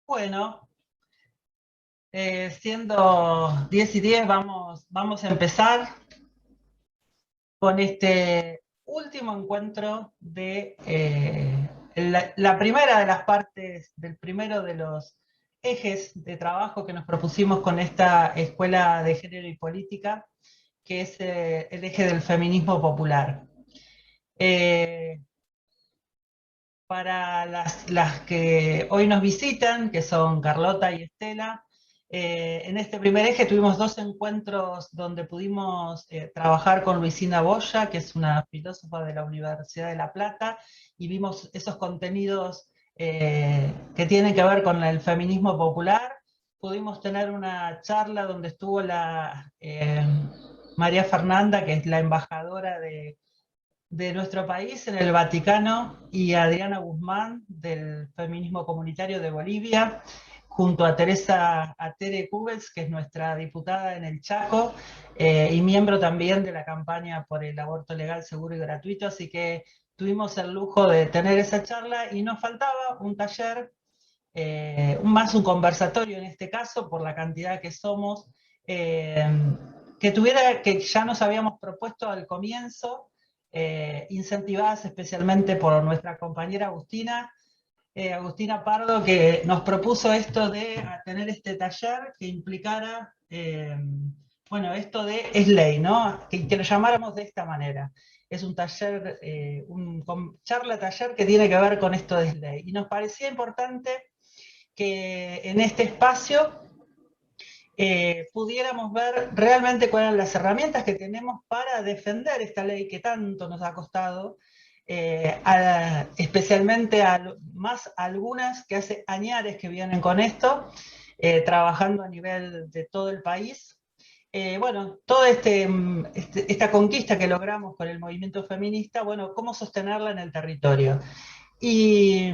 Bueno, siendo 10 y 10, vamos a empezar con este último encuentro de la primera de las partes, del primero de los ejes de trabajo que nos propusimos con esta Escuela de Género y Política, que es el eje del feminismo popular. Eh, para las que hoy nos visitan, que son Carlota y Estela, en este primer eje tuvimos dos encuentros donde pudimos trabajar con Luisina Boya, que es una filósofa de la Universidad de La Plata, y vimos esos contenidos que tienen que ver con el feminismo popular. Pudimos tener una charla donde estuvo la María Fernanda, que es la embajadora de nuestro país en el Vaticano, y Adriana Guzmán del feminismo comunitario de Bolivia, junto a Tere Cubels, que es nuestra diputada en el Chaco, y miembro también de la campaña por el aborto legal, seguro y gratuito. Así que tuvimos el lujo de tener esa charla y nos faltaba un taller, más un conversatorio en este caso, por la cantidad que somos, eh, que ya nos habíamos propuesto al comienzo, incentivadas especialmente por nuestra compañera Agustina Pardo, que nos propuso esto de tener este taller que implicara, bueno, esto de es ley, ¿no? Que lo llamáramos de esta manera. Es un taller, charla taller que tiene que ver con esto de es ley. Y nos parecía importante que en este espacio pudiéramos ver realmente cuáles son las herramientas que tenemos para defender esta ley que tanto nos ha costado, especialmente más algunas que hace añares que vienen con esto, trabajando a nivel de todo el país. Bueno, toda esta conquista que logramos con el movimiento feminista, bueno, cómo sostenerla en el territorio. Y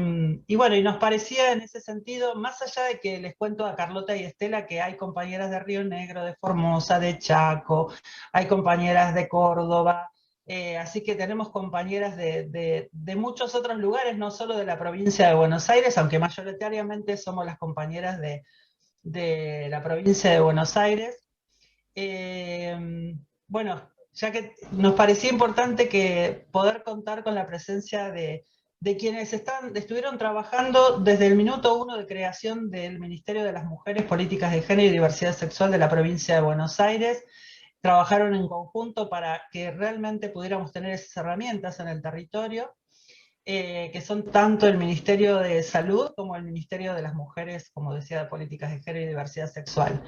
bueno, y nos parecía en ese sentido, más allá de que les cuento a Carlota y Estela que hay compañeras de Río Negro, de Formosa, de Chaco, hay compañeras de Córdoba, así que tenemos compañeras de muchos otros lugares, no solo de la provincia de Buenos Aires, aunque mayoritariamente somos las compañeras de la provincia de Buenos Aires. Bueno, ya que nos parecía importante que poder contar con la presencia de quienes estuvieron trabajando desde el minuto uno de creación del Ministerio de las Mujeres, Políticas de Género y Diversidad Sexual de la provincia de Buenos Aires. Trabajaron en conjunto para que realmente pudiéramos tener esas herramientas en el territorio, que son tanto el Ministerio de Salud como el Ministerio de las Mujeres, como decía, de Políticas de Género y Diversidad Sexual.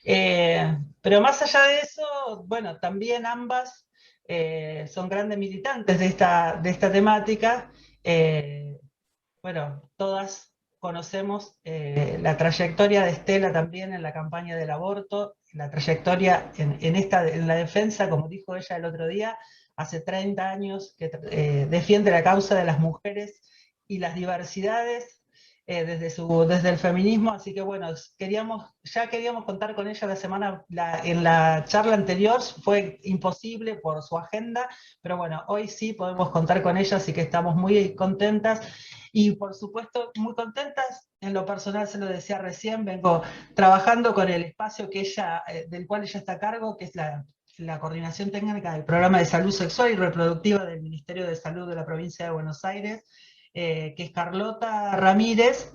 Pero más allá de eso, bueno, también ambas son grandes militantes de esta temática. Eh, bueno, todas conocemos la trayectoria de Estela también en la campaña del aborto, la trayectoria en la defensa, como dijo ella el otro día, hace 30 años que defiende la causa de las mujeres y las diversidades, desde el feminismo. Así que bueno, ya queríamos contar con ella en la charla anterior, fue imposible por su agenda, pero bueno, hoy sí podemos contar con ella, así que estamos muy contentas. Y por supuesto, muy contentas, en lo personal se lo decía recién, vengo trabajando con el espacio del cual ella está a cargo, que es la coordinación técnica del programa de salud sexual y reproductiva del Ministerio de Salud de la provincia de Buenos Aires, que es Carlota Ramírez.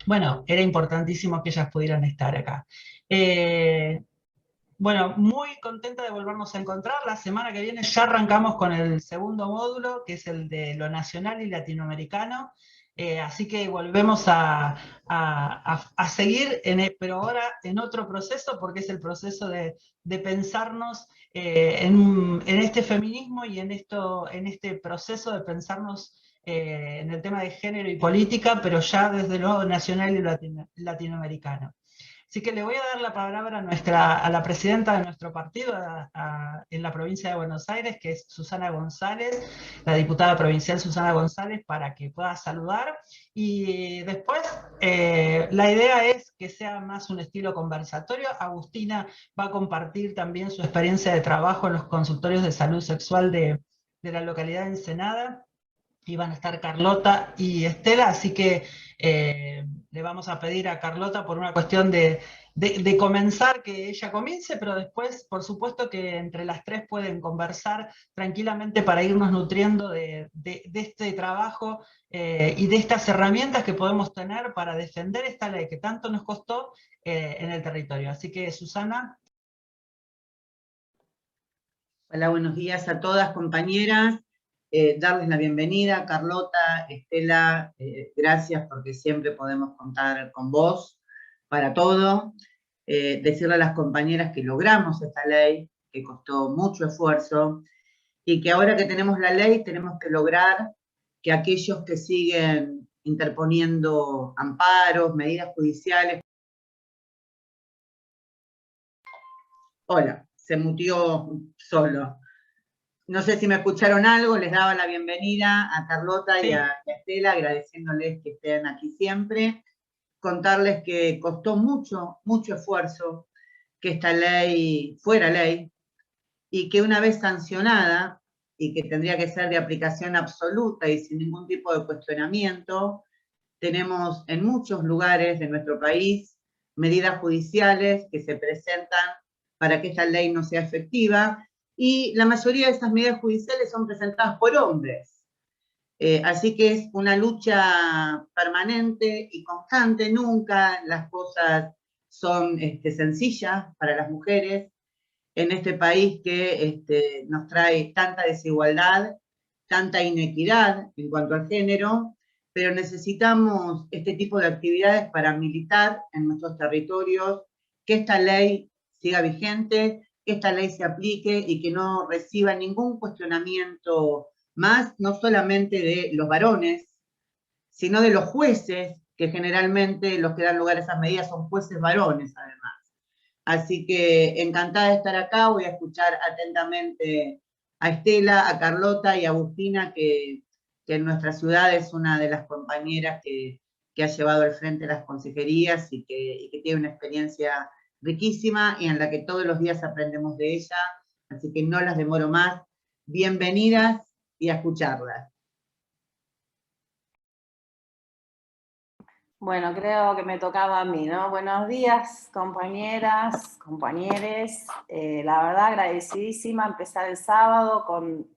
Bueno, era importantísimo que ellas pudieran estar acá. Bueno, muy contenta de volvernos a encontrar. La semana que viene ya arrancamos con el segundo módulo, que es el de lo nacional y latinoamericano. Así que volvemos a seguir, pero ahora en otro proceso, porque es el proceso de pensarnos en este feminismo y en este proceso de pensarnos en el tema de género y política, pero ya desde lo nacional y latinoamericano. Así que le voy a dar la palabra a la presidenta de nuestro partido en la provincia de Buenos Aires, que es Susana González, la diputada provincial Susana González, para que pueda saludar. Y después, la idea es que sea más un estilo conversatorio. Agustina va a compartir también su experiencia de trabajo en los consultorios de salud sexual de la localidad de Ensenada. y van a estar Carlota y Estela, así que le vamos a pedir a Carlota por una cuestión de comenzar, que ella comience, pero después, por supuesto, que entre las tres pueden conversar tranquilamente para irnos nutriendo de este trabajo y de estas herramientas que podemos tener para defender esta ley que tanto nos costó en el territorio. Así que, Susana. Hola, buenos días a todas, compañeras. Darles la bienvenida, Carlota, Estela, gracias porque siempre podemos contar con vos para todo. Decirle a las compañeras que logramos esta ley, que costó mucho esfuerzo, y que ahora que tenemos la ley tenemos que lograr que aquellos que siguen interponiendo amparos, medidas judiciales... Hola, se mutió solo. No sé si me escucharon algo, les daba la bienvenida a Carlota y a Estela, agradeciéndoles que estén aquí siempre. Contarles que costó mucho, mucho esfuerzo que esta ley fuera ley, y que una vez sancionada, y que tendría que ser de aplicación absoluta y sin ningún tipo de cuestionamiento, tenemos en muchos lugares de nuestro país medidas judiciales que se presentan para que esta ley no sea efectiva, y la mayoría de esas medidas judiciales son presentadas por hombres. Así que es una lucha permanente y constante, nunca las cosas son sencillas para las mujeres en este país que nos trae tanta desigualdad, tanta inequidad en cuanto al género, pero necesitamos este tipo de actividades para militar en nuestros territorios, que esta ley siga vigente, que esta ley se aplique y que no reciba ningún cuestionamiento más, no solamente de los varones, sino de los jueces, que generalmente los que dan lugar a esas medidas son jueces varones, además. Así que encantada de estar acá, voy a escuchar atentamente a Estela, a Carlota y a Agustina, que en nuestra ciudad es una de las compañeras que ha llevado al frente las consejerías y que tiene una experiencia riquísima y en la que todos los días aprendemos de ella, así que no las demoro más. Bienvenidas y a escucharlas. Bueno, creo que me tocaba a mí, ¿no? Buenos días, compañeras, compañeros. La verdad, agradecidísima empezar el sábado con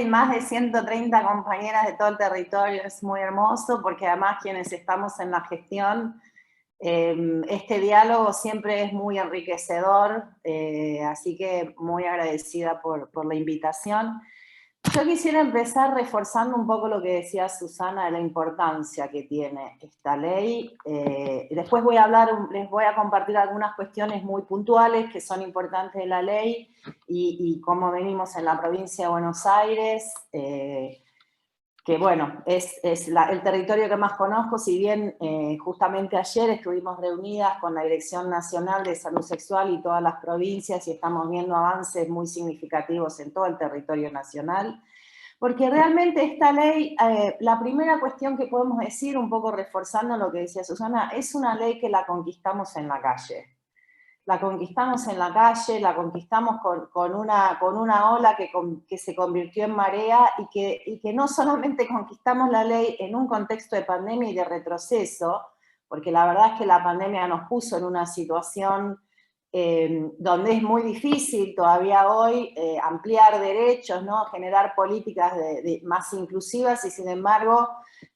más de 130 compañeras de todo el territorio. Es muy hermoso porque además quienes estamos en la gestión, este diálogo siempre es muy enriquecedor, así que muy agradecida por la invitación. Yo quisiera empezar reforzando un poco lo que decía Susana de la importancia que tiene esta ley. Después les voy a compartir algunas cuestiones muy puntuales que son importantes de la ley y cómo venimos en la provincia de Buenos Aires, que bueno, es el territorio que más conozco, si bien justamente ayer estuvimos reunidas con la Dirección Nacional de Salud Sexual y todas las provincias y estamos viendo avances muy significativos en todo el territorio nacional, porque realmente esta ley, la primera cuestión que podemos decir, un poco reforzando lo que decía Susana, es una ley que la conquistamos en la calle. La conquistamos en la calle, la conquistamos con una ola que se convirtió en marea y que no solamente conquistamos la ley en un contexto de pandemia y de retroceso, porque la verdad es que la pandemia nos puso en una situación donde es muy difícil todavía hoy ampliar derechos, ¿no? Generar políticas más inclusivas y sin embargo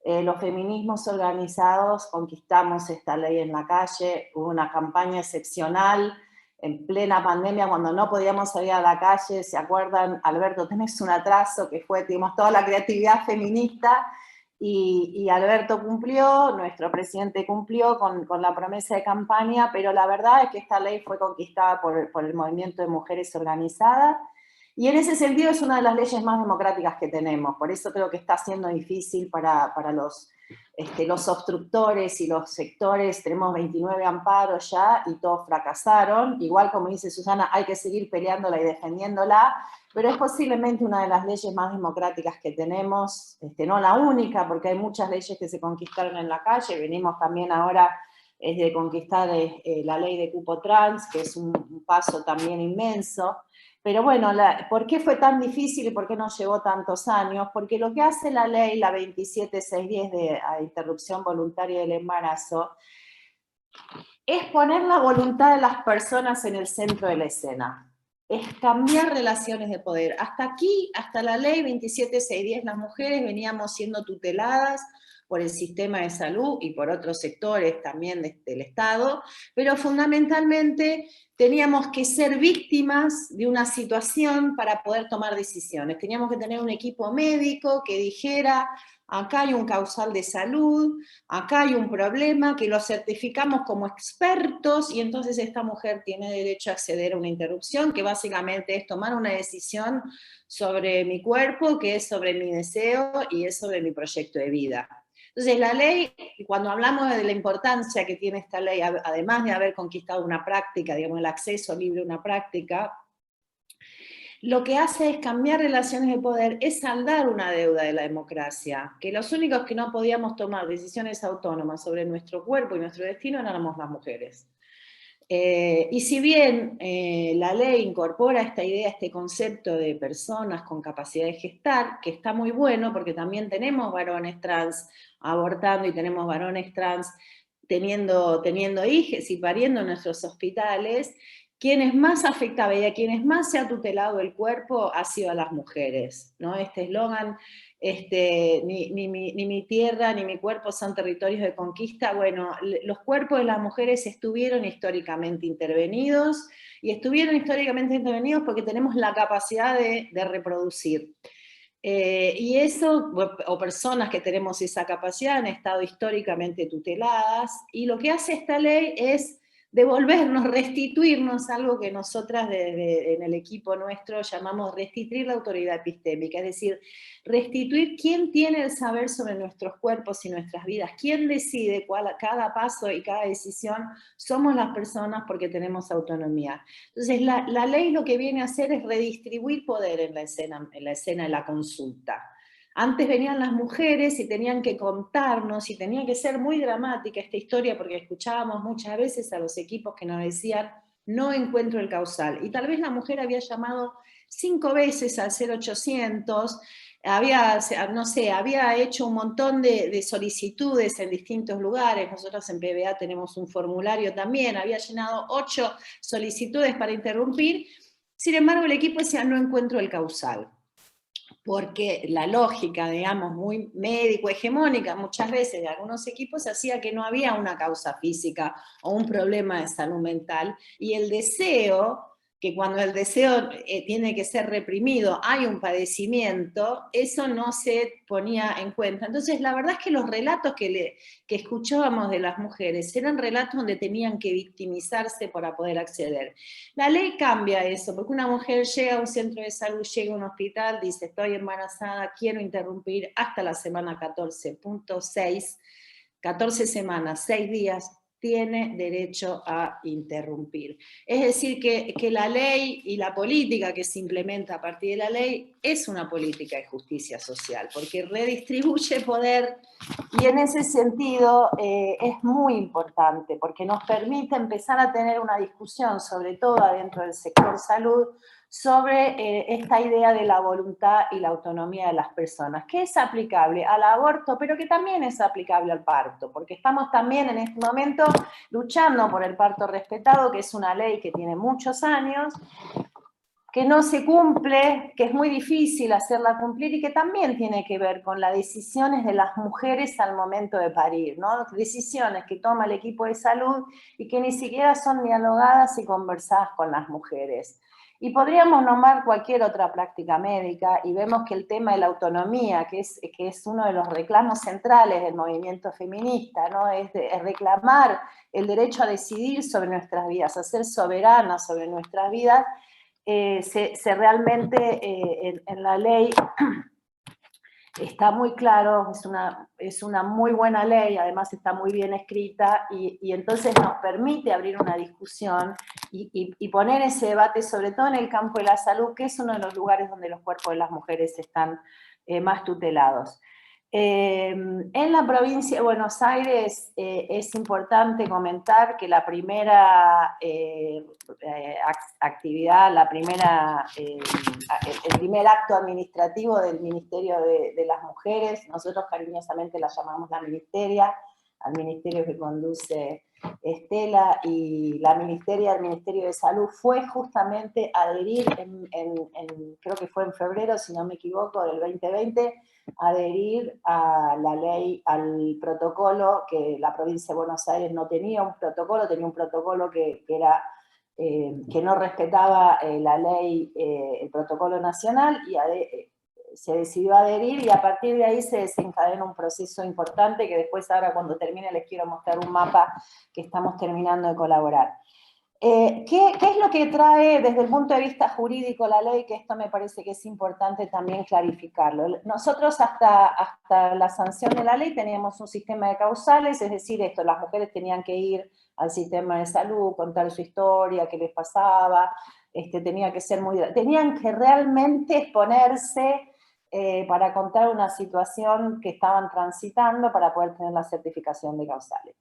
los feminismos organizados conquistamos esta ley en la calle. Hubo una campaña excepcional en plena pandemia cuando no podíamos salir a la calle. ¿Se acuerdan? Alberto, tenés un atraso, que fue, tuvimos toda la creatividad feminista y Alberto cumplió, nuestro presidente cumplió con la promesa de campaña, pero la verdad es que esta ley fue conquistada por el movimiento de mujeres organizadas. Y en ese sentido es una de las leyes más democráticas que tenemos, por eso creo que está siendo difícil para los obstructores y los sectores. Tenemos 29 amparos ya y todos fracasaron. Igual, como dice Susana, hay que seguir peleándola y defendiéndola, pero es posiblemente una de las leyes más democráticas que tenemos, no la única, porque hay muchas leyes que se conquistaron en la calle. Venimos también ahora es de conquistar la ley de cupo trans, que es un paso también inmenso. Pero bueno, ¿por qué fue tan difícil y por qué nos llevó tantos años? Porque lo que hace la ley, la 27610 de interrupción voluntaria del embarazo, es poner la voluntad de las personas en el centro de la escena. Es cambiar relaciones de poder. Hasta aquí, hasta la ley 27610, las mujeres veníamos siendo tuteladas por el sistema de salud y por otros sectores también del Estado, pero fundamentalmente teníamos que ser víctimas de una situación para poder tomar decisiones. Teníamos que tener un equipo médico que dijera: acá hay un causal de salud, acá hay un problema, que lo certificamos como expertos, y entonces esta mujer tiene derecho a acceder a una interrupción, que básicamente es tomar una decisión sobre mi cuerpo, que es sobre mi deseo y es sobre mi proyecto de vida. Entonces la ley, cuando hablamos de la importancia que tiene esta ley, además de haber conquistado una práctica, digamos el acceso libre a una práctica, lo que hace es cambiar relaciones de poder, es saldar una deuda de la democracia, que los únicos que no podíamos tomar decisiones autónomas sobre nuestro cuerpo y nuestro destino éramos las mujeres. Y si bien la ley incorpora esta idea, este concepto de personas con capacidad de gestar, que está muy bueno porque también tenemos varones trans abortando y tenemos varones trans teniendo hijos y pariendo en nuestros hospitales, quienes más afectaba y a quienes más se ha tutelado el cuerpo ha sido a las mujeres, ¿no? Este eslogan, ni mi tierra ni mi cuerpo son territorios de conquista. Bueno, los cuerpos de las mujeres estuvieron históricamente intervenidos, y estuvieron históricamente intervenidos porque tenemos la capacidad de reproducir. Y eso, o personas que tenemos esa capacidad, han estado históricamente tuteladas, y lo que hace esta ley es devolvernos, restituirnos algo que nosotras en el equipo nuestro llamamos restituir la autoridad epistémica, es decir, restituir quién tiene el saber sobre nuestros cuerpos y nuestras vidas, quién decide cada paso y cada decisión. Somos las personas porque tenemos autonomía. Entonces la ley lo que viene a hacer es redistribuir poder en la escena de la consulta. Antes venían las mujeres y tenían que contarnos, y tenía que ser muy dramática esta historia, porque escuchábamos muchas veces a los equipos que nos decían: no encuentro el causal. Y tal vez la mujer había llamado 5 veces al 0800, había hecho un montón de solicitudes en distintos lugares. Nosotros en PBA tenemos un formulario también, había llenado 8 solicitudes para interrumpir. Sin embargo, el equipo decía: no encuentro el causal. Porque la lógica, digamos, muy médico-hegemónica muchas veces de algunos equipos hacía que no había una causa física o un problema de salud mental, y el deseo, que cuando el deseo tiene que ser reprimido, hay un padecimiento, eso no se ponía en cuenta. Entonces la verdad es que los relatos que escuchábamos de las mujeres eran relatos donde tenían que victimizarse para poder acceder. La ley cambia eso, porque una mujer llega a un centro de salud, llega a un hospital, dice: estoy embarazada, quiero interrumpir hasta la semana 14.6, 14 semanas, 6 días, tiene derecho a interrumpir. Es decir, que la ley y la política que se implementa a partir de la ley es una política de justicia social, porque redistribuye poder, y en ese sentido es muy importante, porque nos permite empezar a tener una discusión, sobre todo dentro del sector salud, sobre esta idea de la voluntad y la autonomía de las personas, que es aplicable al aborto, pero que también es aplicable al parto, porque estamos también en este momento luchando por el parto respetado, que es una ley que tiene muchos años, que no se cumple, que es muy difícil hacerla cumplir, y que también tiene que ver con las decisiones de las mujeres al momento de parir, ¿no? Decisiones que toma el equipo de salud y que ni siquiera son dialogadas y conversadas con las mujeres. Y podríamos nombrar cualquier otra práctica médica, y vemos que el tema de la autonomía, que es uno de los reclamos centrales del movimiento feminista, ¿no? Es reclamar el derecho a decidir sobre nuestras vidas, a ser soberanas sobre nuestras vidas. Realmente en la ley está muy claro, es una muy buena ley, además está muy bien escrita, y entonces nos permite abrir una discusión y poner ese debate, sobre todo en el campo de la salud, que es uno de los lugares donde los cuerpos de las mujeres están más tutelados. En la provincia de Buenos Aires es importante comentar que la primera actividad, el primer acto administrativo del Ministerio de las Mujeres, nosotros cariñosamente la llamamos la ministeria, al ministerio que conduce Estela, y el Ministerio de Salud fue justamente adherir, creo que fue en febrero, si no me equivoco, del 2020, adherir a la ley, al protocolo, que la provincia de Buenos Aires no tenía un protocolo, tenía un protocolo que no respetaba la ley, el protocolo nacional, y se decidió adherir, y a partir de ahí se desencadenó un proceso importante que después, ahora cuando termine, les quiero mostrar un mapa que estamos terminando de colaborar. ¿Qué es lo que trae desde el punto de vista jurídico la ley? Que esto me parece que es importante también clarificarlo. Nosotros hasta la sanción de la ley teníamos un sistema de causales, es decir, las mujeres tenían que ir al sistema de salud, contar su historia, qué les pasaba, tenían que realmente exponerse para contar una situación que estaban transitando para poder tener la certificación de causales.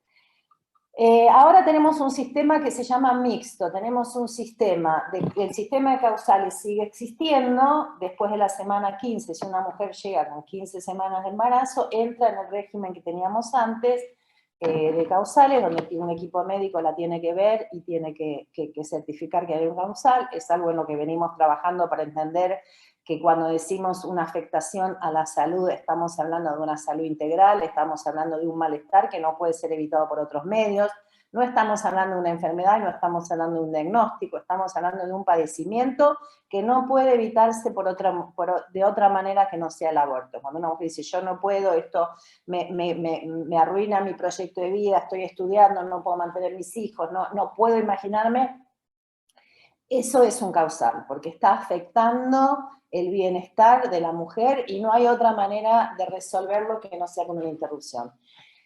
Ahora tenemos un sistema que se llama mixto, tenemos un sistema, el sistema de causales sigue existiendo, después de la semana 15, si una mujer llega con 15 semanas de embarazo, entra en el régimen que teníamos antes, de causales, donde un equipo médico la tiene que ver y tiene que certificar que hay un causal. Es algo en lo que venimos trabajando para entender que cuando decimos una afectación a la salud, estamos hablando de una salud integral, estamos hablando de un malestar que no puede ser evitado por otros medios, no estamos hablando de una enfermedad, no estamos hablando de un diagnóstico, estamos hablando de un padecimiento que no puede evitarse de otra manera que no sea el aborto. Cuando una mujer dice, yo no puedo, esto me arruina mi proyecto de vida, estoy estudiando, no puedo mantener mis hijos, no puedo imaginarme, eso es un causal, porque está afectando el bienestar de la mujer y no hay otra manera de resolverlo que no sea con una interrupción.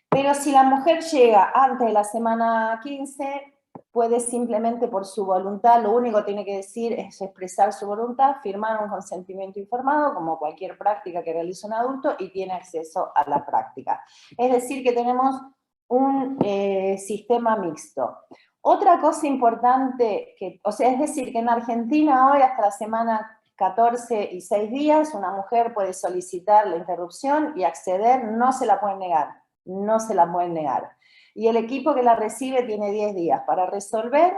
Pero si la mujer llega antes de la semana 15, puede simplemente por su voluntad, lo único que tiene que decir es expresar su voluntad, firmar un consentimiento informado, como cualquier práctica que realiza un adulto, y tiene acceso a la práctica. Es decir, que tenemos un sistema mixto. Otra cosa importante, es decir, que en Argentina hoy, hasta la semana 14 y 6 días, una mujer puede solicitar la interrupción y acceder, no se la pueden negar. No se la pueden negar. Y el equipo que la recibe tiene 10 días para resolver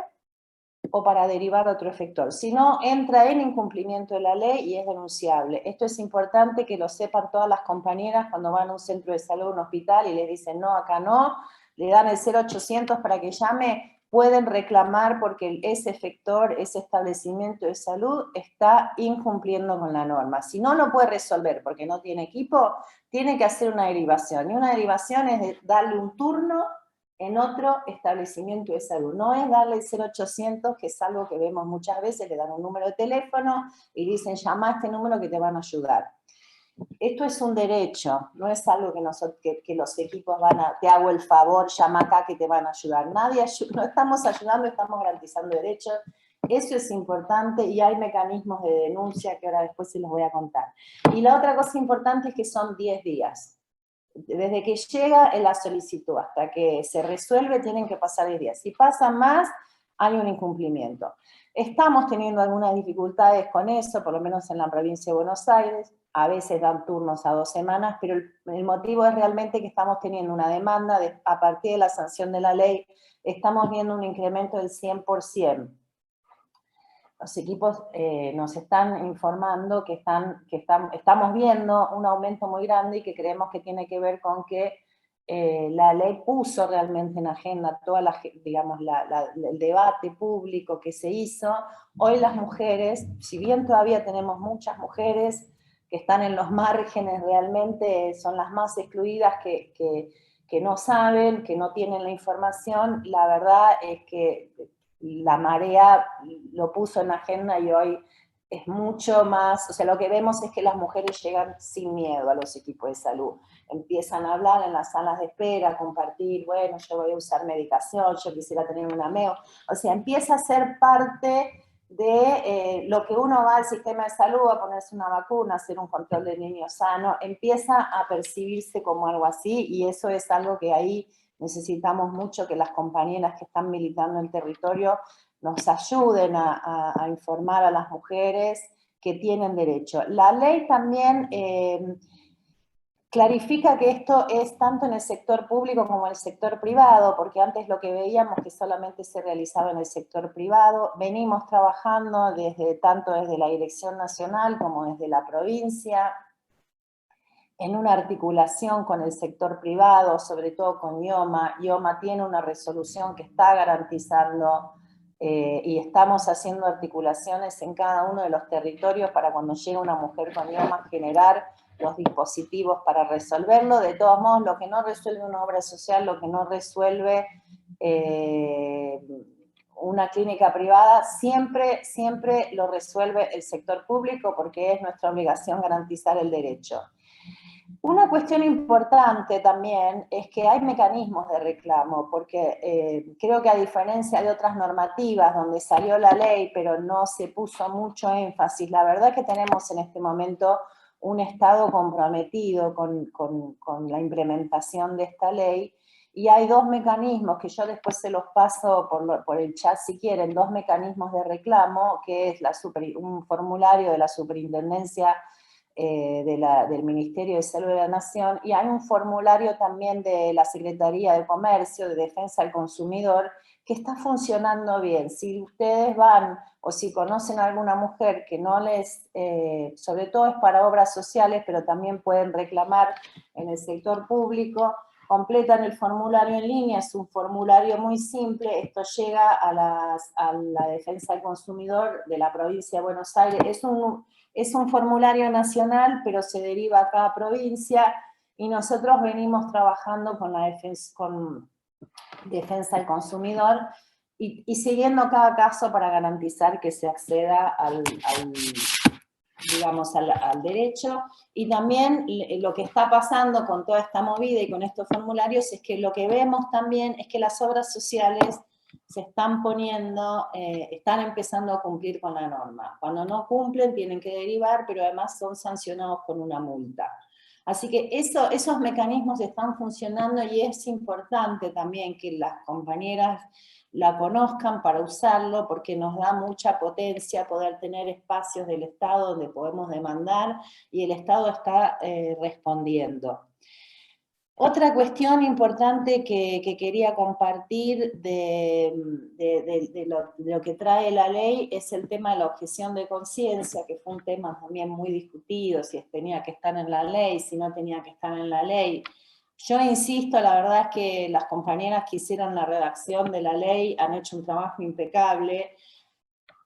o para derivar a otro efector. Si no, entra en incumplimiento de la ley y es denunciable. Esto es importante que lo sepan todas las compañeras cuando van a un centro de salud, un hospital, y les dicen no, acá no, le dan el 0800 para que llame, pueden reclamar porque ese efector, ese establecimiento de salud está incumpliendo con la norma. Si no lo puede resolver porque no tiene equipo, tiene que hacer una derivación. Y una derivación es darle un turno en otro establecimiento de salud. No es darle el 0800, que es algo que vemos muchas veces, le dan un número de teléfono y dicen, llama a este número que te van a ayudar. Esto es un derecho, no es algo que los equipos te hago el favor, llama acá que te van a ayudar. No estamos ayudando, estamos garantizando derechos. Eso es importante y hay mecanismos de denuncia que ahora después se los voy a contar. Y la otra cosa importante es que son 10 días. Desde que llega la solicitud hasta que se resuelve tienen que pasar 10 días. Si pasa más, hay un incumplimiento. Estamos teniendo algunas dificultades con eso, por lo menos en la provincia de Buenos Aires. A veces dan turnos a 2 semanas, pero el motivo es realmente que estamos teniendo una demanda, a partir de la sanción de la ley, estamos viendo un incremento del 100%. Los equipos nos están informando que estamos viendo un aumento muy grande y que creemos que tiene que ver con que la ley puso realmente en agenda todo el debate público que se hizo. Hoy las mujeres, si bien todavía tenemos muchas mujeres que están en los márgenes, realmente son las más excluidas, que no saben, que no tienen la información, la verdad es que la marea lo puso en agenda y hoy es mucho más, lo que vemos es que las mujeres llegan sin miedo a los equipos de salud, empiezan a hablar en las salas de espera, a compartir, bueno, yo voy a usar medicación, yo quisiera tener un ameo, empieza a ser parte de lo que uno va al sistema de salud a ponerse una vacuna, hacer un control de niño sano, empieza a percibirse como algo así, y eso es algo que ahí necesitamos mucho que las compañeras que están militando en territorio nos ayuden a informar a las mujeres que tienen derecho. La ley también clarifica que esto es tanto en el sector público como en el sector privado, porque antes lo que veíamos que solamente se realizaba en el sector privado. Venimos trabajando tanto desde la Dirección Nacional como desde la provincia, en una articulación con el sector privado, sobre todo con IOMA. IOMA tiene una resolución que está garantizando y estamos haciendo articulaciones en cada uno de los territorios para cuando llega una mujer con IOMA generar los dispositivos para resolverlo. De todos modos, lo que no resuelve una obra social, lo que no resuelve una clínica privada, siempre lo resuelve el sector público, porque es nuestra obligación garantizar el derecho. Una cuestión importante también es que hay mecanismos de reclamo, porque creo que a diferencia de otras normativas donde salió la ley pero no se puso mucho énfasis, la verdad que tenemos en este momento un Estado comprometido con la implementación de esta ley, y hay dos mecanismos que yo después se los paso por el chat si quieren, dos mecanismos de reclamo, que es un formulario de la Superintendencia del Ministerio de Salud de la Nación, y hay un formulario también de la Secretaría de Comercio, de Defensa del Consumidor, que está funcionando bien. Si ustedes van o si conocen a alguna mujer que no les, sobre todo es para obras sociales, pero también pueden reclamar en el sector público, completan el formulario en línea, es un formulario muy simple, esto llega a la Defensa del Consumidor de la provincia de Buenos Aires, es un formulario nacional, pero se deriva a cada provincia, y nosotros venimos trabajando con la Defensa del Consumidor y siguiendo cada caso para garantizar que se acceda al derecho. Y también lo que está pasando con toda esta movida y con estos formularios es que lo que vemos también es que las obras sociales se están están empezando a cumplir con la norma. Cuando no cumplen tienen que derivar, pero además son sancionados con una multa. Así que esos mecanismos están funcionando, y es importante también que las compañeras la conozcan para usarlo, porque nos da mucha potencia poder tener espacios del Estado donde podemos demandar, y el Estado está respondiendo. Otra cuestión importante que quería compartir de lo que trae la ley es el tema de la objeción de conciencia, que fue un tema también muy discutido, si tenía que estar en la ley, si no tenía que estar en la ley. Yo insisto, la verdad es que las compañeras que hicieron la redacción de la ley han hecho un trabajo impecable.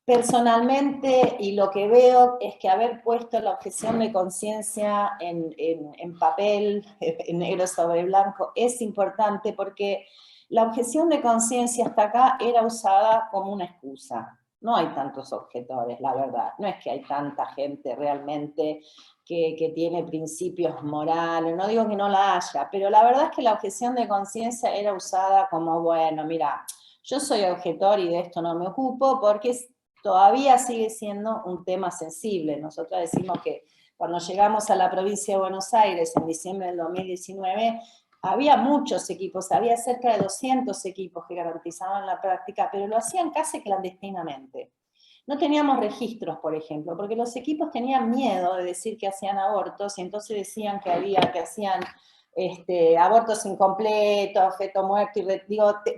Personalmente, y lo que veo es que haber puesto la objeción de conciencia en papel, en negro sobre blanco, es importante, porque la objeción de conciencia hasta acá era usada como una excusa. No hay tantos objetores, la verdad. No es que hay tanta gente realmente que tiene principios morales, no digo que no la haya, pero la verdad es que la objeción de conciencia era usada como, bueno, mira, yo soy objetor y de esto no me ocupo, porque todavía sigue siendo un tema sensible. Nosotros decimos que cuando llegamos a la provincia de Buenos Aires en diciembre del 2019, había muchos equipos, había cerca de 200 equipos que garantizaban la práctica, pero lo hacían casi clandestinamente. No teníamos registros, por ejemplo, porque los equipos tenían miedo de decir que hacían abortos, y entonces decían que hacían abortos incompletos, feto muerto,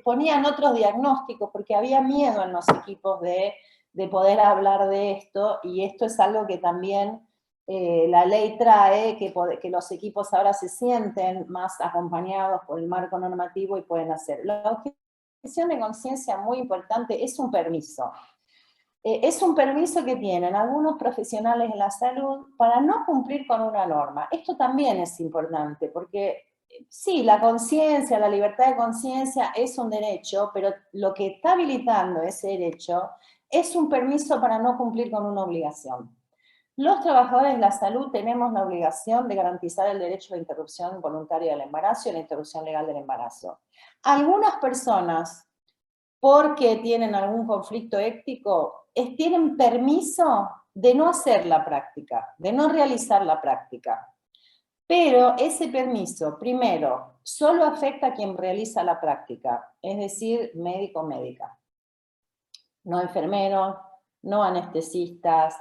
ponían otros diagnósticos, porque había miedo en los equipos de poder hablar de esto, y esto es algo que también la ley trae, que los equipos ahora se sienten más acompañados por el marco normativo y pueden hacer. La objeción de conciencia, muy importante, es un permiso. Es un permiso que tienen algunos profesionales en la salud para no cumplir con una norma. Esto también es importante, porque sí, la conciencia, la libertad de conciencia es un derecho, pero lo que está habilitando ese derecho es un permiso para no cumplir con una obligación. Los trabajadores de la salud tenemos la obligación de garantizar el derecho a la interrupción voluntaria del embarazo y a la interrupción legal del embarazo. Algunas personas porque tienen algún conflicto ético, tienen permiso de no hacer la práctica, de no realizar la práctica. Pero ese permiso, primero, solo afecta a quien realiza la práctica, es decir, médico o médica. No enfermeros, no anestesistas,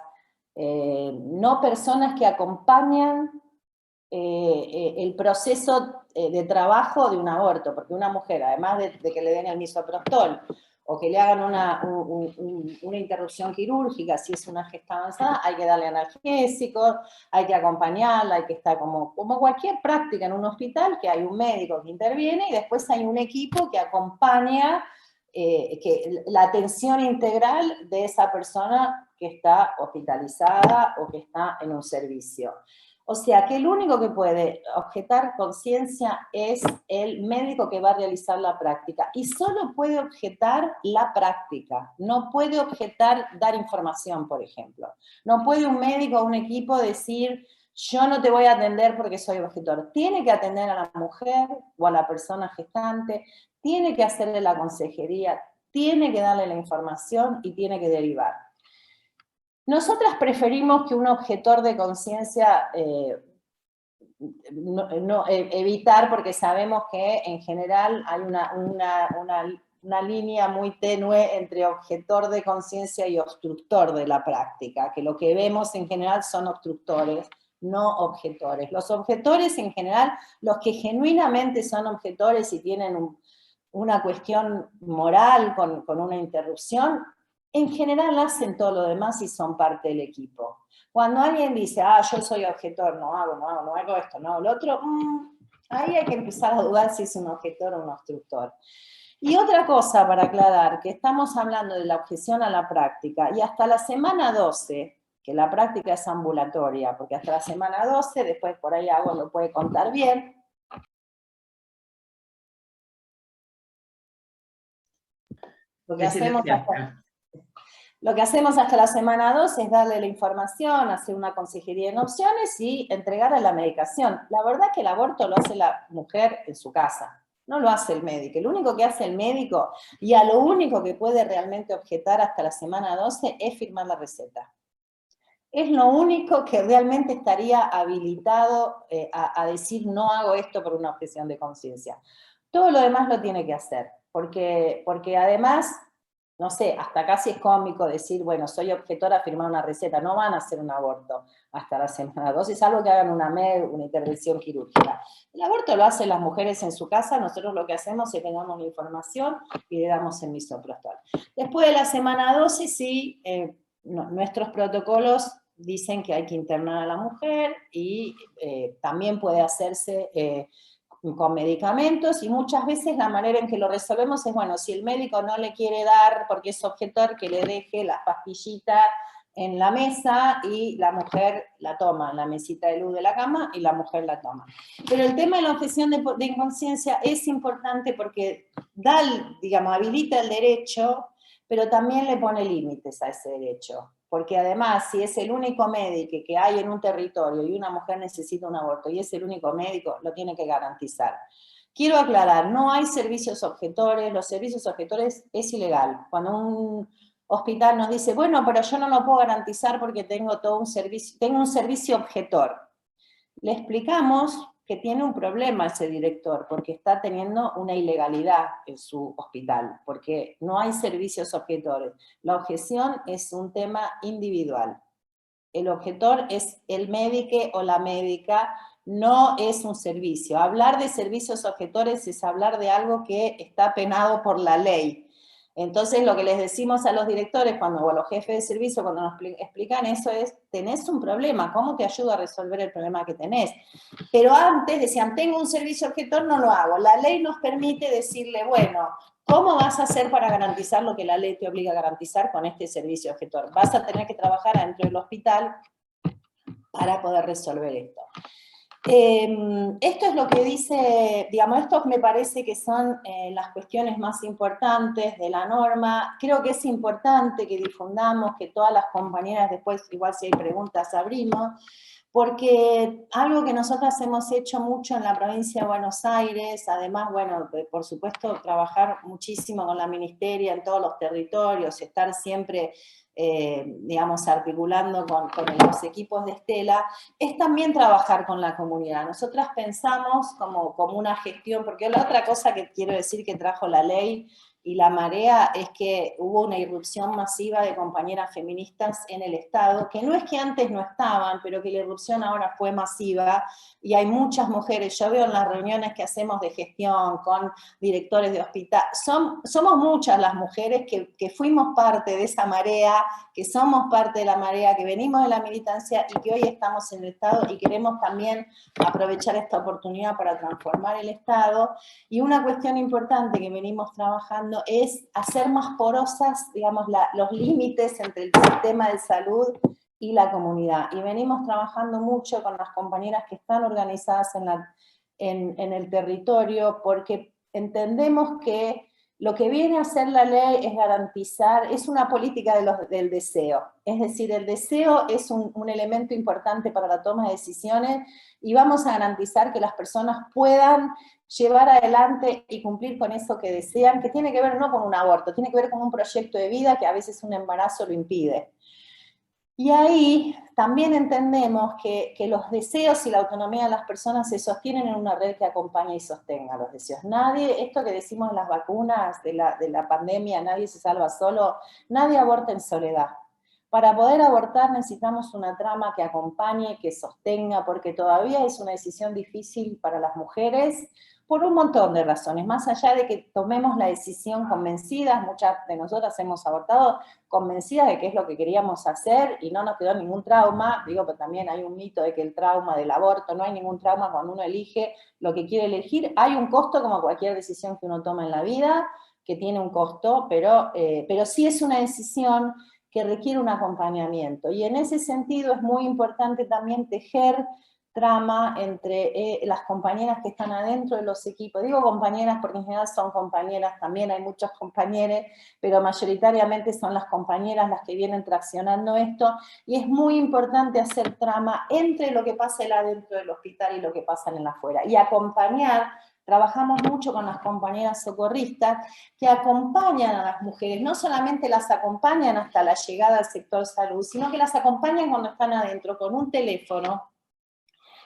no personas que acompañan el proceso de trabajo de un aborto, porque una mujer, además de que le den el misoprostol, o que le hagan una interrupción quirúrgica, si es una gesta avanzada, hay que darle analgésicos, hay que acompañarla, hay que estar como cualquier práctica en un hospital, que hay un médico que interviene y después hay un equipo que acompaña la atención integral de esa persona que está hospitalizada o que está en un servicio. O sea, que el único que puede objetar conciencia es el médico que va a realizar la práctica. Y solo puede objetar la práctica. No puede objetar dar información, por ejemplo. No puede un médico o un equipo decir, yo no te voy a atender porque soy objetor. Tiene que atender a la mujer o a la persona gestante, tiene que hacerle la consejería, tiene que darle la información y tiene que derivar. Nosotras preferimos que un objetor de conciencia evitar, porque sabemos que en general hay una línea muy tenue entre objetor de conciencia y obstructor de la práctica, que lo que vemos en general son obstructores, no objetores. Los objetores en general, los que genuinamente son objetores y tienen una cuestión moral con una interrupción, en general hacen todo lo demás y son parte del equipo. Cuando alguien dice, yo soy objetor, no hago esto, no hago lo otro, ahí hay que empezar a dudar si es un objetor o un obstructor. Y otra cosa para aclarar, que estamos hablando de la objeción a la práctica, y hasta la semana 12, que la práctica es ambulatoria, porque hasta la semana 12, después por ahí Agos lo puede contar bien, lo que hacemos hasta la semana 2 es darle la información, hacer una consejería en opciones y entregar a la medicación. La verdad es que el aborto lo hace la mujer en su casa, no lo hace el médico. Lo único que hace el médico, y a lo único que puede realmente objetar hasta la semana 12, es firmar la receta. Es lo único que realmente estaría habilitado a decir no hago esto por una objeción de conciencia. Todo lo demás lo tiene que hacer, porque además, no sé, hasta casi es cómico decir, bueno, soy objetora a firmar una receta, no van a hacer un aborto hasta la semana 12, salvo que hagan una MED, una intervención quirúrgica. El aborto lo hacen las mujeres en su casa, nosotros lo que hacemos es que damos la información y le damos el misoprostol. Después de la semana 12, sí, nuestros protocolos dicen que hay que internar a la mujer y también puede hacerse con medicamentos, y muchas veces la manera en que lo resolvemos es, bueno, si el médico no le quiere dar porque es objetor, que le deje las pastillitas en la mesa y la mujer la toma, en la mesita de luz de la cama, y la mujer la toma. Pero el tema de la objeción de inconsciencia es importante porque habilita el derecho, pero también le pone límites a ese derecho. Porque además, si es el único médico que hay en un territorio y una mujer necesita un aborto y es el único médico, lo tiene que garantizar. Quiero aclarar, no hay servicios objetores, los servicios objetores es ilegal. Cuando un hospital nos dice, bueno, pero yo no lo puedo garantizar porque tengo un servicio objetor. Le explicamos que tiene un problema ese director, porque está teniendo una ilegalidad en su hospital, porque no hay servicios objetores. La objeción es un tema individual. El objetor es el médico o la médica, no es un servicio. Hablar de servicios objetores es hablar de algo que está penado por la ley. Entonces, lo que les decimos a los directores, o a los jefes de servicio, cuando nos explican eso es, tenés un problema, ¿cómo te ayudo a resolver el problema que tenés? Pero antes decían, tengo un servicio objetor, no lo hago. La ley nos permite decirle, bueno, ¿cómo vas a hacer para garantizar lo que la ley te obliga a garantizar con este servicio objetor? Vas a tener que trabajar adentro del hospital para poder resolver esto. Esto es lo que dice, estos me parece que son las cuestiones más importantes de la norma. Creo que es importante que difundamos, que todas las compañeras después, igual si hay preguntas, abrimos, porque algo que nosotras hemos hecho mucho en la provincia de Buenos Aires, además, bueno, por supuesto, trabajar muchísimo con la ministeria en todos los territorios, estar siempre, digamos, articulando con los equipos de Estela, es también trabajar con la comunidad. Nosotras pensamos como una gestión, porque la otra cosa que quiero decir que trajo la ley y la marea es que hubo una irrupción masiva de compañeras feministas en el Estado, que no es que antes no estaban, pero que la irrupción ahora fue masiva, y hay muchas mujeres, yo veo en las reuniones que hacemos de gestión con directores de hospital, somos muchas las mujeres que fuimos parte de esa marea, que somos parte de la marea, que venimos de la militancia y que hoy estamos en el Estado y queremos también aprovechar esta oportunidad para transformar el Estado. Y una cuestión importante que venimos trabajando es hacer más porosas, digamos, los límites entre el sistema de salud y la comunidad. Y venimos trabajando mucho con las compañeras que están organizadas en el territorio, porque entendemos que lo que viene a hacer la ley es garantizar, es una política del deseo. Es decir, el deseo es un elemento importante para la toma de decisiones y vamos a garantizar que las personas puedan llevar adelante y cumplir con eso que desean, que tiene que ver no con un aborto, tiene que ver con un proyecto de vida que a veces un embarazo lo impide. Y ahí también entendemos que los deseos y la autonomía de las personas se sostienen en una red que acompaña y sostenga los deseos. Nadie, esto que decimos en las vacunas de la pandemia, nadie se salva solo, nadie aborta en soledad. Para poder abortar necesitamos una trama que acompañe, que sostenga, porque todavía es una decisión difícil para las mujeres, por un montón de razones, más allá de que tomemos la decisión convencidas, muchas de nosotras hemos abortado convencidas de que es lo que queríamos hacer y no nos quedó ningún trauma, digo, pero también hay un mito de que el trauma del aborto, no hay ningún trauma cuando uno elige lo que quiere elegir, hay un costo como cualquier decisión que uno toma en la vida, que tiene un costo, pero sí es una decisión que requiere un acompañamiento, y en ese sentido es muy importante también tejer trama entre las compañeras que están adentro de los equipos. Digo compañeras porque en general son compañeras, también hay muchos compañeros, pero mayoritariamente son las compañeras las que vienen traccionando esto, y es muy importante hacer trama entre lo que pasa adentro del hospital y lo que pasa en el afuera, y acompañar. Trabajamos mucho con las compañeras socorristas que acompañan a las mujeres, no solamente las acompañan hasta la llegada al sector salud, sino que las acompañan cuando están adentro con un teléfono,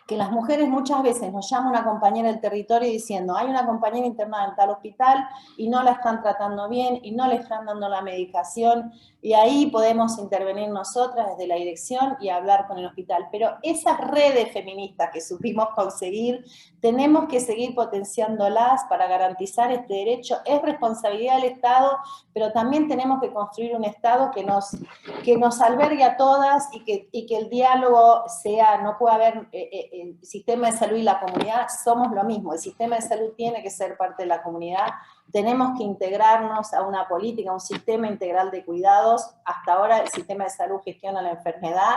que las mujeres muchas veces nos llama una compañera del territorio diciendo hay una compañera internada en tal hospital y no la están tratando bien y no le están dando la medicación, y ahí podemos intervenir nosotras desde la dirección y hablar con el hospital. Pero esas redes feministas que supimos conseguir, tenemos que seguir potenciándolas para garantizar este derecho. Es responsabilidad del Estado, pero también tenemos que construir un Estado que nos albergue a todas y que el diálogo sea, no puede haber el sistema de salud y la comunidad, somos lo mismo, el sistema de salud tiene que ser parte de la comunidad, tenemos que integrarnos a una política, a un sistema integral de cuidados. Hasta ahora el sistema de salud gestiona la enfermedad,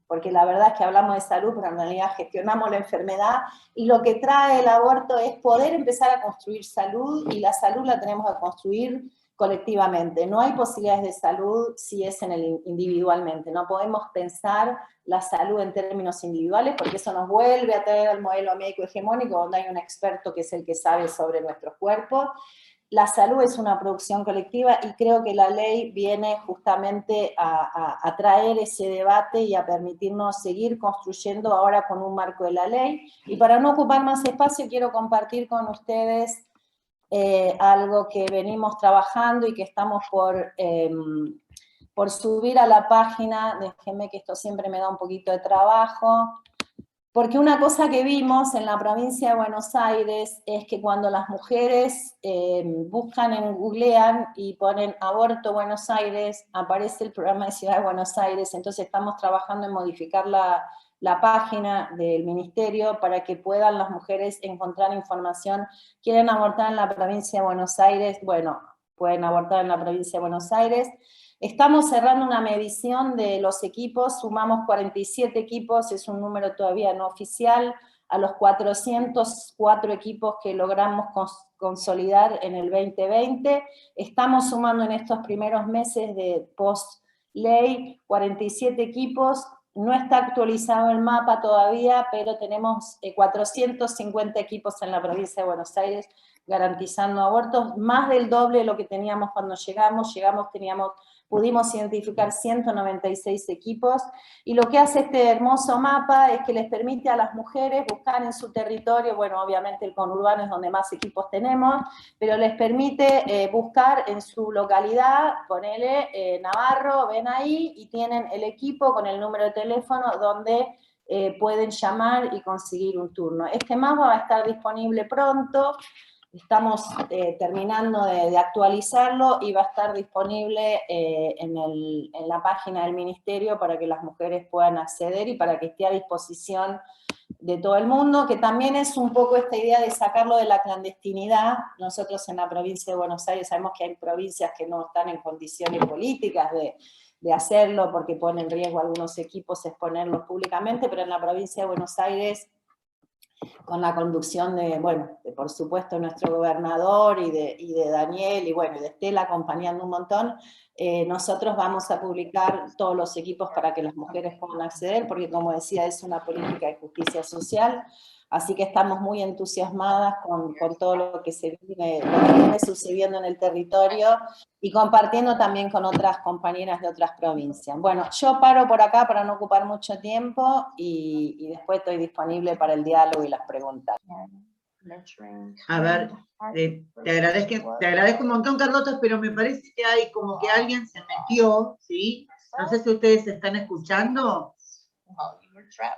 porque la verdad es que hablamos de salud, pero en realidad gestionamos la enfermedad, y lo que trae el aborto es poder empezar a construir salud, y la salud la tenemos que construir colectivamente. No hay posibilidades de salud si es individualmente. No podemos pensar la salud en términos individuales, porque eso nos vuelve a traer al modelo médico hegemónico, donde hay un experto que es el que sabe sobre nuestros cuerpos. La salud es una producción colectiva, y creo que la ley viene justamente a traer ese debate y a permitirnos seguir construyendo ahora con un marco de la ley. Y para no ocupar más espacio, quiero compartir con ustedes algo que venimos trabajando y que estamos por subir a la página. Déjenme, que esto siempre me da un poquito de trabajo, porque una cosa que vimos en la provincia de Buenos Aires es que cuando las mujeres buscan googlean y ponen aborto Buenos Aires, aparece el programa de Ciudad de Buenos Aires. Entonces estamos trabajando en modificar la página del ministerio para que puedan las mujeres encontrar información. ¿Quieren abortar en la provincia de Buenos Aires? Bueno, pueden abortar en la provincia de Buenos Aires. Estamos cerrando una medición de los equipos, sumamos 47 equipos, es un número todavía no oficial, a los 404 equipos que logramos consolidar en el 2020. Estamos sumando en estos primeros meses de post-ley 47 equipos, no está actualizado el mapa todavía, pero tenemos 450 equipos en la provincia de Buenos Aires garantizando abortos, más del doble de lo que teníamos cuando llegamos, pudimos identificar 196 equipos, y lo que hace este hermoso mapa es que les permite a las mujeres buscar en su territorio, bueno, obviamente el conurbano es donde más equipos tenemos, pero les permite buscar en su localidad, ponele Navarro, ven ahí, y tienen el equipo con el número de teléfono donde pueden llamar y conseguir un turno. Este mapa va a estar disponible pronto. Estamos terminando de actualizarlo y va a estar disponible en la página del Ministerio para que las mujeres puedan acceder y para que esté a disposición de todo el mundo, que también es un poco esta idea de sacarlo de la clandestinidad. Nosotros en la provincia de Buenos Aires sabemos que hay provincias que no están en condiciones políticas de hacerlo porque pone en riesgo algunos equipos exponerlos públicamente, pero en la provincia de Buenos Aires, con la conducción de, bueno, por supuesto nuestro gobernador y de Daniel y bueno, de Estela acompañando un montón, nosotros vamos a publicar todos los equipos para que las mujeres puedan acceder, porque como decía, es una política de justicia social, así que estamos muy entusiasmadas con todo lo que viene sucediendo en el territorio y compartiendo también con otras compañeras de otras provincias. Bueno, yo paro por acá para no ocupar mucho tiempo y después estoy disponible para el diálogo y las preguntas. A ver, te agradezco un montón, Carlota, pero me parece que hay como que alguien se metió, ¿sí? No sé si ustedes están escuchando,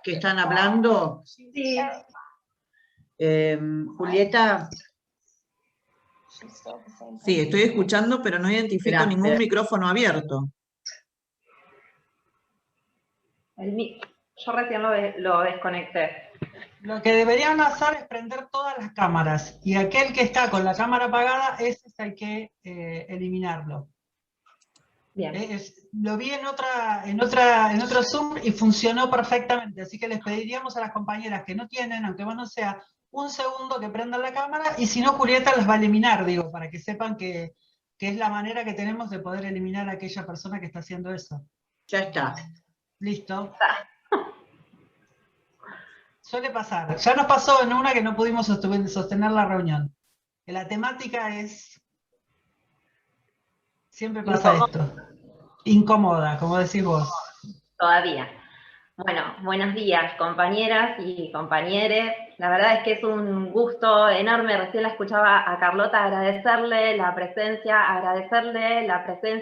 que están hablando. Sí. Julieta. Sí, estoy escuchando, pero no identifico ningún micrófono abierto. Yo recién lo desconecté. Lo que deberían hacer es prender todas las cámaras, y aquel que está con la cámara apagada, ese es el que eliminarlo. Bien. Lo vi en otro Zoom y funcionó perfectamente, así que les pediríamos a las compañeras que no tienen, aunque bueno sea, un segundo que prendan la cámara, y si no, Julieta las va a eliminar, digo, para que sepan que es la manera que tenemos de poder eliminar a aquella persona que está haciendo eso. Ya está. Listo. Suele pasar. Ya nos pasó en una que no pudimos sostener la reunión. Que la temática es... Siempre pasa esto. Incómoda, como decís vos. Todavía. Bueno, buenos días, compañeras y compañeros. La verdad es que es un gusto enorme. Recién la escuchaba a Carlota, agradecerle la presencia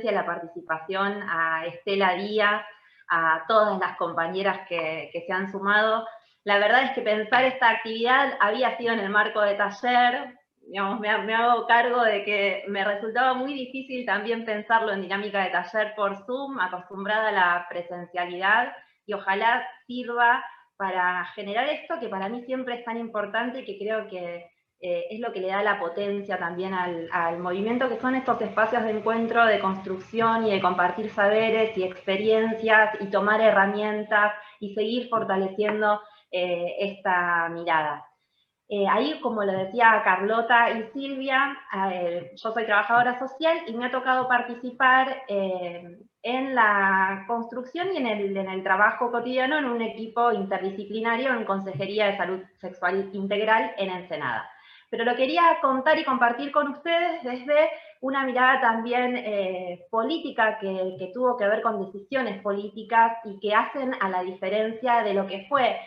y la participación, a Estela Díaz, a todas las compañeras que se han sumado. La verdad es que pensar esta actividad había sido en el marco de taller. Digamos, me hago cargo de que me resultaba muy difícil también pensarlo en dinámica de taller por Zoom, acostumbrada a la presencialidad, y ojalá sirva para generar esto que para mí siempre es tan importante y que creo que es lo que le da la potencia también al movimiento, que son estos espacios de encuentro, de construcción y de compartir saberes y experiencias y tomar herramientas y seguir fortaleciendo esta mirada. Ahí, como lo decía Carlota y Silvia, yo soy trabajadora social y me ha tocado participar en la construcción y en el trabajo cotidiano en un equipo interdisciplinario en Consejería de Salud Sexual Integral en Ensenada. Pero lo quería contar y compartir con ustedes desde una mirada también política que tuvo que ver con decisiones políticas y que hacen a la diferencia de lo que fue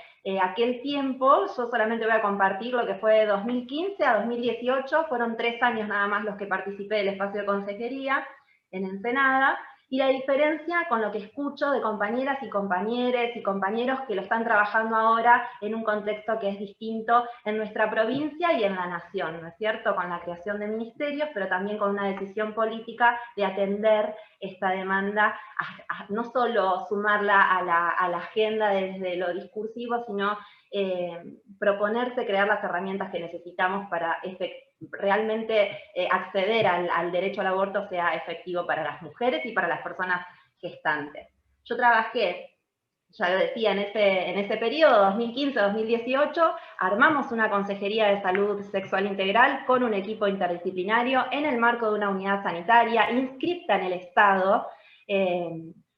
aquel tiempo. Yo solamente voy a compartir lo que fue de 2015 a 2018, fueron 3 años nada más los que participé del espacio de consejería en Ensenada, y la diferencia con lo que escucho de compañeras y compañeros y compañeros que lo están trabajando ahora en un contexto que es distinto en nuestra provincia y en la nación, ¿no es cierto? Con la creación de ministerios, pero también con una decisión política de atender esta demanda, no solo sumarla a la agenda desde lo discursivo, sino proponerse crear las herramientas que necesitamos para realmente acceder al derecho al aborto sea efectivo para las mujeres y para las personas gestantes. Yo trabajé, ya lo decía, en ese periodo, 2015-2018, armamos una Consejería de Salud Sexual Integral con un equipo interdisciplinario en el marco de una unidad sanitaria inscripta en el Estado,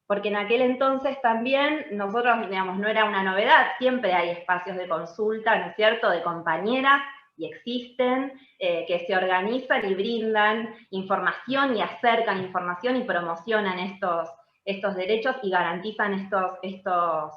porque en aquel entonces también nosotros, digamos, no era una novedad, siempre hay espacios de consulta, ¿no es cierto?, de compañeras, y existen, que se organizan y brindan información y acercan información y promocionan estos derechos y garantizan estos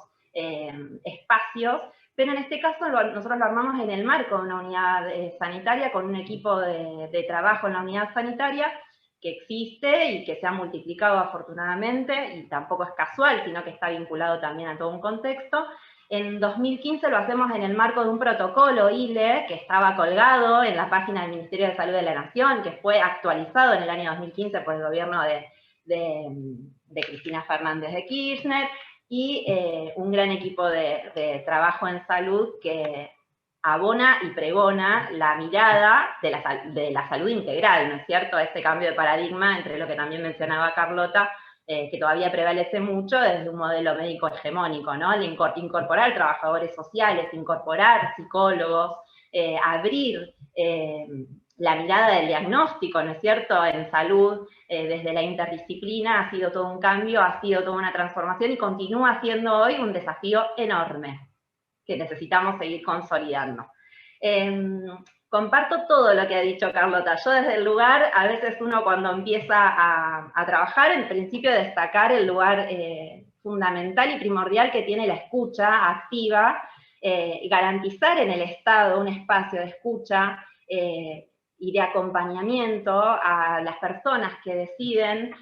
espacios, pero en este caso nosotros lo armamos en el marco de una unidad sanitaria, con un equipo de trabajo en la unidad sanitaria, que existe y que se ha multiplicado afortunadamente, y tampoco es casual, sino que está vinculado también a todo un contexto. En 2015 lo hacemos en el marco de un protocolo ILE, que estaba colgado en la página del Ministerio de Salud de la Nación, que fue actualizado en el año 2015 por el gobierno de Cristina Fernández de Kirchner, y un gran equipo de trabajo en salud que abona y pregona la mirada de la salud integral, ¿no es cierto? Este cambio de paradigma entre lo que también mencionaba Carlota, que todavía prevalece mucho desde un modelo médico hegemónico, ¿no? Incorporar trabajadores sociales, incorporar psicólogos, abrir la mirada del diagnóstico, ¿no es cierto?, en salud, desde la interdisciplina, ha sido todo un cambio, ha sido toda una transformación y continúa siendo hoy un desafío enorme que necesitamos seguir consolidando. Comparto todo lo que ha dicho Carlota. Yo desde el lugar, a veces uno cuando empieza a trabajar, en principio destacar el lugar fundamental y primordial que tiene la escucha activa, garantizar en el Estado un espacio de escucha y de acompañamiento a las personas que deciden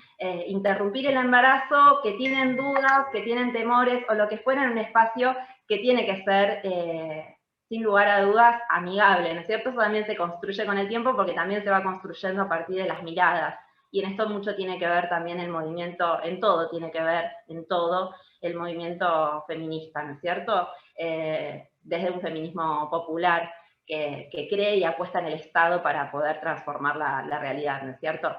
interrumpir el embarazo, que tienen dudas, que tienen temores, o lo que fuera, en un espacio que tiene que ser, sin lugar a dudas, amigable, ¿no es cierto? Eso también se construye con el tiempo, porque también se va construyendo a partir de las miradas, y en esto mucho tiene que ver también el movimiento, en todo tiene que ver, en todo, el movimiento feminista, ¿no es cierto? Desde un feminismo popular, que cree y apuesta en el Estado para poder transformar la realidad, ¿no es cierto?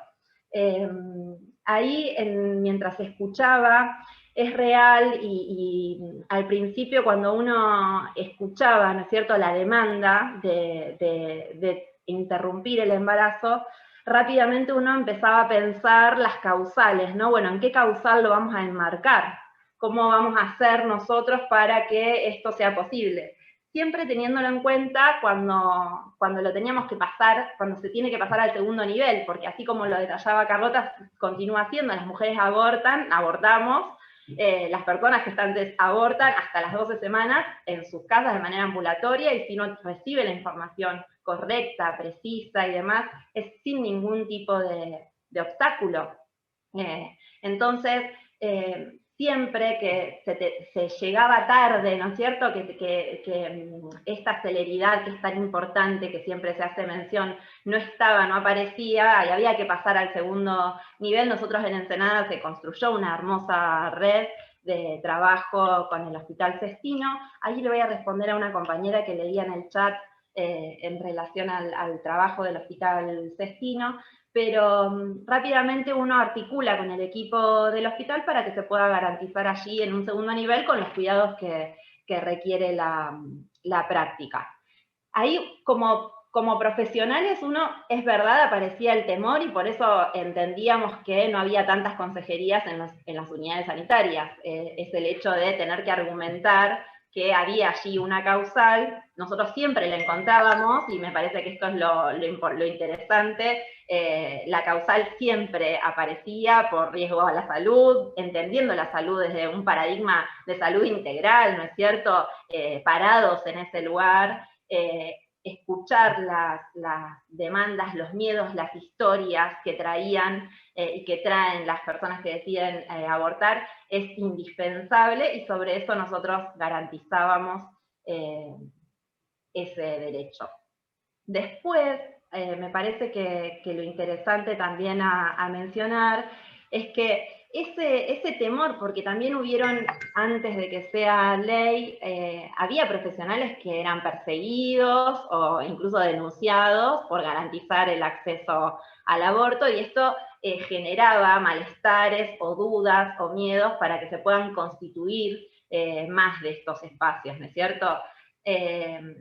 Ahí, mientras escuchaba, es real, y al principio cuando uno escuchaba, ¿no es cierto?, la demanda de interrumpir el embarazo, rápidamente uno empezaba a pensar las causales, ¿no? Bueno, ¿en qué causal lo vamos a enmarcar? ¿Cómo vamos a hacer nosotros para que esto sea posible? Siempre teniéndolo en cuenta cuando lo teníamos que pasar, cuando se tiene que pasar al segundo nivel, porque así como lo detallaba Carlota, continúa siendo, las mujeres abortamos, las personas gestantes abortan hasta las 12 semanas en sus casas de manera ambulatoria, y si no recibe la información correcta, precisa y demás, es sin ningún tipo de obstáculo. Entonces, siempre que se llegaba tarde, ¿no es cierto?, que esta celeridad que es tan importante, que siempre se hace mención, no estaba, no aparecía, y había que pasar al segundo nivel. Nosotros en Ensenada se construyó una hermosa red de trabajo con el Hospital Cestino. Ahí le voy a responder a una compañera que leía en el chat en relación al trabajo del Hospital Cestino, pero rápidamente uno articula con el equipo del hospital para que se pueda garantizar allí en un segundo nivel con los cuidados que requiere la práctica. Ahí, como profesionales, es verdad, aparecía el temor, y por eso entendíamos que no había tantas consejerías en las unidades sanitarias. Es el hecho de tener que argumentar que había allí una causal. Nosotros siempre la encontrábamos, y me parece que esto es lo interesante. La causal siempre aparecía por riesgo a la salud, entendiendo la salud desde un paradigma de salud integral, ¿no es cierto?, parados en ese lugar, escuchar las demandas, los miedos, las historias que traían y que traen las personas que deciden abortar, es indispensable, y sobre eso nosotros garantizábamos ese derecho. Después, me parece que lo interesante también a mencionar es que ese temor, porque también hubieron, antes de que sea ley, había profesionales que eran perseguidos o incluso denunciados por garantizar el acceso al aborto, y esto generaba malestares o dudas o miedos para que se puedan constituir más de estos espacios, ¿no es cierto?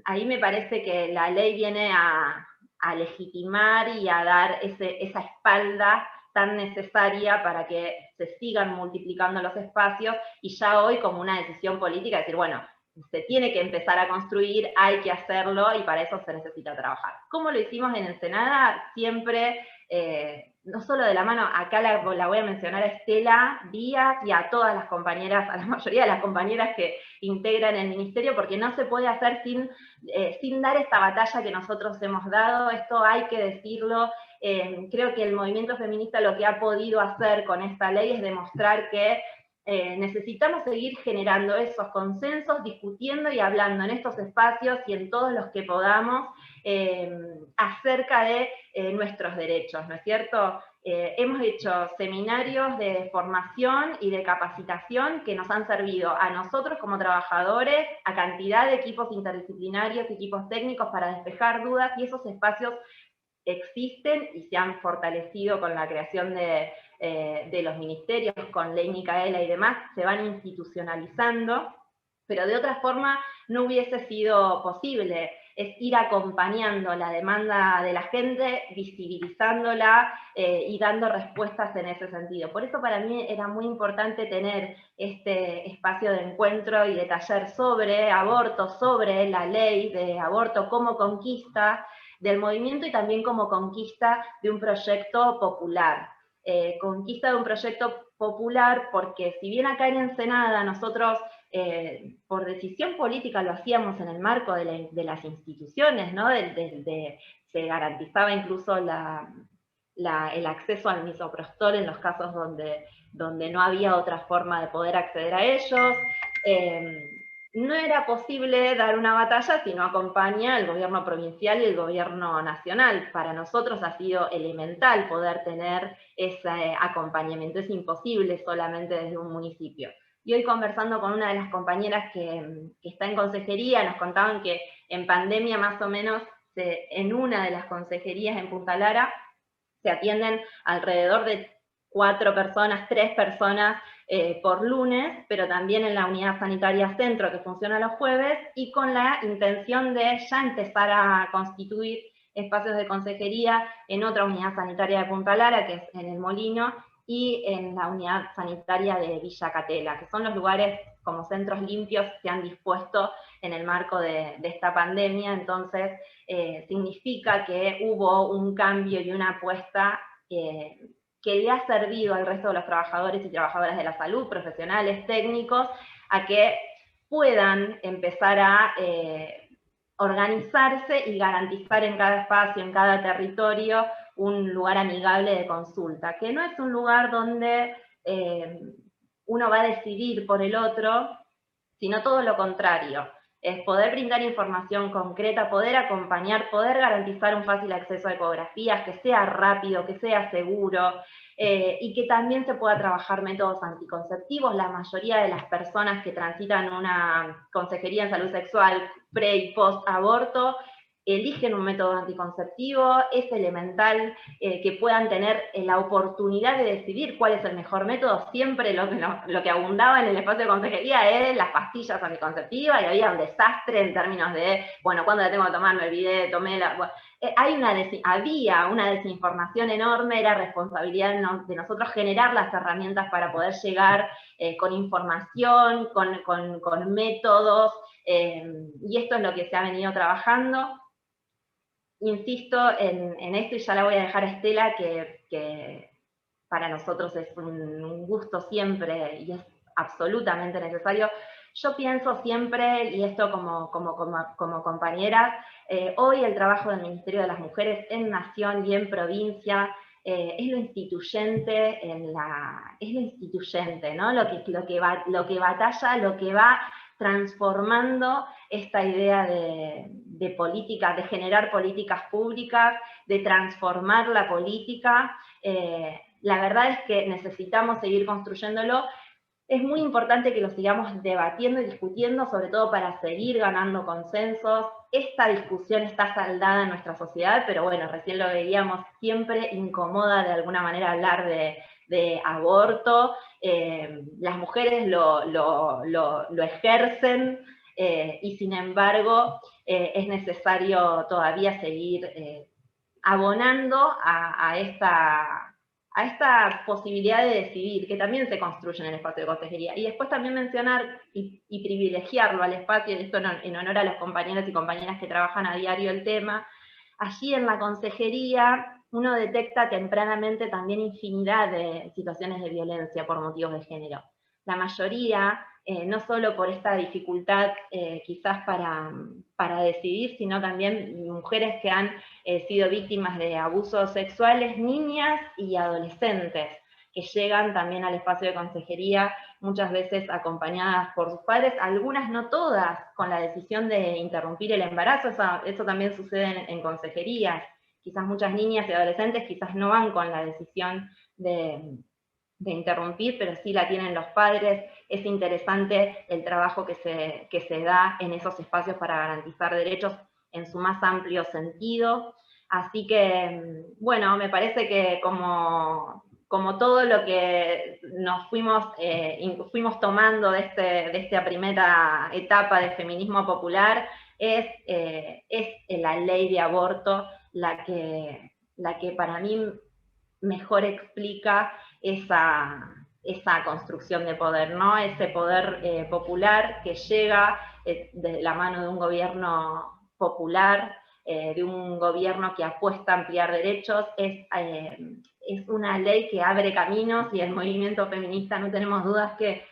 Ahí me parece que la ley viene a legitimar y a dar esa espalda tan necesaria para que se sigan multiplicando los espacios, y ya hoy como una decisión política, decir, bueno, se tiene que empezar a construir, hay que hacerlo, y para eso se necesita trabajar. ¿Cómo lo hicimos en Ensenada? Siempre, no solo de la mano, acá la voy a mencionar a Estela Díaz y a todas las compañeras, a la mayoría de las compañeras que integran el ministerio, porque no se puede hacer sin dar esta batalla que nosotros hemos dado. Esto hay que decirlo. Creo que el movimiento feminista lo que ha podido hacer con esta ley es demostrar que necesitamos seguir generando esos consensos, discutiendo y hablando en estos espacios y en todos los que podamos acerca de nuestros derechos, ¿no es cierto? Hemos hecho seminarios de formación y de capacitación que nos han servido a nosotros como trabajadores, a cantidad de equipos interdisciplinarios, equipos técnicos para despejar dudas, y esos espacios existen y se han fortalecido con la creación de los ministerios, con Ley Micaela y demás, se van institucionalizando, pero de otra forma no hubiese sido posible. Es ir acompañando la demanda de la gente, visibilizándola y dando respuestas en ese sentido. Por eso para mí era muy importante tener este espacio de encuentro y de taller sobre aborto, sobre la ley de aborto como conquista del movimiento y también como conquista de un proyecto popular. Conquista de un proyecto popular porque si bien acá en Ensenada nosotros por decisión política lo hacíamos en el marco de las instituciones, ¿no? Se garantizaba incluso el acceso al misoprostol en los casos donde no había otra forma de poder acceder a ellos. No era posible dar una batalla si no acompaña el gobierno provincial y el gobierno nacional. Para nosotros ha sido elemental poder tener ese acompañamiento. Es imposible solamente desde un municipio. Y hoy conversando con una de las compañeras que está en consejería, nos contaban que en pandemia más o menos en una de las consejerías en Punta Lara se atienden alrededor de 4 personas, 3 personas por lunes, pero también en la unidad sanitaria centro que funciona los jueves, y con la intención de ya empezar a constituir espacios de consejería en otra unidad sanitaria de Punta Lara, que es en El Molino, y en la unidad sanitaria de Villa Catela, que son los lugares como centros limpios que se han dispuesto en el marco de esta pandemia. Entonces significa que hubo un cambio y una apuesta que le ha servido al resto de los trabajadores y trabajadoras de la salud, profesionales, técnicos, a que puedan empezar a organizarse y garantizar en cada espacio, en cada territorio, un lugar amigable de consulta, que no es un lugar donde uno va a decidir por el otro, sino todo lo contrario. Es poder brindar información concreta, poder acompañar, poder garantizar un fácil acceso a ecografías, que sea rápido, que sea seguro, y que también se pueda trabajar métodos anticonceptivos. La mayoría de las personas que transitan una consejería en salud sexual pre y post aborto eligen un método anticonceptivo. Es elemental que puedan tener la oportunidad de decidir cuál es el mejor método. Siempre lo que abundaba en el espacio de consejería es las pastillas anticonceptivas, y había un desastre en términos de, bueno, ¿cuándo la tengo que tomar? Me olvidé, tomé la... Bueno, había una desinformación enorme. Era responsabilidad de nosotros generar las herramientas para poder llegar con información, con métodos, y esto es lo que se ha venido trabajando. Insisto en esto, y ya la voy a dejar a Estela, que para nosotros es un gusto siempre y es absolutamente necesario. Yo pienso siempre, y esto como compañera, hoy el trabajo del Ministerio de las Mujeres en Nación y en provincia es lo instituyente, ¿no? Lo que batalla, lo que va transformando esta idea de política, de generar políticas públicas, de transformar la política. La verdad es que necesitamos seguir construyéndolo. Es muy importante que lo sigamos debatiendo y discutiendo, sobre todo para seguir ganando consensos. Esta discusión está saldada en nuestra sociedad, pero bueno, recién lo veíamos, siempre incomoda de alguna manera hablar de aborto. Las mujeres lo ejercen, y sin embargo es necesario todavía seguir abonando a esta posibilidad de decidir, que también se construye en el espacio de consejería. Y después también mencionar y privilegiarlo al espacio, esto en honor a los compañeros y compañeras que trabajan a diario el tema. Allí en la consejería uno detecta tempranamente también infinidad de situaciones de violencia por motivos de género. La mayoría, no solo por esta dificultad quizás para decidir, sino también mujeres que han sido víctimas de abusos sexuales, niñas y adolescentes, que llegan también al espacio de consejería muchas veces acompañadas por sus padres, algunas no todas, con la decisión de interrumpir el embarazo. Eso también sucede en consejerías. Quizás muchas niñas y adolescentes quizás no van con la decisión de interrumpir, pero sí la tienen los padres. Es interesante el trabajo que se da en esos espacios para garantizar derechos en su más amplio sentido. Así que, bueno, me parece que como todo lo que nos fuimos tomando de esta primera etapa de feminismo popular, es la ley de aborto la que para mí mejor explica esa construcción de poder, ¿no? Ese poder popular que llega de la mano de un gobierno popular, de un gobierno que apuesta a ampliar derechos. Es una ley que abre caminos, y el movimiento feminista, no tenemos dudas que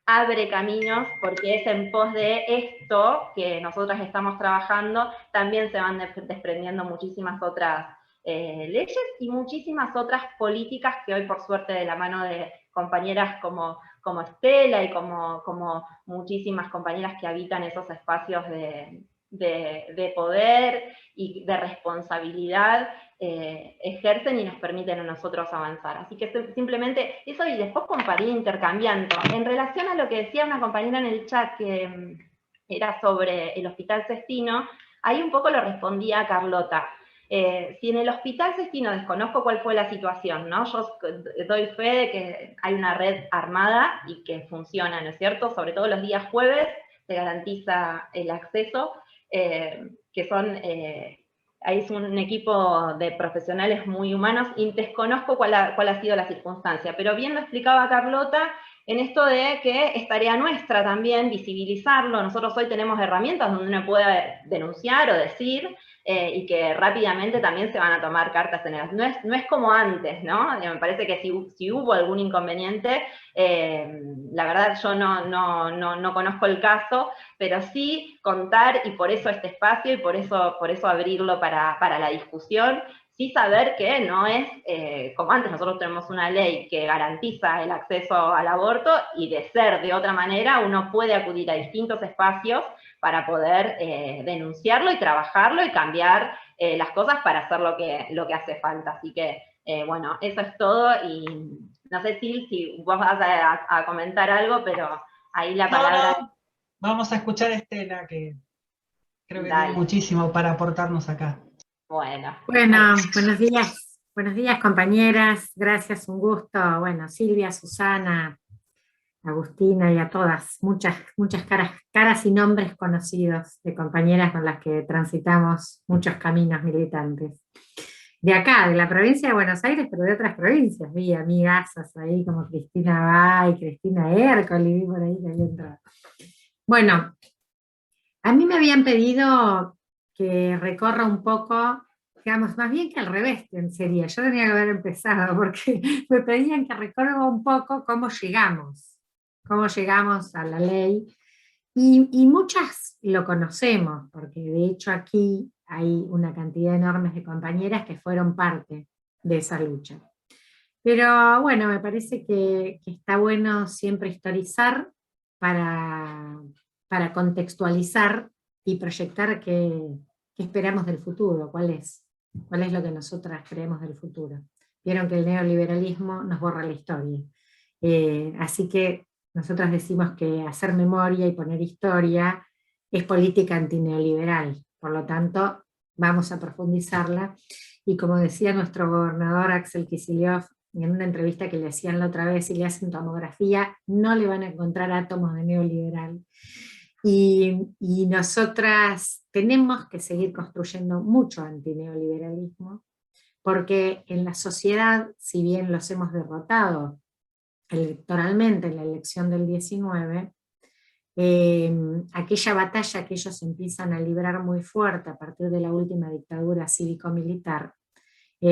abre caminos, porque es en pos de esto que nosotras estamos trabajando. También se van desprendiendo muchísimas otras leyes y muchísimas otras políticas que hoy, por suerte, de la mano de compañeras como Estela y como muchísimas compañeras que habitan esos espacios de poder y de responsabilidad, ejercen y nos permiten a nosotros avanzar. Así que simplemente eso, y después compartir intercambiando. En relación a lo que decía una compañera en el chat, que era sobre el Hospital Sestino, ahí un poco lo respondía Carlota. Si en el Hospital Sestino desconozco cuál fue la situación, ¿no? Yo doy fe de que hay una red armada y que funciona, ¿no es cierto? Sobre todo los días jueves se garantiza el acceso, que son... ahí es un equipo de profesionales muy humanos, y desconozco cuál ha sido la circunstancia, pero bien lo explicaba Carlota, en esto de que es tarea nuestra también visibilizarlo. Nosotros hoy tenemos herramientas donde uno puede denunciar o decir, y que rápidamente también se van a tomar cartas en el... No es como antes, ¿no? Me parece que si hubo algún inconveniente, la verdad yo no conozco el caso, pero sí contar, y por eso este espacio, y por eso abrirlo para la discusión. Sí saber que no es como antes. Nosotros tenemos una ley que garantiza el acceso al aborto, y de ser de otra manera uno puede acudir a distintos espacios para poder denunciarlo y trabajarlo y cambiar las cosas para hacer lo que hace falta. Así que, bueno, eso es todo, y no sé si vos vas a comentar algo, pero ahí la palabra... No. Vamos a escuchar a Estela, que creo que tiene muchísimo para aportarnos acá. Bueno, buenos días compañeras, gracias, un gusto. Bueno, Silvia, Susana, Agustina y a todas, muchas caras y nombres conocidos de compañeras con las que transitamos muchos caminos militantes. De acá, de la provincia de Buenos Aires, pero de otras provincias. Vi amigazas ahí como Cristina Bay, Cristina Hércoli, vi por ahí que había entrado. Bueno, a mí me habían pedido que recorra un poco, digamos, más bien que al revés sería, yo tenía que haber empezado, porque me pedían que recorra un poco cómo llegamos a la ley, y muchas lo conocemos, porque de hecho aquí hay una cantidad enorme de compañeras que fueron parte de esa lucha. Pero bueno, me parece que está bueno siempre historizar para contextualizar y proyectar qué esperamos del futuro, cuál es lo que nosotras creemos del futuro. Vieron que el neoliberalismo nos borra la historia. Así que nosotras decimos que hacer memoria y poner historia es política antineoliberal, por lo tanto vamos a profundizarla, y como decía nuestro gobernador Axel Kicillof en una entrevista que le hacían la otra vez, si le hacen tomografía no le van a encontrar átomos de neoliberal, y nosotras tenemos que seguir construyendo mucho antineoliberalismo, porque en la sociedad, si bien los hemos derrotado electoralmente en la elección del 19, aquella batalla que ellos empiezan a librar muy fuerte a partir de la última dictadura cívico-militar,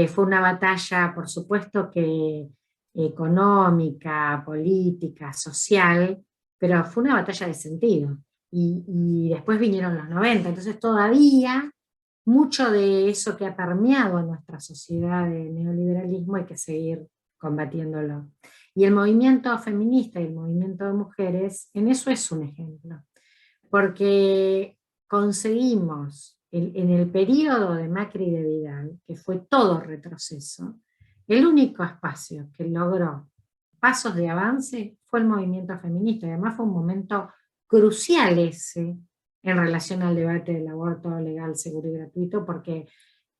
fue una batalla, por supuesto, que económica, política, social, pero fue una batalla de sentido. Y después vinieron los 90, entonces todavía mucho de eso que ha permeado a nuestra sociedad de neoliberalismo hay que seguir combatiéndolo. Y el movimiento feminista y el movimiento de mujeres, en eso es un ejemplo, porque conseguimos en el periodo de Macri y de Vidal, que fue todo retroceso, el único espacio que logró pasos de avance fue el movimiento feminista, y además fue un momento crucial ese en relación al debate del aborto legal, seguro y gratuito, porque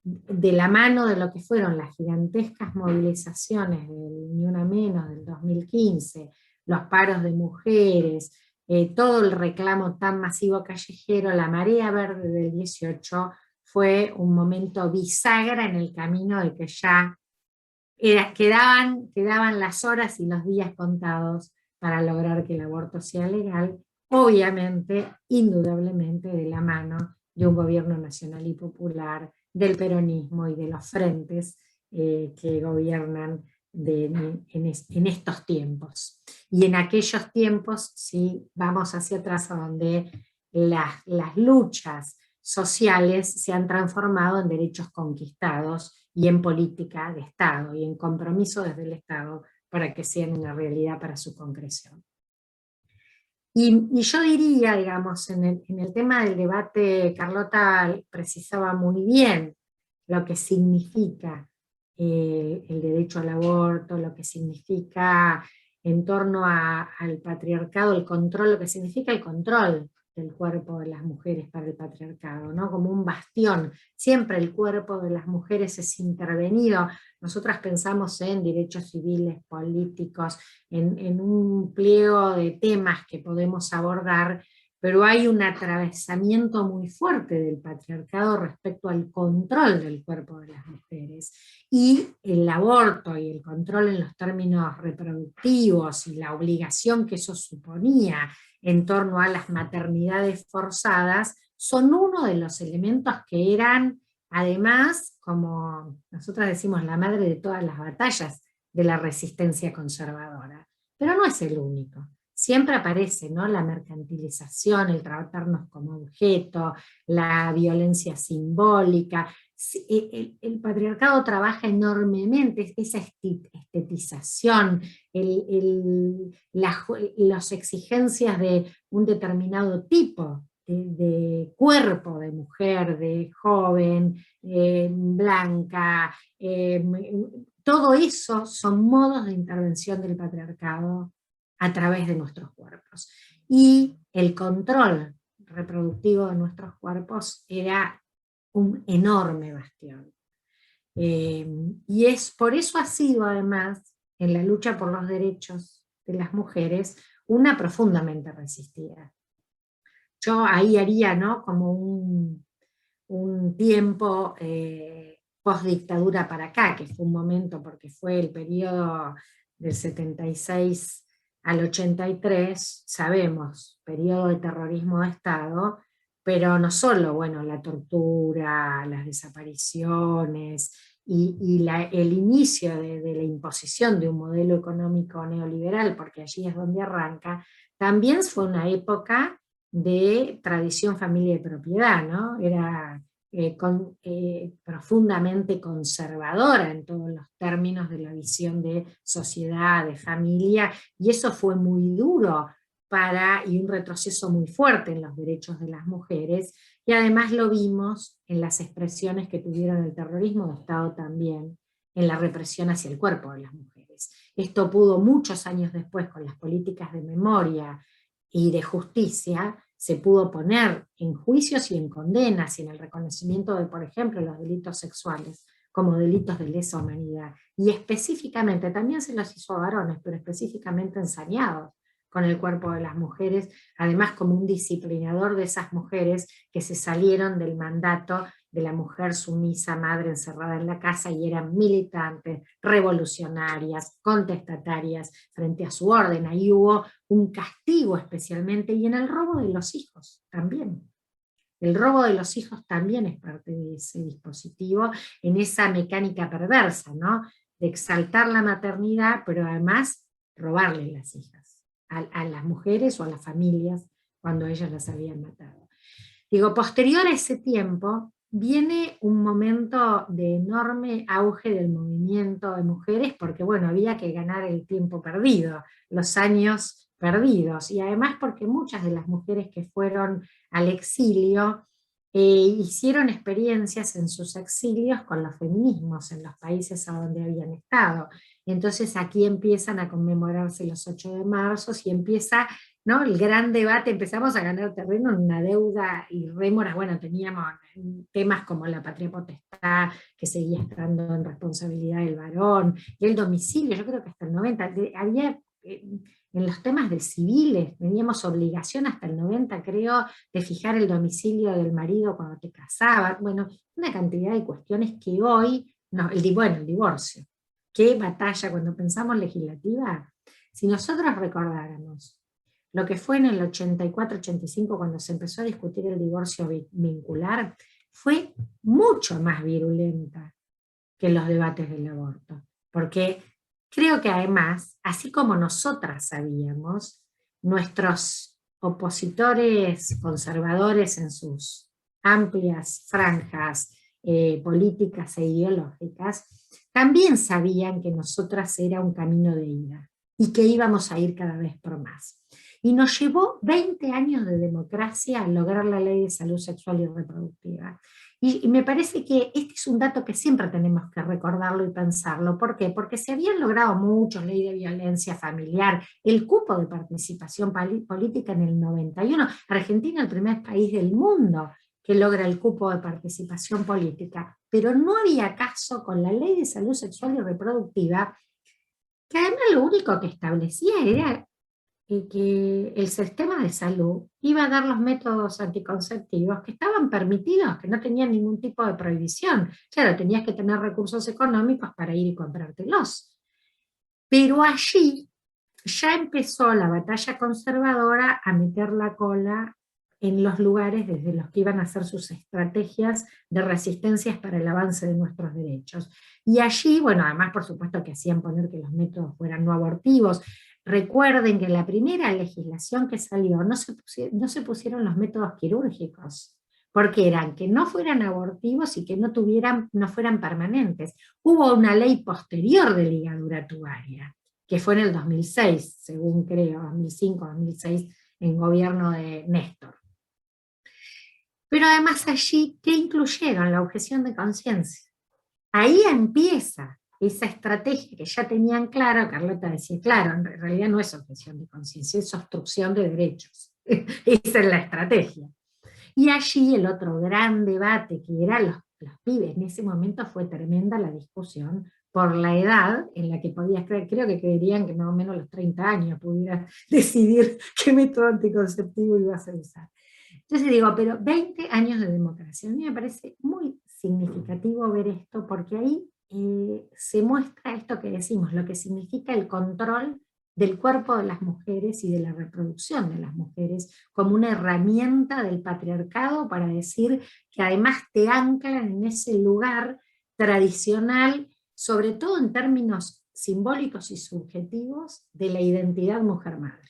de la mano de lo que fueron las gigantescas movilizaciones del Ni Una Menos del 2015, los paros de mujeres, todo el reclamo tan masivo callejero, la marea verde del 18 fue un momento bisagra en el camino de que ya quedaban las horas y los días contados para lograr que el aborto sea legal, obviamente, indudablemente de la mano de un gobierno nacional y popular, del peronismo y de los frentes que gobiernan en estos tiempos. Y en aquellos tiempos, sí, vamos hacia atrás a donde las luchas sociales se han transformado en derechos conquistados y en política de Estado y en compromiso desde el Estado para que sean una realidad para su concreción. Y yo diría, digamos, en el tema del debate, Carlota precisaba muy bien lo que significa el derecho al aborto, lo que significa en torno al patriarcado, el control, lo que significa el control del cuerpo de las mujeres para el patriarcado, ¿no? Como un bastión. Siempre el cuerpo de las mujeres es intervenido. Nosotras pensamos en derechos civiles, políticos, en un pliego de temas que podemos abordar, pero hay un atravesamiento muy fuerte del patriarcado respecto al control del cuerpo de las mujeres. Y el aborto y el control en los términos reproductivos y la obligación que eso suponía en torno a las maternidades forzadas, son uno de los elementos que eran, además, como nosotros decimos, la madre de todas las batallas de la resistencia conservadora. Pero no es el único. Siempre aparece, ¿no?, la mercantilización, el tratarnos como objeto, la violencia simbólica. El patriarcado trabaja enormemente esa estetización, las exigencias de un determinado tipo de cuerpo de mujer, de joven, blanca, todo eso son modos de intervención del patriarcado a través de nuestros cuerpos. Y el control reproductivo de nuestros cuerpos era un enorme bastión. Y por eso ha sido, además, en la lucha por los derechos de las mujeres, una profundamente resistida. Yo ahí haría, ¿no?, como un tiempo post-dictadura para acá, que fue un momento, porque fue el periodo del 76 al 83, sabemos, periodo de terrorismo de Estado, pero no solo, bueno, la tortura, las desapariciones y el inicio de la imposición de un modelo económico neoliberal, porque allí es donde arranca, también fue una época de tradición, familia y propiedad, ¿no? Era profundamente conservadora en todos los términos de la visión de sociedad, de familia, y eso fue muy duro y un retroceso muy fuerte en los derechos de las mujeres, y además lo vimos en las expresiones que tuvieron el terrorismo de Estado también, en la represión hacia el cuerpo de las mujeres. Esto pudo muchos años después, con las políticas de memoria y de justicia, se pudo poner en juicios y en condenas y en el reconocimiento de, por ejemplo, los delitos sexuales como delitos de lesa humanidad. Y específicamente, también se los hizo a varones, pero específicamente ensañados con el cuerpo de las mujeres, además como un disciplinador de esas mujeres que se salieron del mandato de la mujer sumisa, madre encerrada en la casa, y eran militantes, revolucionarias, contestatarias frente a su orden. Ahí hubo un castigo especialmente, y en el robo de los hijos también. El robo de los hijos también es parte de ese dispositivo, en esa mecánica perversa, ¿no? De exaltar la maternidad, pero además robarle las hijas a las mujeres o a las familias cuando ellas las habían matado. Digo, posterior a ese tiempo, viene un momento de enorme auge del movimiento de mujeres, porque bueno, había que ganar el tiempo perdido, los años perdidos, y además porque muchas de las mujeres que fueron al exilio hicieron experiencias en sus exilios con los feminismos en los países a donde habían estado. Entonces aquí empiezan a conmemorarse los 8 de marzo y empieza, ¿no?, el gran debate. Empezamos a ganar terreno en una deuda y rémoras. Bueno, teníamos temas como la patria potestad, que seguía estando en responsabilidad del varón, y el domicilio. Yo creo que hasta el 90, había en los temas de civiles, teníamos obligación hasta el 90, creo, de fijar el domicilio del marido cuando te casabas. Bueno, una cantidad de cuestiones que hoy, no, el divorcio. Qué batalla, cuando pensamos legislativa, si nosotros recordáramos lo que fue en el 84-85 cuando se empezó a discutir el divorcio vincular, fue mucho más virulenta que los debates del aborto, porque creo que además, así como nosotras sabíamos, nuestros opositores conservadores en sus amplias franjas políticas e ideológicas, también sabían que nosotras era un camino de ida y que íbamos a ir cada vez por más. Y nos llevó 20 años de democracia a lograr la ley de salud sexual y reproductiva. Y me parece que este es un dato que siempre tenemos que recordarlo y pensarlo. ¿Por qué? Porque se habían logrado muchos, ley de violencia familiar, el cupo de participación política en el 91. Argentina es el primer país del mundo que logra el cupo de participación política, pero no había caso con la ley de salud sexual y reproductiva, que además lo único que establecía era que el sistema de salud iba a dar los métodos anticonceptivos que estaban permitidos, que no tenían ningún tipo de prohibición. Claro, tenías que tener recursos económicos para ir y comprártelos. Pero allí ya empezó la batalla conservadora a meter la cola en los lugares desde los que iban a hacer sus estrategias de resistencias para el avance de nuestros derechos. Y allí, bueno, además por supuesto que hacían poner que los métodos fueran no abortivos. Recuerden que en la primera legislación que salió no se pusieron los métodos quirúrgicos, porque eran que no fueran abortivos y que no fueran permanentes. Hubo una ley posterior de ligadura tubaria, que fue en el 2006, según creo, 2005, 2006, en gobierno de Néstor. Pero además allí, ¿qué incluyeron? La objeción de conciencia. Ahí empieza esa estrategia que ya tenían clara. Carlota decía, claro, en realidad no es objeción de conciencia, es obstrucción de derechos. Esa es la estrategia. Y allí el otro gran debate, que eran los pibes, en ese momento fue tremenda la discusión por la edad en la que podías creer, creo que creerían que más o menos a los 30 años pudieras decidir qué método anticonceptivo ibas a usar. Entonces digo, pero 20 años de democracia, a mí me parece muy significativo ver esto, porque ahí se muestra esto que decimos, lo que significa el control del cuerpo de las mujeres y de la reproducción de las mujeres como una herramienta del patriarcado para decir que además te anclan en ese lugar tradicional, sobre todo en términos simbólicos y subjetivos, de la identidad mujer-madre.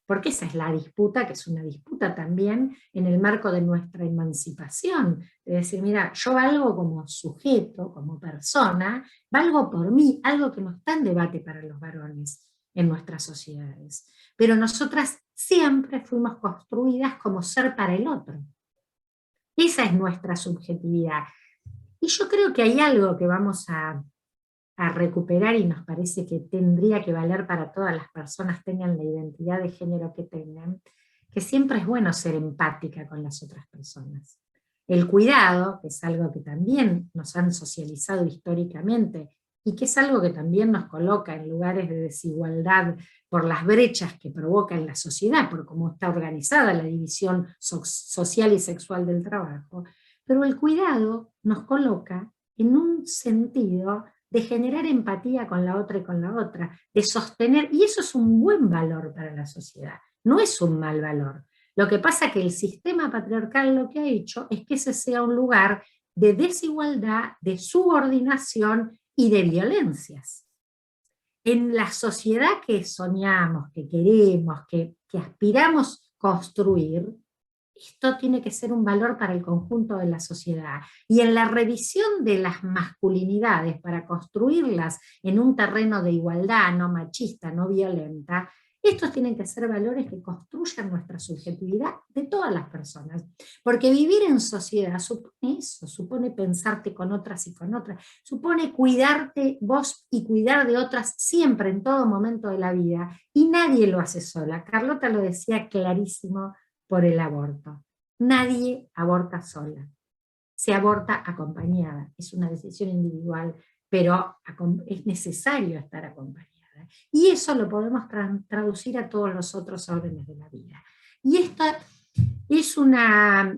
Porque esa es la disputa, que es una disputa también en el marco de nuestra emancipación, de decir, mira, yo valgo como sujeto, como persona, valgo por mí, algo que no está en debate para los varones en nuestras sociedades. Pero nosotras siempre fuimos construidas como ser para el otro. Esa es nuestra subjetividad. Y yo creo que hay algo que vamos a recuperar y nos parece que tendría que valer para todas las personas, tengan la identidad de género que tengan, que siempre es bueno ser empática con las otras personas. El cuidado, que es algo que también nos han socializado históricamente y que es algo que también nos coloca en lugares de desigualdad por las brechas que provoca en la sociedad, por cómo está organizada la división social y sexual del trabajo. Pero el cuidado nos coloca en un sentido de generar empatía con la otra y con la otra, de sostener, y eso es un buen valor para la sociedad, no es un mal valor. Lo que pasa es que el sistema patriarcal lo que ha hecho es que ese sea un lugar de desigualdad, de subordinación y de violencias. En la sociedad que soñamos, que queremos, que aspiramos construir, esto tiene que ser un valor para el conjunto de la sociedad. Y en la revisión de las masculinidades para construirlas en un terreno de igualdad, no machista, no violenta, estos tienen que ser valores que construyan nuestra subjetividad de todas las personas. Porque vivir en sociedad supone eso, supone pensarte con otras y con otras, supone cuidarte vos y cuidar de otras siempre, en todo momento de la vida. Y nadie lo hace sola. Carlota lo decía clarísimo por el aborto. Nadie aborta sola. Se aborta acompañada. Es una decisión individual, pero es necesario estar acompañada. Y eso lo podemos traducir a todos los otros órdenes de la vida. Y esta es una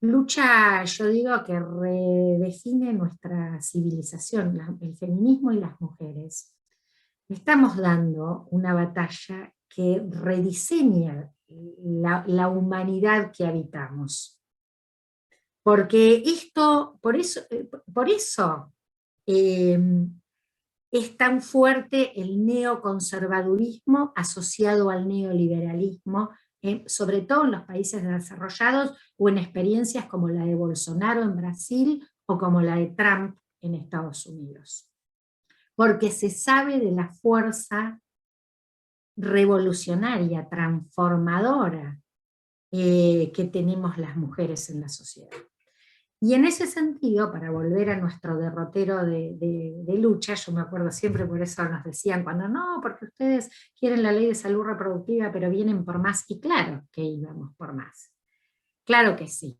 lucha, yo digo, que redefine nuestra civilización, el feminismo y las mujeres. Estamos dando una batalla que rediseña la humanidad que habitamos. Porque esto, por eso es tan fuerte el neoconservadurismo asociado al neoliberalismo, sobre todo en los países desarrollados o en experiencias como la de Bolsonaro en Brasil o como la de Trump en Estados Unidos. Porque se sabe de la fuerza revolucionaria, transformadora que tenemos las mujeres en la sociedad. Y en ese sentido, para volver a nuestro derrotero de lucha, yo me acuerdo siempre, por eso nos decían cuando no, porque ustedes quieren la ley de salud reproductiva, pero vienen por más, y claro que íbamos por más. Claro que sí.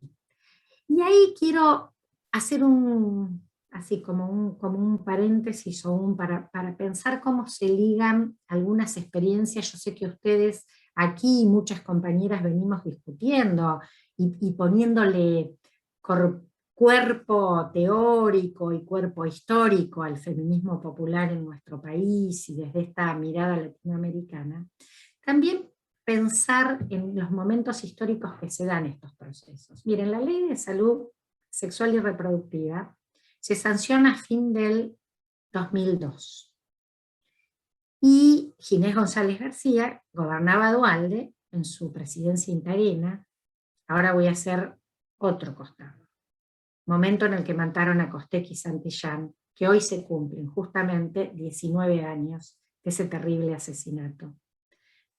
Y ahí quiero hacer así como un paréntesis o para pensar cómo se ligan algunas experiencias. Yo sé que ustedes aquí, muchas compañeras, venimos discutiendo y poniéndole cuerpo teórico y cuerpo histórico al feminismo popular en nuestro país y desde esta mirada latinoamericana, también pensar en los momentos históricos que se dan estos procesos. Miren, la Ley de Salud Sexual y Reproductiva se sanciona a fin del 2002. Y Ginés González García gobernaba Duhalde en su presidencia interina. Ahora voy a hacer otro costado. Momento en el que mataron a Costec y Santillán, que hoy se cumplen justamente 19 años de ese terrible asesinato.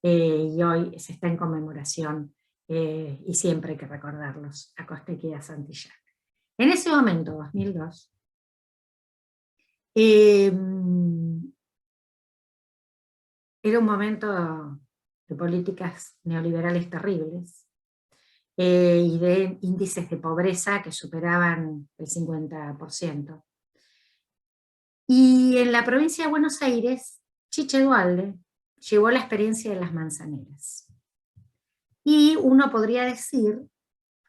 Y hoy se está en conmemoración, y siempre hay que recordarlos, a Costec y a Santillán. En ese momento, 2002, era un momento de políticas neoliberales terribles, y de índices de pobreza que superaban el 50%. Y en la provincia de Buenos Aires, Chiche Duhalde llevó la experiencia de las manzaneras. Y uno podría decir,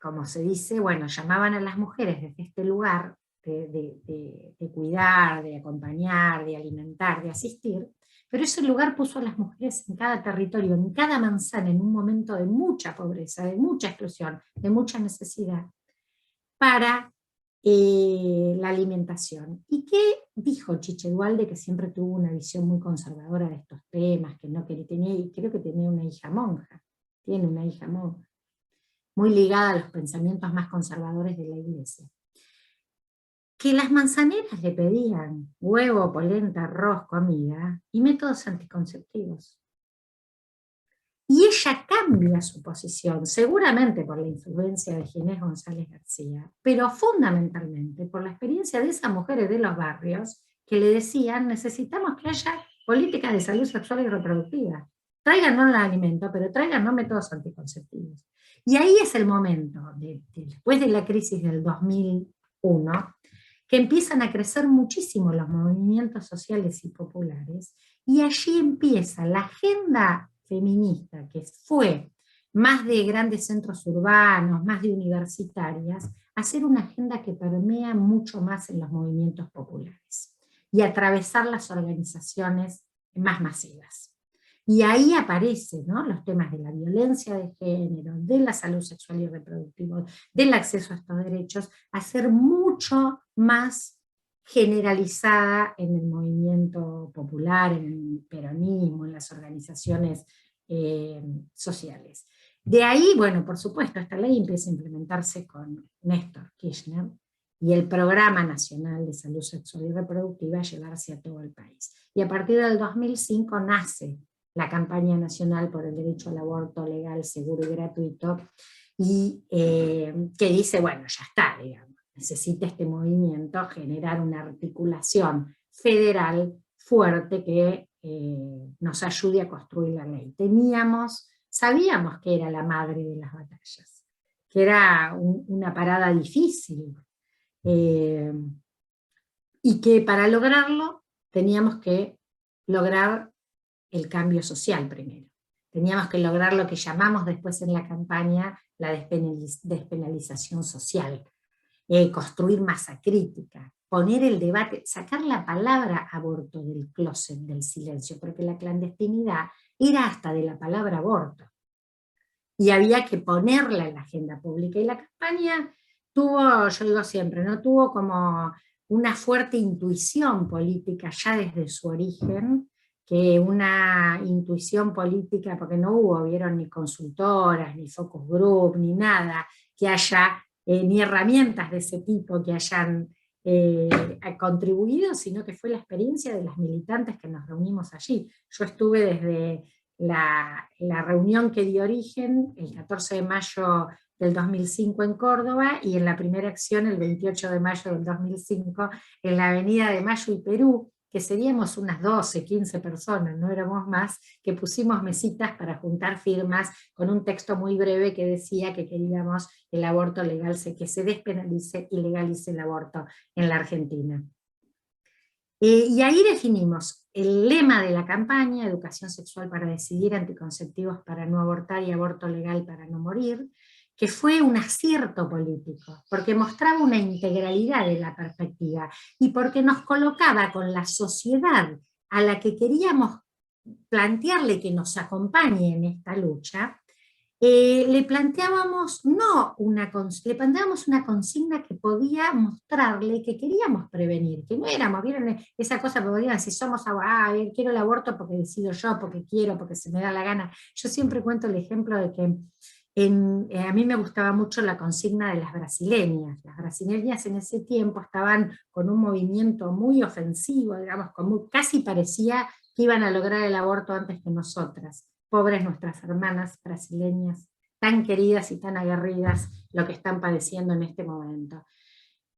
como se dice, bueno, llamaban a las mujeres desde este lugar de cuidar, de acompañar, de alimentar, de asistir, pero ese lugar puso a las mujeres en cada territorio, en cada manzana, en un momento de mucha pobreza, de mucha exclusión, de mucha necesidad, para la alimentación. ¿Y qué dijo Chiche Duhalde, que siempre tuvo una visión muy conservadora de estos temas, que tenía, y creo que tenía una hija monja, tiene una hija monja, muy ligada a los pensamientos más conservadores de la Iglesia? Que las manzaneras le pedían huevo, polenta, arroz, comida y métodos anticonceptivos. Y ella cambia su posición, seguramente por la influencia de Ginés González García, pero fundamentalmente por la experiencia de esas mujeres de los barrios que le decían: necesitamos que haya políticas de salud sexual y reproductiva. Tráiganos el alimento, pero tráiganos métodos anticonceptivos. Y ahí es el momento, después de la crisis del 2001, que empiezan a crecer muchísimo los movimientos sociales y populares, y allí empieza la agenda feminista, que fue más de grandes centros urbanos, más de universitarias, hacer una agenda que permea mucho más en los movimientos populares y atravesar las organizaciones más masivas. Y ahí aparecen, ¿no?, los temas de la violencia de género, de la salud sexual y reproductiva, del acceso a estos derechos, a ser mucho más generalizada en el movimiento popular, en el peronismo, en las organizaciones sociales. De ahí, bueno, por supuesto, esta ley empieza a implementarse con Néstor Kirchner y el Programa Nacional de Salud Sexual y Reproductiva a llevarse a todo el país. Y a partir del 2005 nace la campaña nacional por el derecho al aborto legal, seguro y gratuito, y que dice, bueno, ya está, digamos, necesita este movimiento generar una articulación federal fuerte que nos ayude a construir la ley. Sabíamos que era la madre de las batallas, que era una parada difícil, y que para lograrlo teníamos que lograr el cambio social primero. Teníamos que lograr lo que llamamos después en la campaña la despenalización social, construir masa crítica, poner el debate, sacar la palabra aborto del closet, del silencio, porque la clandestinidad era hasta de la palabra aborto. Y había que ponerla en la agenda pública. Y la campaña tuvo, yo digo siempre, ¿no?, tuvo como una fuerte intuición política ya desde su origen, que una intuición política, porque no vieron ni consultoras, ni focus group, ni nada, que haya, ni herramientas de ese tipo que hayan contribuido, sino que fue la experiencia de las militantes que nos reunimos allí. Yo estuve desde la reunión que dio origen el 14 de mayo del 2005 en Córdoba, y en la primera acción el 28 de mayo del 2005 en la Avenida de Mayo y Perú, que seríamos unas 12, 15 personas, no éramos más, que pusimos mesitas para juntar firmas con un texto muy breve que decía que queríamos el aborto legal, que se despenalice y legalice el aborto en la Argentina. Y ahí definimos el lema de la campaña: educación sexual para decidir, anticonceptivos para no abortar y aborto legal para no morir, que fue un acierto político, porque mostraba una integralidad de la perspectiva y porque nos colocaba con la sociedad a la que queríamos plantearle que nos acompañe en esta lucha. Le planteábamos una consigna que podía mostrarle que queríamos prevenir, que no éramos, ¿vieron esa cosa que podían, si somos, quiero el aborto porque decido yo, porque quiero, porque se me da la gana? Yo siempre cuento el ejemplo de que a mí me gustaba mucho la consigna de las brasileñas. Las brasileñas en ese tiempo estaban con un movimiento muy ofensivo, digamos, casi parecía que iban a lograr el aborto antes que nosotras. Pobres nuestras hermanas brasileñas, tan queridas y tan aguerridas, lo que están padeciendo en este momento.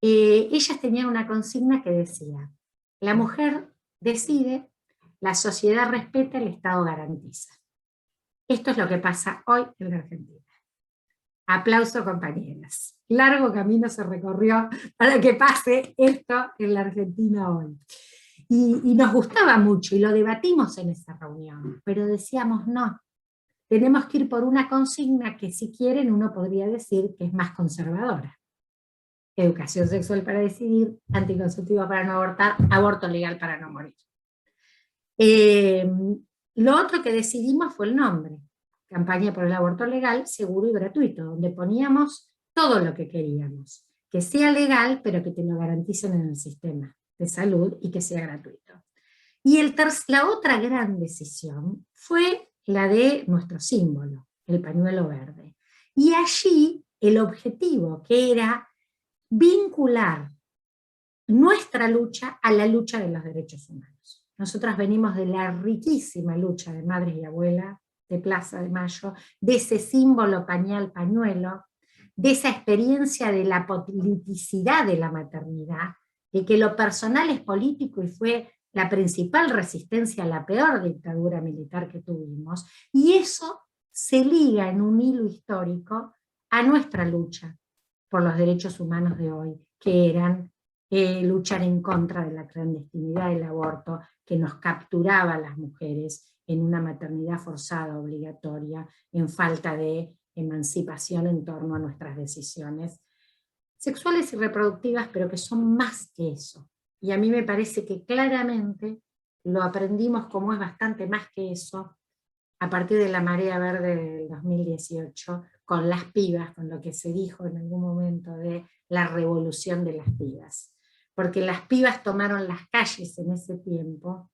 Ellas tenían una consigna que decía: la mujer decide, la sociedad respeta, el Estado garantiza. Esto es lo que pasa hoy en la Argentina. Aplauso, compañeras. Largo camino se recorrió para que pase esto en la Argentina hoy. Y nos gustaba mucho, y lo debatimos en esa reunión, pero decíamos no, tenemos que ir por una consigna que, si quieren, uno podría decir que es más conservadora. Educación sexual para decidir, anticonceptivo para no abortar, aborto legal para no morir. Lo otro que decidimos fue el nombre: Campaña por el Aborto Legal, Seguro y Gratuito, donde poníamos todo lo que queríamos, que sea legal, pero que te lo garanticen en el sistema de salud y que sea gratuito. Y la otra gran decisión fue la de nuestro símbolo, el pañuelo verde. Y allí el objetivo, que era vincular nuestra lucha a la lucha de los derechos humanos. Nosotras venimos de la riquísima lucha de madres y abuelas, de Plaza de Mayo, de ese símbolo pañuelo, de esa experiencia de la politicidad de la maternidad, de que lo personal es político, y fue la principal resistencia a la peor dictadura militar que tuvimos, y eso se liga en un hilo histórico a nuestra lucha por los derechos humanos de hoy, que eran luchar en contra de la clandestinidad del aborto, que nos capturaba a las mujeres en una maternidad forzada, obligatoria, en falta de emancipación en torno a nuestras decisiones sexuales y reproductivas, pero que son más que eso. Y a mí me parece que claramente lo aprendimos como es bastante más que eso, a partir de la marea verde del 2018, con las pibas, con lo que se dijo en algún momento de la revolución de las pibas. Porque las pibas tomaron las calles en ese tiempo,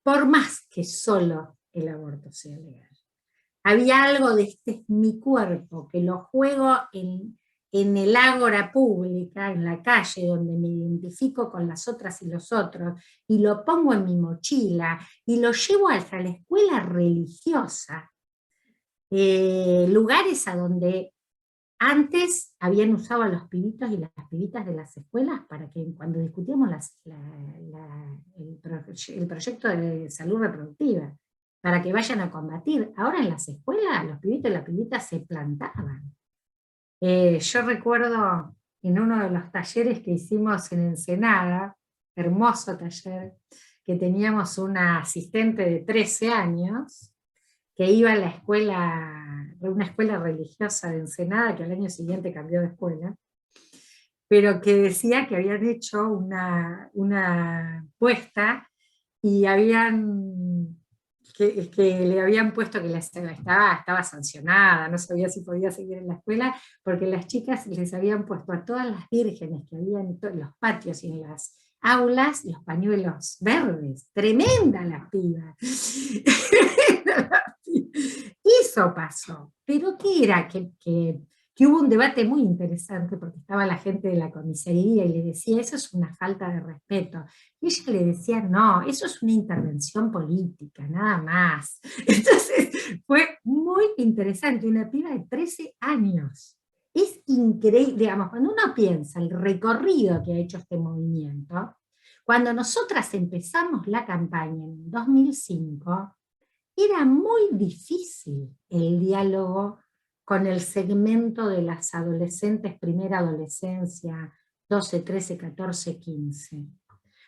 por más que solo el aborto sea legal. Había algo de este es mi cuerpo, que lo juego en el ágora pública, en la calle, donde me identifico con las otras y los otros, y lo pongo en mi mochila, y lo llevo hasta la escuela religiosa, lugares a donde antes habían usado a los pibitos y las pibitas de las escuelas para que cuando discutíamos el proyecto de salud reproductiva, para que vayan a combatir. Ahora en las escuelas los pibitos y las pibitas se plantaban. Yo recuerdo en uno de los talleres que hicimos en Ensenada, hermoso taller, que teníamos una asistente de 13 años, que iba a una escuela religiosa de Ensenada, que al año siguiente cambió de escuela, pero que decía que habían hecho una puesta y que le habían puesto que estaba sancionada, no sabía si podía seguir en la escuela, porque las chicas les habían puesto a todas las vírgenes que había en los patios y en las aulas los pañuelos verdes. Tremenda las pibas. Eso pasó. Pero ¿qué era? Que hubo un debate muy interesante, porque estaba la gente de la comisaría y le decía, eso es una falta de respeto. Y ella le decía, no, eso es una intervención política, nada más. Entonces fue muy interesante, una piba de 13 años. Es increíble, digamos, cuando uno piensa el recorrido que ha hecho este movimiento, cuando nosotras empezamos la campaña en 2005, era muy difícil el diálogo con el segmento de las adolescentes, primera adolescencia, 12, 13, 14, 15.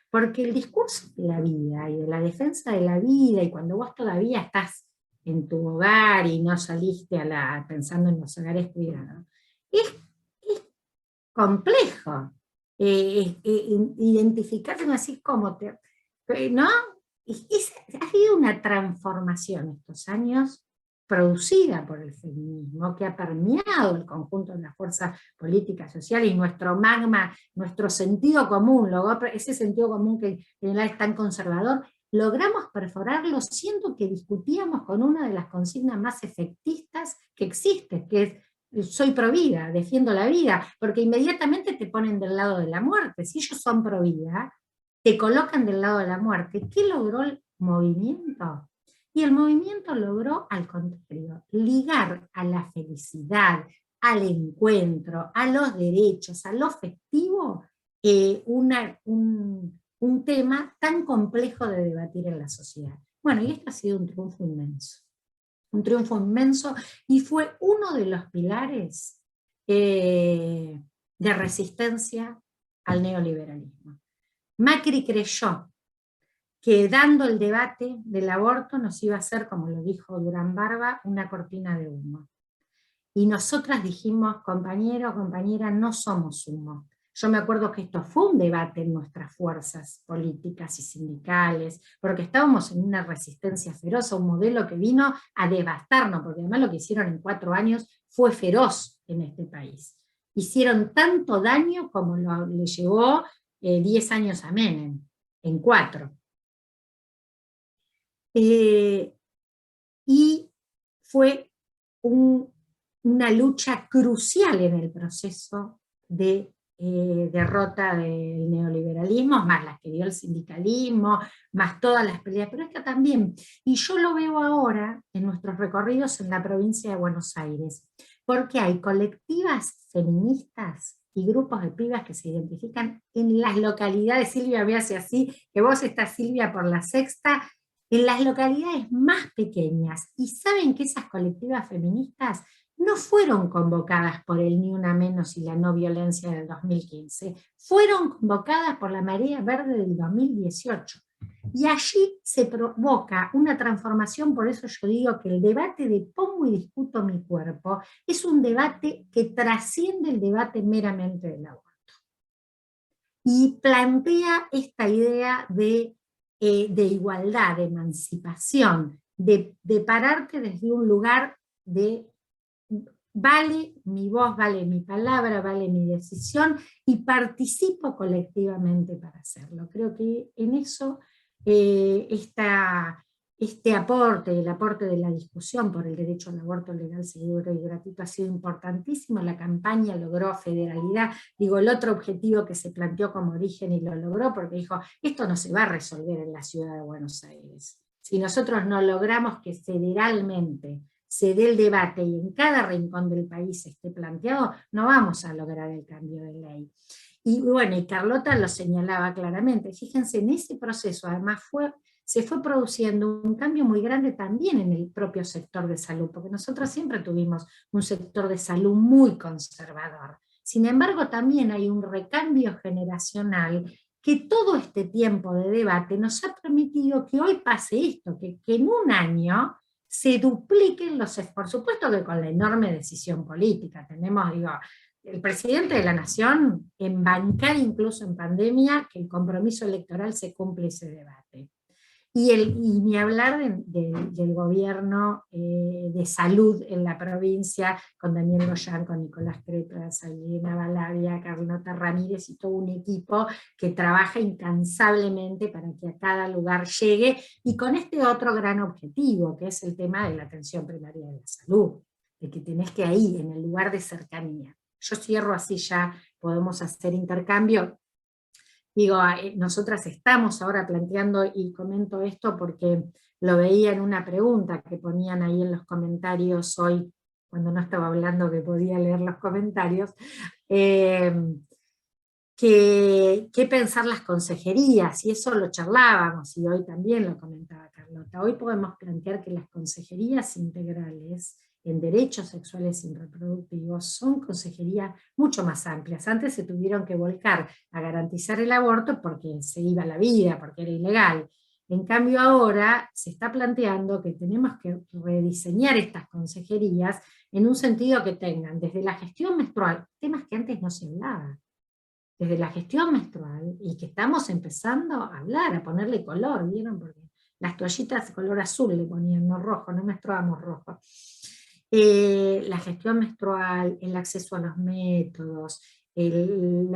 Porque el discurso de la vida y de la defensa de la vida, y cuando vos todavía estás en tu hogar y no saliste pensando en los hogares cuidados, es complejo. Identificarse así como ¿no? Ha habido una transformación estos años producida por el feminismo, que ha permeado el conjunto de las fuerzas políticas, sociales, y nuestro magma, nuestro sentido común, ese sentido común que en general es tan conservador, logramos perforarlo, siendo que discutíamos con una de las consignas más efectistas que existe, que es soy pro vida, defiendo la vida, porque inmediatamente te ponen del lado de la muerte. Si ellos son pro vida, te colocan del lado de la muerte. ¿Qué logró el movimiento? Y el movimiento logró, al contrario, ligar a la felicidad, al encuentro, a los derechos, a lo festivo, un tema tan complejo de debatir en la sociedad. Bueno, y esto ha sido un triunfo inmenso, y fue uno de los pilares de resistencia al neoliberalismo. Macri creyó que dando el debate del aborto nos iba a hacer, como lo dijo Durán Barba, una cortina de humo. Y nosotras dijimos, compañero, compañera, no somos humo. Yo me acuerdo que esto fue un debate en nuestras fuerzas políticas y sindicales, porque estábamos en una resistencia feroz a un modelo que vino a devastarnos, porque además lo que hicieron en 4 años fue feroz en este país. Hicieron tanto daño como le llevó 10 años a Menem, en 4. Y fue una lucha crucial en el proceso de derrota del neoliberalismo, más las que dio el sindicalismo, más todas las peleas, pero esta también. Y yo lo veo ahora en nuestros recorridos en la provincia de Buenos Aires, porque hay colectivas feministas y grupos de pibas que se identifican en las localidades. Silvia me hace así, que vos estás, Silvia, por la Sexta, en las localidades más pequeñas, y saben que esas colectivas feministas no fueron convocadas por el Ni Una Menos y la no violencia del 2015, fueron convocadas por la Marea Verde del 2018. Y allí se provoca una transformación, por eso yo digo que el debate de pongo y discuto mi cuerpo es un debate que trasciende el debate meramente del aborto. Y plantea esta idea de igualdad, de emancipación, de pararte desde un lugar de vale mi voz, vale mi palabra, vale mi decisión, y participo colectivamente para hacerlo. Creo que en eso este aporte, el aporte de la discusión por el derecho al aborto legal, seguro y gratuito ha sido importantísimo. La campaña logró federalidad. Digo, el otro objetivo que se planteó como origen y lo logró porque dijo, esto no se va a resolver en la ciudad de Buenos Aires. Si nosotros no logramos que federalmente se dé el debate y en cada rincón del país esté planteado, no vamos a lograr el cambio de ley. Y bueno, y Carlota lo señalaba claramente. Fíjense, en ese proceso además se fue produciendo un cambio muy grande también en el propio sector de salud, porque nosotros siempre tuvimos un sector de salud muy conservador. Sin embargo, también hay un recambio generacional que todo este tiempo de debate nos ha permitido que hoy pase esto, que en un año se dupliquen los esfuerzos, por supuesto que con la enorme decisión política. Tenemos, digo, el presidente de la Nación en bancar incluso en pandemia que el compromiso electoral se cumple y se debate. Y ni hablar del gobierno de salud en la provincia, con Daniel Goyán, con Nicolás Crepas, Elena Balavia, Carlota Ramírez y todo un equipo que trabaja incansablemente para que a cada lugar llegue, y con este otro gran objetivo, que es el tema de la atención primaria de la salud, de que tenés que ahí, en el lugar de cercanía. Yo cierro así ya, podemos hacer intercambio. Digo, nosotras estamos ahora planteando, y comento esto porque lo veía en una pregunta que ponían ahí en los comentarios hoy, cuando no estaba hablando que podía leer los comentarios, ¿qué pensar las consejerías? Y eso lo charlábamos, y hoy también lo comentaba Carlota. Hoy podemos plantear que las consejerías integrales en derechos sexuales y reproductivos son consejerías mucho más amplias. Antes se tuvieron que volcar a garantizar el aborto porque se iba la vida, porque era ilegal. En cambio ahora se está planteando que tenemos que rediseñar estas consejerías en un sentido que tengan desde la gestión menstrual, temas que antes no se hablaban, desde la gestión menstrual, y que estamos empezando a hablar, a ponerle color, ¿vieron? Porque las toallitas de color azul le ponían, no rojo, no menstruamos rojo. La gestión menstrual, el acceso a los métodos, el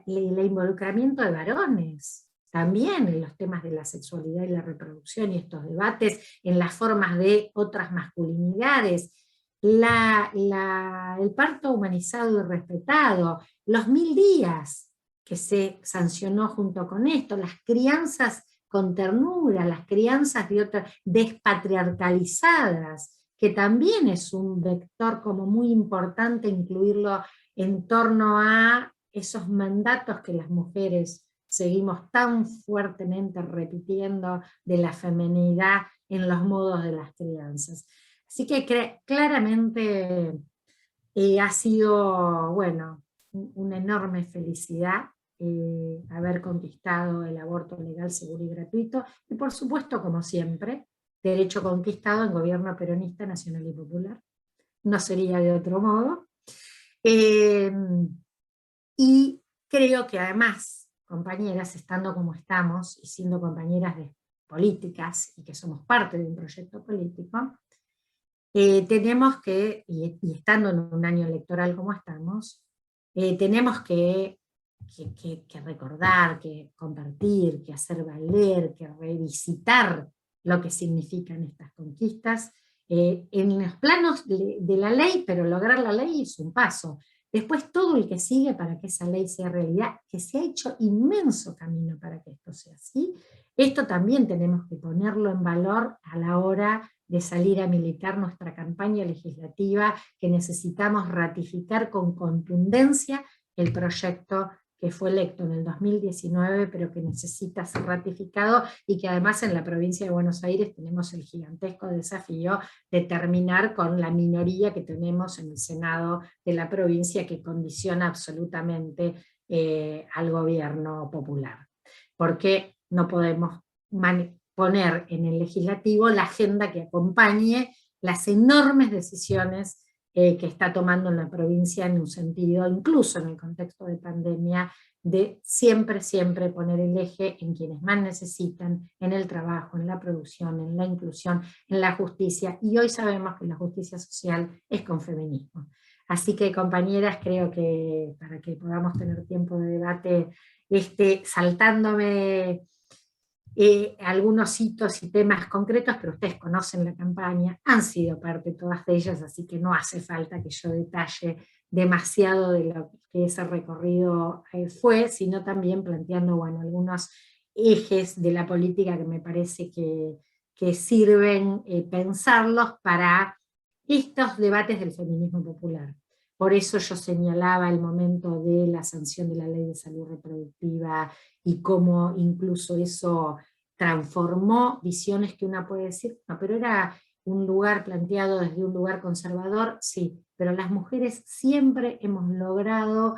involucramiento de varones, también en los temas de la sexualidad y la reproducción y estos debates, en las formas de otras masculinidades, el parto humanizado y respetado, los 1000 días que se sancionó junto con esto, las crianzas con ternura, las crianzas despatriarcalizadas, que también es un vector como muy importante incluirlo en torno a esos mandatos que las mujeres seguimos tan fuertemente repitiendo de la feminidad en los modos de las crianzas. Así que claramente ha sido, bueno, una enorme felicidad haber conquistado el aborto legal, seguro y gratuito, y por supuesto, como siempre, derecho conquistado en gobierno peronista, nacional y popular. No sería de otro modo. Y creo que además, compañeras, estando como estamos, y siendo compañeras de políticas, y que somos parte de un proyecto político, tenemos que, y estando en un año electoral como estamos, tenemos que recordar, que compartir, que hacer valer, que revisitar lo que significan estas conquistas en los planos de la ley, pero lograr la ley es un paso. Después todo el que sigue para que esa ley sea realidad, que se ha hecho inmenso camino para que esto sea así. Esto también tenemos que ponerlo en valor a la hora de salir a militar nuestra campaña legislativa, que necesitamos ratificar con contundencia el proyecto que fue electo en el 2019, pero que necesita ser ratificado, y que además en la provincia de Buenos Aires tenemos el gigantesco desafío de terminar con la minoría que tenemos en el Senado de la provincia, que condiciona absolutamente al gobierno popular. Porque no podemos poner en el legislativo la agenda que acompañe las enormes decisiones que está tomando en la provincia en un sentido, incluso en el contexto de pandemia, de siempre, siempre poner el eje en quienes más necesitan, en el trabajo, en la producción, en la inclusión, en la justicia, y hoy sabemos que la justicia social es con feminismo. Así que, compañeras, creo que para que podamos tener tiempo de debate, saltándome algunos hitos y temas concretos, pero ustedes conocen la campaña, han sido parte todas de ellas, así que no hace falta que yo detalle demasiado de lo que ese recorrido fue, sino también planteando, bueno, algunos ejes de la política que me parece que sirven pensarlos para estos debates del feminismo popular. Por eso yo señalaba el momento de la sanción de la Ley de Salud Reproductiva y cómo incluso eso transformó visiones que una puede decir, no, pero era un lugar planteado desde un lugar conservador, sí, pero las mujeres siempre hemos logrado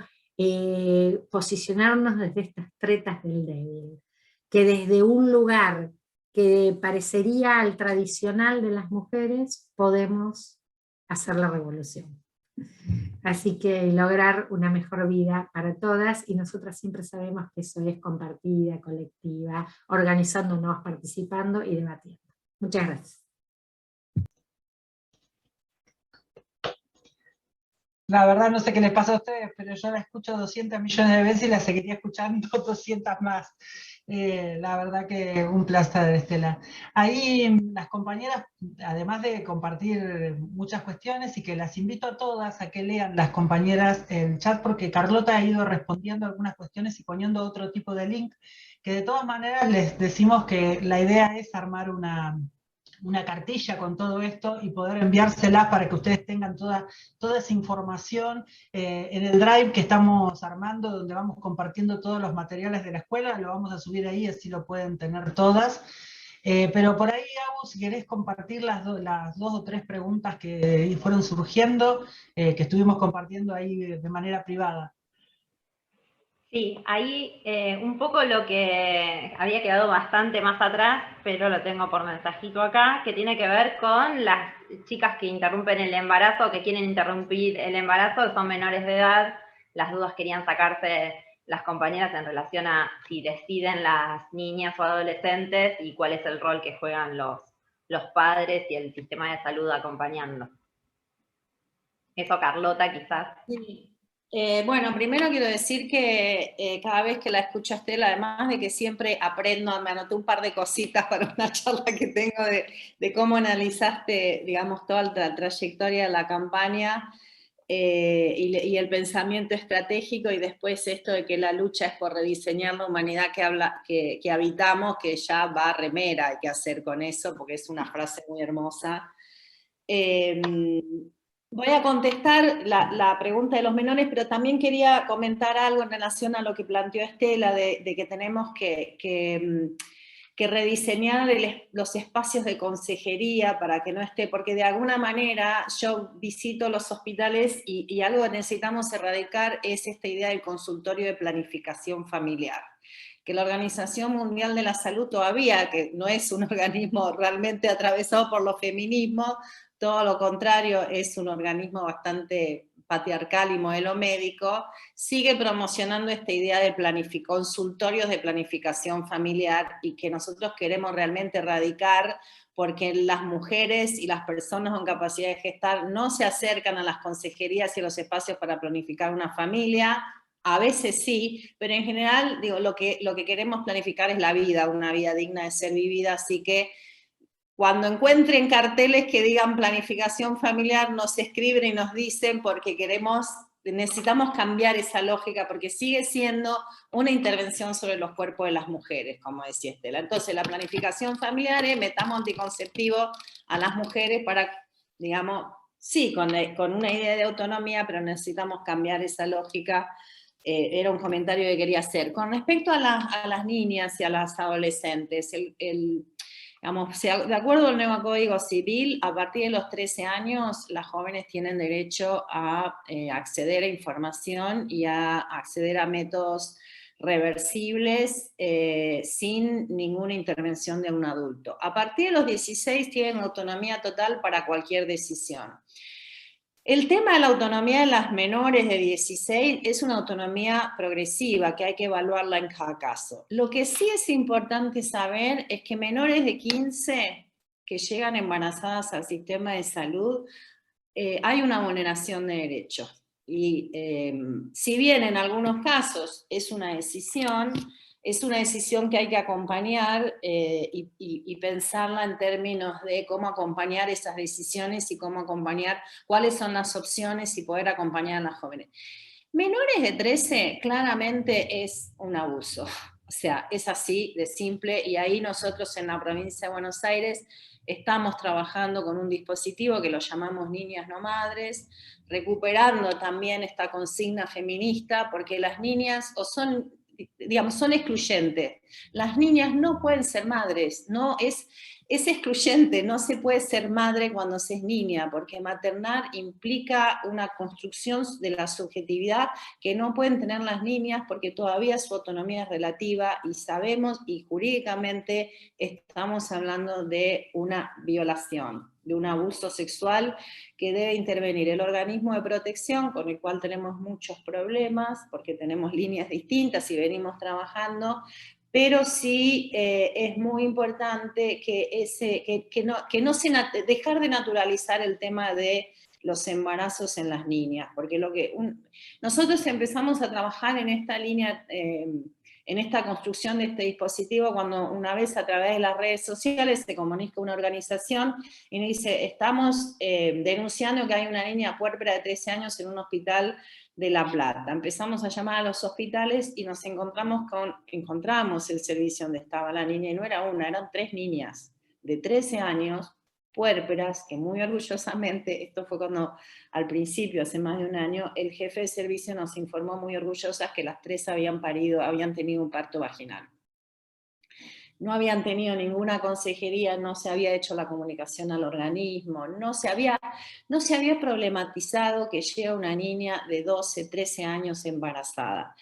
posicionarnos desde estas tretas del débil, que desde un lugar que parecería al tradicional de las mujeres, podemos hacer la revolución. Así que lograr una mejor vida para todas, y nosotras siempre sabemos que eso es compartida, colectiva, organizándonos, participando y debatiendo. Muchas gracias. La verdad no sé qué les pasa a ustedes, pero yo la escucho 200 millones de veces y la seguiría escuchando 200 más. La verdad que un placer, Estela. Ahí las compañeras, además de compartir muchas cuestiones, y que las invito a todas a que lean las compañeras el chat, porque Carlota ha ido respondiendo algunas cuestiones y poniendo otro tipo de link, que de todas maneras les decimos que la idea es armar una cartilla con todo esto y poder enviársela para que ustedes tengan toda esa información en el Drive que estamos armando, donde vamos compartiendo todos los materiales de la escuela. Lo vamos a subir ahí, así lo pueden tener todas. Pero por ahí, Agus, si querés compartir las 2 o 3 preguntas que fueron surgiendo, que estuvimos compartiendo ahí de manera privada. Sí, ahí un poco lo que había quedado bastante más atrás, pero lo tengo por mensajito acá, que tiene que ver con las chicas que interrumpen el embarazo, que quieren interrumpir el embarazo, que son menores de edad. Las dudas querían sacarse las compañeras en relación a si deciden las niñas o adolescentes y cuál es el rol que juegan los padres y el sistema de salud acompañando. Eso, Carlota, quizás. Sí. Bueno, primero quiero decir que cada vez que la escucho a Estela, además de que siempre aprendo, me anoté un par de cositas para una charla que tengo de cómo analizaste, digamos, toda la trayectoria de la campaña y el pensamiento estratégico, y después esto de que la lucha es por rediseñar la humanidad que habitamos, que ya va a remera, hay que hacer con eso, porque es una frase muy hermosa. Voy a contestar la pregunta de los menores, pero también quería comentar algo en relación a lo que planteó Estela, de que tenemos que rediseñar los espacios de consejería para que no esté, porque de alguna manera yo visito los hospitales y algo que necesitamos erradicar es esta idea del consultorio de planificación familiar, que la Organización Mundial de la Salud todavía, que no es un organismo realmente atravesado por los feminismos, todo lo contrario, es un organismo bastante patriarcal y modelo médico, sigue promocionando esta idea de consultorios de planificación familiar, y que nosotros queremos realmente erradicar, porque las mujeres y las personas con capacidad de gestar no se acercan a las consejerías y a los espacios para planificar una familia. A veces sí, pero en general, digo, lo que queremos planificar es la vida, una vida digna de ser vivida, así que cuando encuentren carteles que digan planificación familiar, nos escriben y nos dicen, porque necesitamos cambiar esa lógica, porque sigue siendo una intervención sobre los cuerpos de las mujeres, como decía Estela. Entonces, la planificación familiar es metamos anticonceptivo a las mujeres para, digamos, sí, con una idea de autonomía, pero necesitamos cambiar esa lógica. Era un comentario que quería hacer. Con respecto a las niñas y a las adolescentes, digamos, de acuerdo al nuevo Código Civil, a partir de los 13 años, las jóvenes tienen derecho a acceder a información y a acceder a métodos reversibles sin ninguna intervención de un adulto. A partir de los 16 tienen autonomía total para cualquier decisión. El tema de la autonomía de las menores de 16 es una autonomía progresiva que hay que evaluarla en cada caso. Lo que sí es importante saber es que menores de 15 que llegan embarazadas al sistema de salud, hay una vulneración de derechos. Y si bien en algunos casos es una decisión que hay que acompañar y pensarla en términos de cómo acompañar esas decisiones y cómo acompañar, cuáles son las opciones y poder acompañar a las jóvenes. Menores de 13 claramente es un abuso, o sea, es así de simple, y ahí nosotros en la provincia de Buenos Aires estamos trabajando con un dispositivo que lo llamamos Niñas No Madres, recuperando también esta consigna feminista, porque las niñas son excluyentes. Las niñas no pueden ser madres, es excluyente, no se puede ser madre cuando se es niña, porque maternar implica una construcción de la subjetividad que no pueden tener las niñas porque todavía su autonomía es relativa y sabemos, y jurídicamente estamos hablando de una violación, de un abuso sexual que debe intervenir el organismo de protección, con el cual tenemos muchos problemas, porque tenemos líneas distintas y venimos trabajando, pero sí es muy importante dejar de naturalizar el tema de los embarazos en las niñas, porque nosotros empezamos a trabajar en esta línea, en esta construcción de este dispositivo, cuando una vez a través de las redes sociales se comunica una organización y nos dice, estamos denunciando que hay una niña puérpera de 13 años en un hospital de La Plata. Empezamos a llamar a los hospitales y nos encontramos el servicio donde estaba la niña, y no era una, eran 3 niñas de 13 años, puérperas, que muy orgullosamente, esto fue cuando al principio, hace más de un año, el jefe de servicio nos informó muy orgullosas que las 3 habían tenido un parto vaginal. No habían tenido ninguna consejería, no se había hecho la comunicación al organismo, no se había problematizado que llega una niña de 12, 13 años embarazada.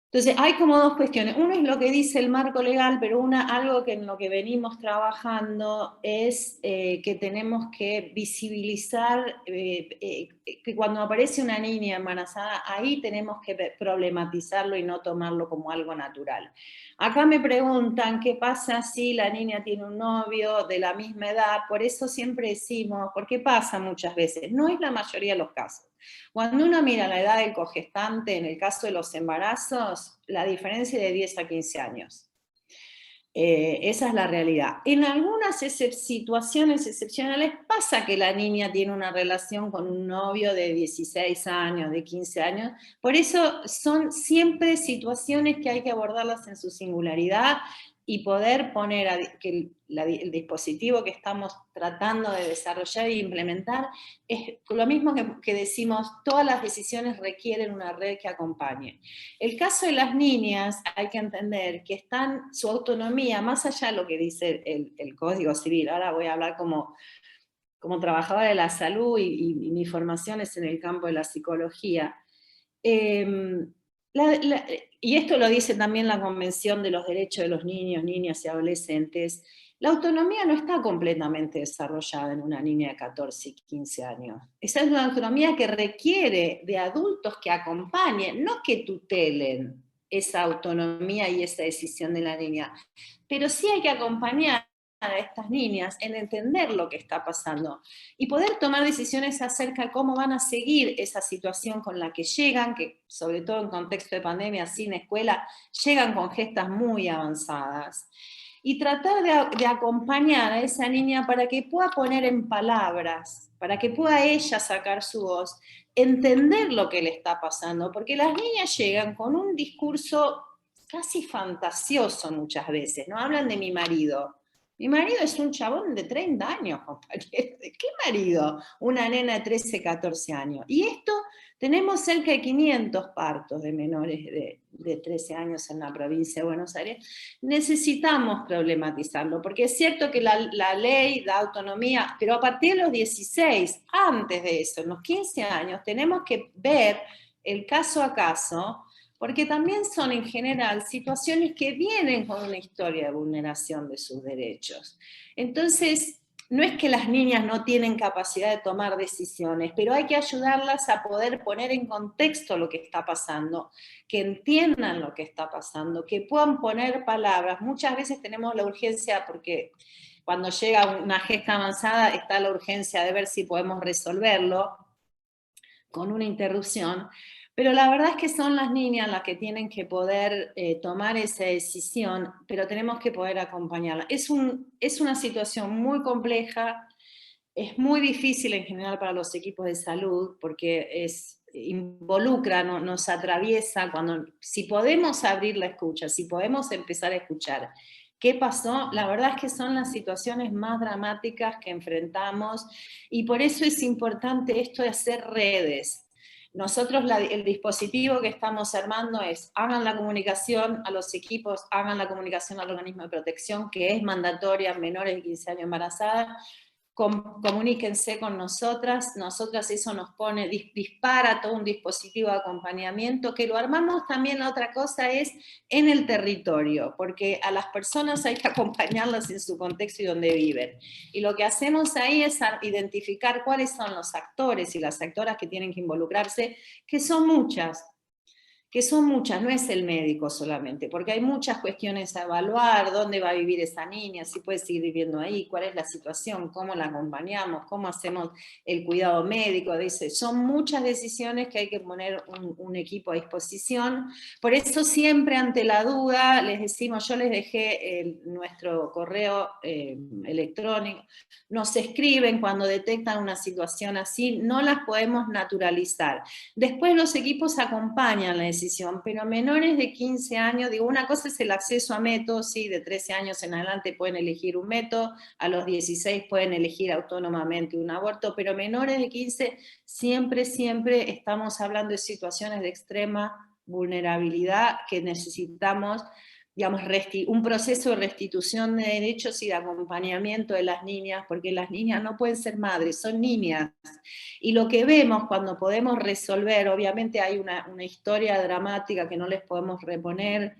Entonces, hay como 2 cuestiones. Uno es lo que dice el marco legal, pero algo que en lo que venimos trabajando es que tenemos que visibilizar que cuando aparece una niña embarazada, ahí tenemos que problematizarlo y no tomarlo como algo natural. Acá me preguntan qué pasa si la niña tiene un novio de la misma edad, por eso siempre decimos, porque pasa muchas veces, no es la mayoría de los casos. Cuando uno mira la edad del cogestante, en el caso de los embarazos, la diferencia es de 10 a 15 años. Esa es la realidad. En algunas situaciones excepcionales pasa que la niña tiene una relación con un novio de 16 años, de 15 años. Por eso son siempre situaciones que hay que abordarlas en su singularidad y poder poner que el dispositivo que estamos tratando de desarrollar e implementar es lo mismo que decimos, todas las decisiones requieren una red que acompañe. El caso de las niñas, hay que entender que su autonomía, más allá de lo que dice el Código Civil, ahora voy a hablar como trabajadora de la salud y mi formación es en el campo de la psicología, y esto lo dice también la Convención de los Derechos de los Niños, Niñas y Adolescentes, la autonomía no está completamente desarrollada en una niña de 14 y 15 años. Esa es una autonomía que requiere de adultos que acompañen, no que tutelen esa autonomía y esa decisión de la niña, pero sí hay que acompañar a estas niñas en entender lo que está pasando y poder tomar decisiones acerca de cómo van a seguir esa situación con la que llegan, que sobre todo en contexto de pandemia, sin escuela, llegan con gestas muy avanzadas. Y tratar de acompañar a esa niña para que pueda poner en palabras, para que pueda ella sacar su voz, entender lo que le está pasando, porque las niñas llegan con un discurso casi fantasioso muchas veces, ¿no? Hablan de mi marido. Mi marido es un chabón de 30 años, compañero. ¿De qué marido? Una nena de 13, 14 años. Y esto, tenemos cerca de 500 partos de menores de 13 años en la provincia de Buenos Aires. Necesitamos problematizarlo, porque es cierto que la ley da autonomía, pero a partir de los 16, antes de eso, en los 15 años, tenemos que ver el caso a caso, porque también son en general situaciones que vienen con una historia de vulneración de sus derechos. Entonces, no es que las niñas no tienen capacidad de tomar decisiones, pero hay que ayudarlas a poder poner en contexto lo que está pasando, que entiendan lo que está pasando, que puedan poner palabras. Muchas veces tenemos la urgencia, porque cuando llega una gesta avanzada está la urgencia de ver si podemos resolverlo con una interrupción, pero la verdad es que son las niñas las que tienen que poder tomar esa decisión, pero tenemos que poder acompañarlas. Es una situación muy compleja, es muy difícil en general para los equipos de salud, porque involucra, nos atraviesa, si podemos abrir la escucha, si podemos empezar a escuchar qué pasó, la verdad es que son las situaciones más dramáticas que enfrentamos, y por eso es importante esto de hacer redes. Nosotros el dispositivo que estamos armando es, hagan la comunicación a los equipos, hagan la comunicación al organismo de protección, que es mandatoria, menores de 15 años embarazadas, comuníquense con nosotras eso nos pone, dispara todo un dispositivo de acompañamiento, que lo armamos también. La otra cosa es en el territorio, porque a las personas hay que acompañarlas en su contexto y donde viven. Y lo que hacemos ahí es identificar cuáles son los actores y las actoras que tienen que involucrarse, que son muchas, no es el médico solamente, porque hay muchas cuestiones a evaluar: dónde va a vivir esa niña, si puede seguir viviendo ahí, cuál es la situación, cómo la acompañamos, cómo hacemos el cuidado médico. Son muchas decisiones que hay que poner un equipo a disposición. Por eso siempre ante la duda les decimos, yo les dejé nuestro correo electrónico, nos escriben cuando detectan una situación así, no las podemos naturalizar. Después los equipos acompañan la decisión, pero menores de 15 años, una cosa es el acceso a métodos, sí, de 13 años en adelante pueden elegir un método, a los 16 pueden elegir autónomamente un aborto, pero menores de 15 siempre estamos hablando de situaciones de extrema vulnerabilidad que necesitamos, digamos, un proceso de restitución de derechos y de acompañamiento de las niñas, porque las niñas no pueden ser madres, son niñas. Y lo que vemos cuando podemos resolver, obviamente hay una historia dramática que no les podemos reponer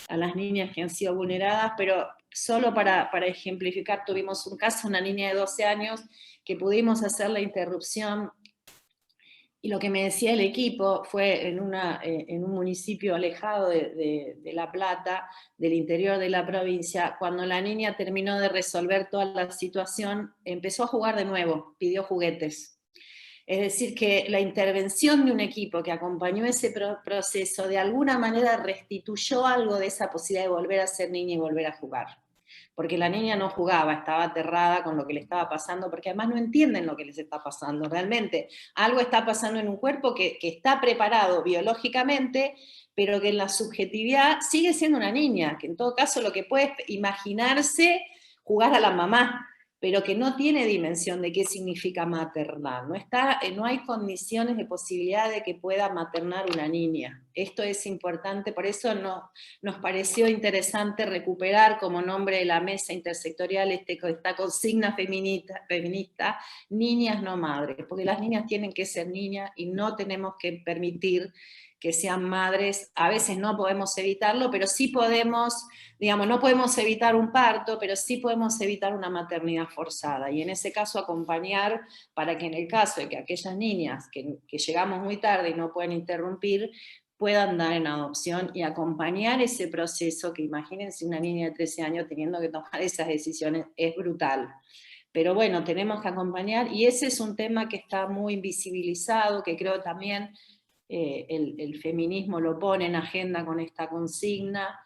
a las niñas que han sido vulneradas, pero solo para ejemplificar, tuvimos un caso, una niña de 12 años, que pudimos hacer la interrupción. Y lo que me decía el equipo fue en un municipio alejado de La Plata, del interior de la provincia, cuando la niña terminó de resolver toda la situación, empezó a jugar de nuevo, pidió juguetes. Es decir, que la intervención de un equipo que acompañó ese proceso de alguna manera restituyó algo de esa posibilidad de volver a ser niña y volver a jugar. Porque la niña no jugaba, estaba aterrada con lo que le estaba pasando, porque además no entienden lo que les está pasando realmente. Algo está pasando en un cuerpo que está preparado biológicamente, pero que en la subjetividad sigue siendo una niña, que en todo caso lo que puede imaginarse jugar a la mamá, pero que no tiene dimensión de qué significa maternar. No hay condiciones de posibilidad de que pueda maternar una niña. Esto es importante, por eso nos pareció interesante recuperar como nombre de la mesa intersectorial esta consigna feminista, niñas no madres, porque las niñas tienen que ser niñas y no tenemos que permitir que sean madres. A veces no podemos evitarlo, pero sí podemos, digamos, no podemos evitar un parto, pero sí podemos evitar una maternidad forzada, y en ese caso acompañar para que en el caso de que aquellas niñas que llegamos muy tarde y no pueden interrumpir, puedan dar en adopción y acompañar ese proceso, que imagínense una niña de 13 años teniendo que tomar esas decisiones, es brutal. Pero bueno, tenemos que acompañar, y ese es un tema que está muy invisibilizado, que creo también el feminismo lo pone en agenda con esta consigna.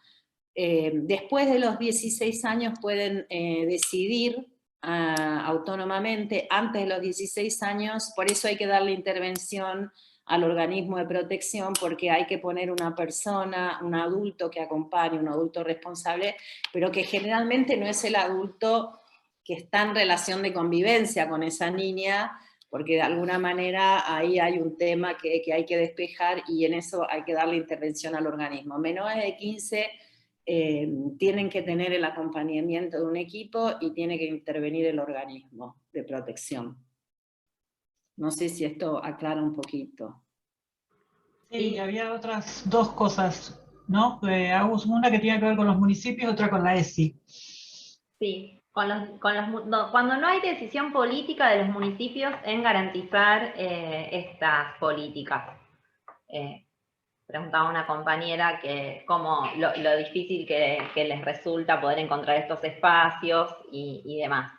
Después de los 16 años pueden decidir autónomamente. Antes de los 16 años, por eso hay que darle intervención al organismo de protección, porque hay que poner una persona, un adulto que acompañe, un adulto responsable, pero que generalmente no es el adulto que está en relación de convivencia con esa niña, porque de alguna manera ahí hay un tema que hay que despejar, y en eso hay que darle intervención al organismo. Menores de 15 tienen que tener el acompañamiento de un equipo y tiene que intervenir el organismo de protección. No sé si esto aclara un poquito. Y había otras dos cosas, ¿no? Una que tiene que ver con los municipios, otra con la ESI. Sí, cuando no hay decisión política de los municipios en garantizar estas políticas. Preguntaba una compañera que cómo lo difícil que les resulta poder encontrar estos espacios y demás.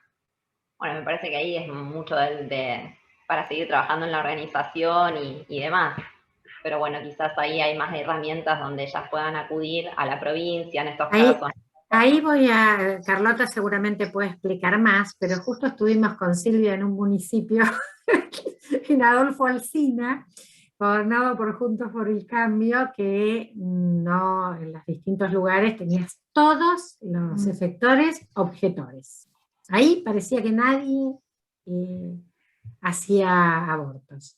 Bueno, me parece que ahí es mucho para seguir trabajando en la organización y demás. Pero bueno, quizás ahí hay más herramientas donde ellas puedan acudir a la provincia en estos casos. Ahí Carlota seguramente puede explicar más, pero justo estuvimos con Silvia en un municipio, en Adolfo Alsina, gobernado por Juntos por el Cambio, que no, en los distintos lugares tenías todos los efectores objetores. Ahí parecía que nadie hacía abortos.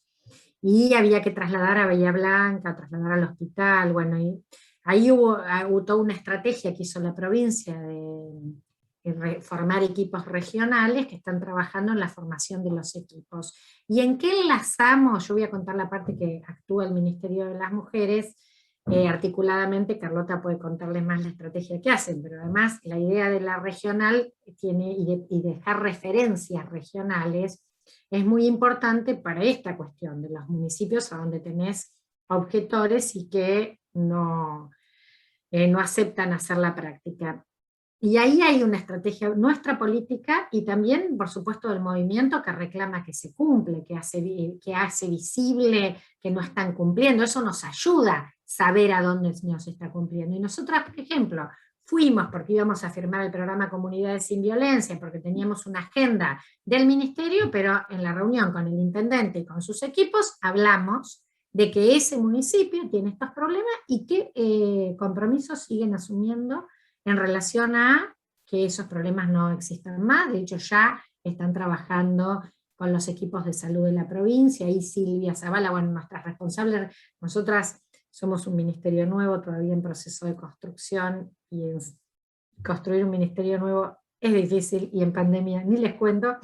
Y había que trasladar a Bahía Blanca, trasladar al hospital, bueno, y ahí hubo toda una estrategia que hizo la provincia de formar equipos regionales que están trabajando en la formación de los equipos. ¿Y en qué enlazamos? Yo voy a contar la parte que actúa el Ministerio de las Mujeres, articuladamente Carlota puede contarles más la estrategia que hacen, pero además la idea de la regional y dejar referencias regionales es muy importante para esta cuestión de los municipios a donde tenés objetores y que no aceptan hacer la práctica. Y ahí hay una estrategia, nuestra política, y también, por supuesto, del movimiento que reclama que se cumple, que hace visible que no están cumpliendo. Eso nos ayuda a saber a dónde no se está cumpliendo. Y nosotras, por ejemplo, fuimos porque íbamos a firmar el programa Comunidades sin Violencia, porque teníamos una agenda del ministerio, pero en la reunión con el intendente y con sus equipos hablamos de que ese municipio tiene estos problemas y qué compromisos siguen asumiendo en relación a que esos problemas no existan más. De hecho, ya están trabajando con los equipos de salud de la provincia, y Silvia Zavala, bueno, nuestras responsables, nosotras somos un ministerio nuevo, todavía en proceso de construcción, y construir un ministerio nuevo es difícil, y en pandemia ni les cuento,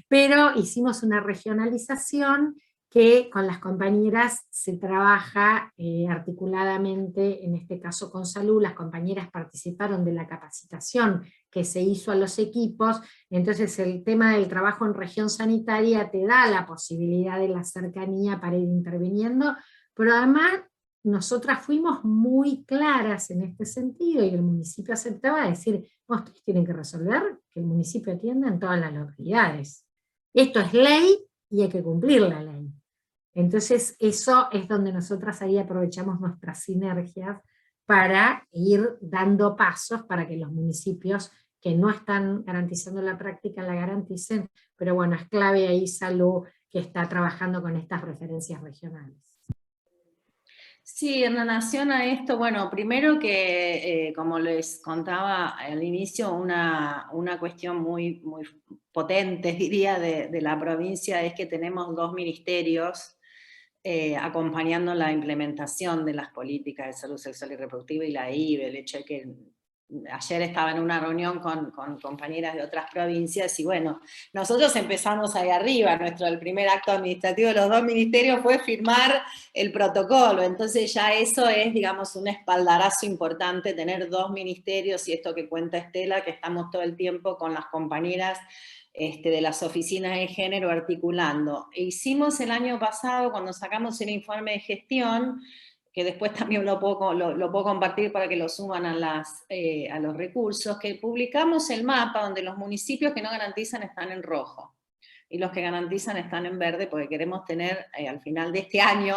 pero hicimos una regionalización que con las compañeras se trabaja articuladamente, en este caso con salud. Las compañeras participaron de la capacitación que se hizo a los equipos, entonces el tema del trabajo en región sanitaria te da la posibilidad de la cercanía para ir interviniendo, pero además nosotras fuimos muy claras en este sentido, y el municipio aceptaba decir, ustedes tienen que resolver que el municipio atienda en todas las localidades. Esto es ley y hay que cumplir la ley. Entonces eso es donde nosotras ahí aprovechamos nuestras sinergias para ir dando pasos para que los municipios que no están garantizando la práctica la garanticen, pero bueno, es clave ahí salud que está trabajando con estas referencias regionales. Sí, en relación a esto, bueno, primero que, como les contaba al inicio, una cuestión muy potente, diría, de la provincia es que tenemos 2 ministerios acompañando la implementación de las políticas de salud sexual y reproductiva y la IVE, el hecho de que ayer estaba en una reunión con compañeras de otras provincias y bueno, nosotros empezamos ahí arriba, el primer acto administrativo de los 2 ministerios fue firmar el protocolo, entonces ya eso es, digamos, un espaldarazo importante, tener 2 ministerios, y esto que cuenta Estela, que estamos todo el tiempo con las compañeras de las oficinas de género articulando. E hicimos el año pasado, cuando sacamos el informe de gestión, que después también lo puedo compartir para que lo suban a los recursos, que publicamos el mapa donde los municipios que no garantizan están en rojo, y los que garantizan están en verde, porque queremos tener al final de este año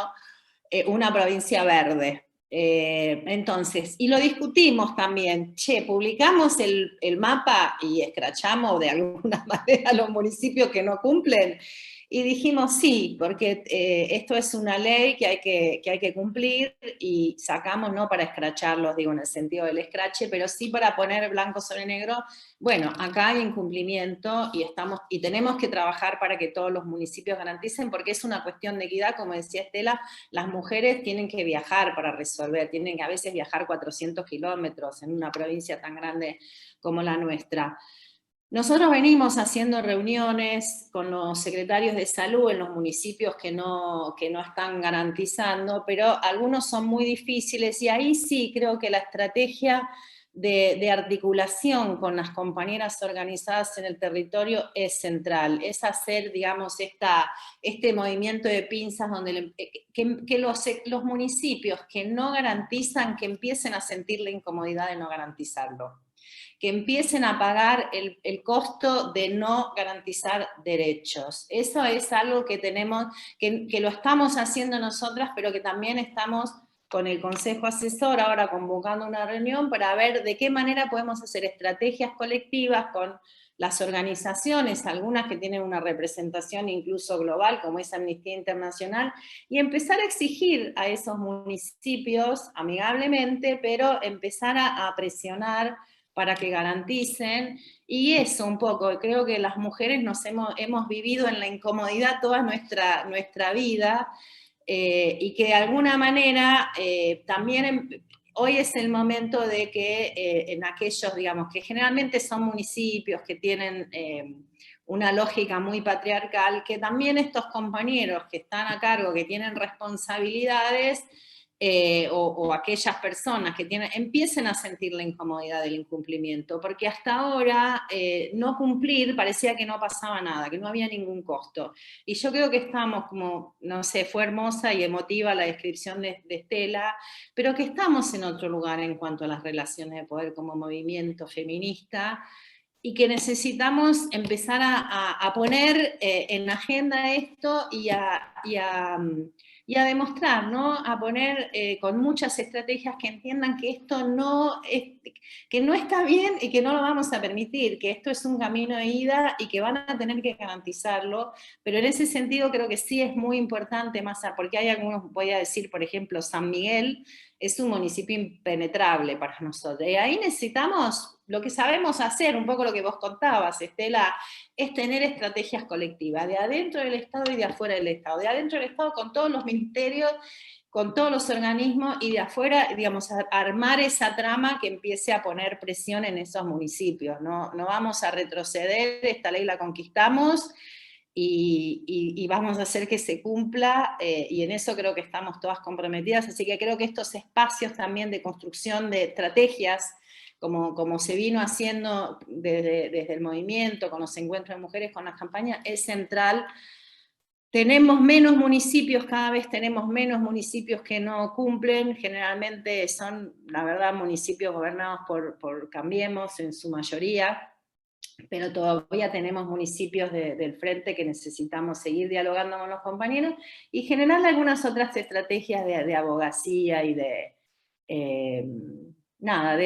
una provincia verde. Entonces, y lo discutimos también, publicamos el mapa y escrachamos de alguna manera a los municipios que no cumplen, y dijimos sí, porque esto es una ley que hay que cumplir, y sacamos no para escracharlos, digo, en el sentido del escrache, pero sí para poner blanco sobre negro, bueno, acá hay incumplimiento y tenemos que trabajar para que todos los municipios garanticen, porque es una cuestión de equidad, como decía Estela, las mujeres tienen que viajar para resolver, tienen que a veces viajar 400 kilómetros en una provincia tan grande como la nuestra. Nosotros venimos haciendo reuniones con los secretarios de salud en los municipios que no están garantizando, pero algunos son muy difíciles y ahí sí creo que la estrategia de articulación con las compañeras organizadas en el territorio es central, es hacer, digamos, este movimiento de pinzas donde que los municipios que no garantizan, que empiecen a sentir la incomodidad de no garantizarlo, que empiecen a pagar el costo de no garantizar derechos. Eso es algo que tenemos, que lo estamos haciendo nosotras, pero que también estamos con el Consejo Asesor ahora convocando una reunión para ver de qué manera podemos hacer estrategias colectivas con las organizaciones, algunas que tienen una representación incluso global, como es Amnistía Internacional, y empezar a exigir a esos municipios, amigablemente, pero empezar a presionar para que garanticen, y eso un poco, creo que las mujeres hemos vivido en la incomodidad toda nuestra vida, y que de alguna manera también hoy es el momento de que en aquellos, digamos, que generalmente son municipios que tienen una lógica muy patriarcal, que también estos compañeros que están a cargo, que tienen responsabilidades, o aquellas personas que empiecen a sentir la incomodidad del incumplimiento, porque hasta ahora no cumplir parecía que no pasaba nada, que no había ningún costo. Y yo creo que estamos como, no sé, fue hermosa y emotiva la descripción de Estela, pero que estamos en otro lugar en cuanto a las relaciones de poder como movimiento feminista, y que necesitamos empezar a poner en agenda esto y a demostrar, ¿no? A poner con muchas estrategias que entiendan que esto que no está bien y que no lo vamos a permitir, que esto es un camino de ida y que van a tener que garantizarlo, pero en ese sentido creo que sí es muy importante, porque hay algunos, voy a decir, por ejemplo, San Miguel es un municipio impenetrable para nosotros, y ahí necesitamos lo que sabemos hacer, un poco lo que vos contabas, Estela, es tener estrategias colectivas, de adentro del Estado y de afuera del Estado. De adentro del Estado con todos los ministerios, con todos los organismos, y de afuera, digamos, armar esa trama que empiece a poner presión en esos municipios. No vamos a retroceder, esta ley la conquistamos, y vamos a hacer que se cumpla, y en eso creo que estamos todas comprometidas, así que creo que estos espacios también de construcción de estrategias, como se vino haciendo desde el movimiento, con los encuentros de mujeres, con las campañas, es central. Tenemos menos municipios, cada vez tenemos menos municipios que no cumplen, generalmente son, la verdad, municipios gobernados por Cambiemos en su mayoría, pero todavía tenemos municipios del frente que necesitamos seguir dialogando con los compañeros y generar algunas otras estrategias de abogacía y de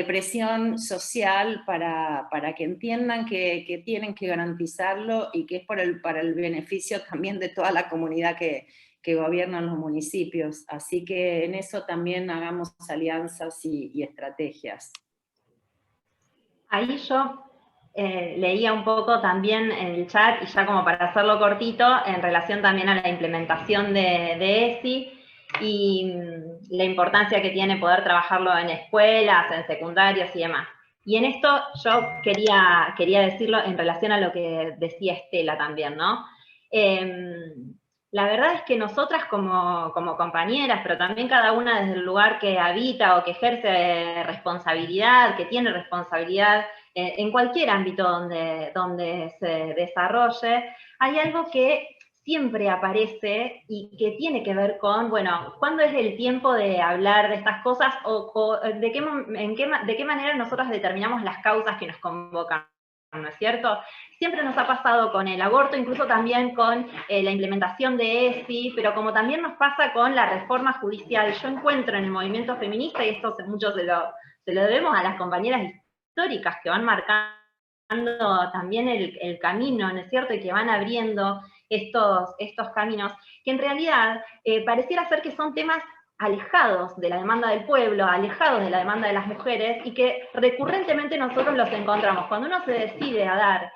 presión social para que entiendan que tienen que garantizarlo y que es para el beneficio también de toda la comunidad que gobiernan los municipios. Así que en eso también hagamos alianzas y estrategias. Ahí yo leía un poco también en el chat, y ya como para hacerlo cortito, en relación también a la implementación de ESI, y la importancia que tiene poder trabajarlo en escuelas, en secundarios y demás. Y en esto yo quería decirlo en relación a lo que decía Estela también, ¿no? La verdad es que nosotras como compañeras, pero también cada una desde el lugar que habita o que ejerce responsabilidad, que tiene responsabilidad en cualquier ámbito donde se desarrolle, hay algo que siempre aparece y que tiene que ver con, bueno, ¿cuándo es el tiempo de hablar de estas cosas o de qué manera nosotros determinamos las causas que nos convocan? ¿No es cierto? Siempre nos ha pasado con el aborto, incluso también con la implementación de ESI, pero como también nos pasa con la reforma judicial. Yo encuentro en el movimiento feminista, y esto muchos se lo debemos a las compañeras históricas que van marcando también el camino, ¿no es cierto? Y que van abriendo estos caminos, que en realidad pareciera ser que son temas alejados de la demanda del pueblo, alejados de la demanda de las mujeres, y que recurrentemente nosotros los encontramos. Cuando uno se decide a dar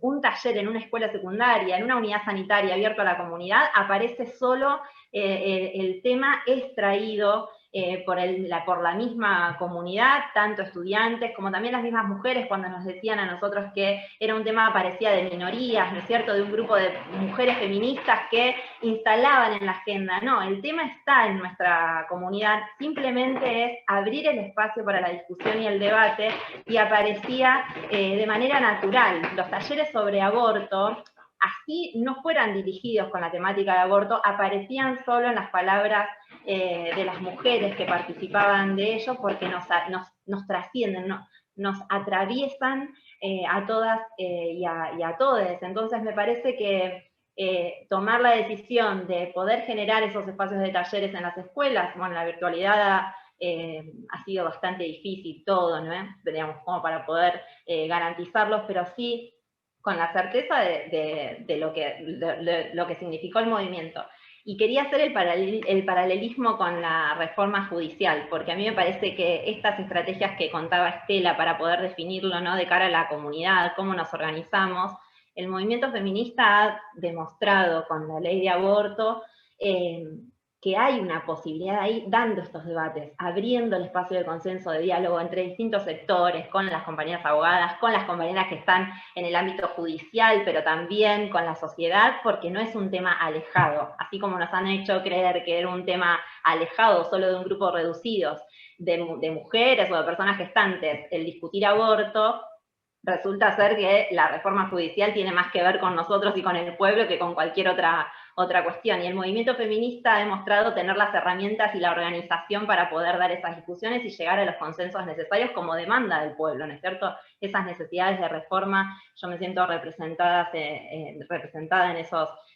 un taller en una escuela secundaria, en una unidad sanitaria abierto a la comunidad, aparece solo el tema extraído por la misma comunidad, tanto estudiantes como también las mismas mujeres, cuando nos decían a nosotros que era un tema parecía de minorías, ¿no es cierto?, de un grupo de mujeres feministas que instalaban en la agenda. No, el tema está en nuestra comunidad, simplemente es abrir el espacio para la discusión y el debate, y aparecía de manera natural. Los talleres sobre aborto, así no fueran dirigidos con la temática de aborto, aparecían solo en las palabras de las mujeres que participaban de ello, porque nos trascienden, nos atraviesan a todas y a todos. Entonces me parece que tomar la decisión de poder generar esos espacios de talleres en las escuelas, bueno, la virtualidad ha sido bastante difícil todo, ¿no? Digamos, como para poder garantizarlos, pero sí con la certeza de lo que significó el movimiento. Y quería hacer el paralelismo con la reforma judicial, porque a mí me parece que estas estrategias que contaba Estela para poder definirlo, ¿no?, de cara a la comunidad, cómo nos organizamos, el movimiento feminista ha demostrado con la ley de aborto que hay una posibilidad ahí, dando estos debates, abriendo el espacio de consenso, de diálogo entre distintos sectores, con las compañeras abogadas, con las compañeras que están en el ámbito judicial, pero también con la sociedad, porque no es un tema alejado, así como nos han hecho creer que era un tema alejado solo de un grupo reducido de mujeres o de personas gestantes, el discutir aborto. Resulta ser que la reforma judicial tiene más que ver con nosotros y con el pueblo que con cualquier otra cuestión. Y el movimiento feminista ha demostrado tener las herramientas y la organización para poder dar esas discusiones y llegar a los consensos necesarios como demanda del pueblo, ¿no es cierto? Esas necesidades de reforma, yo me siento representada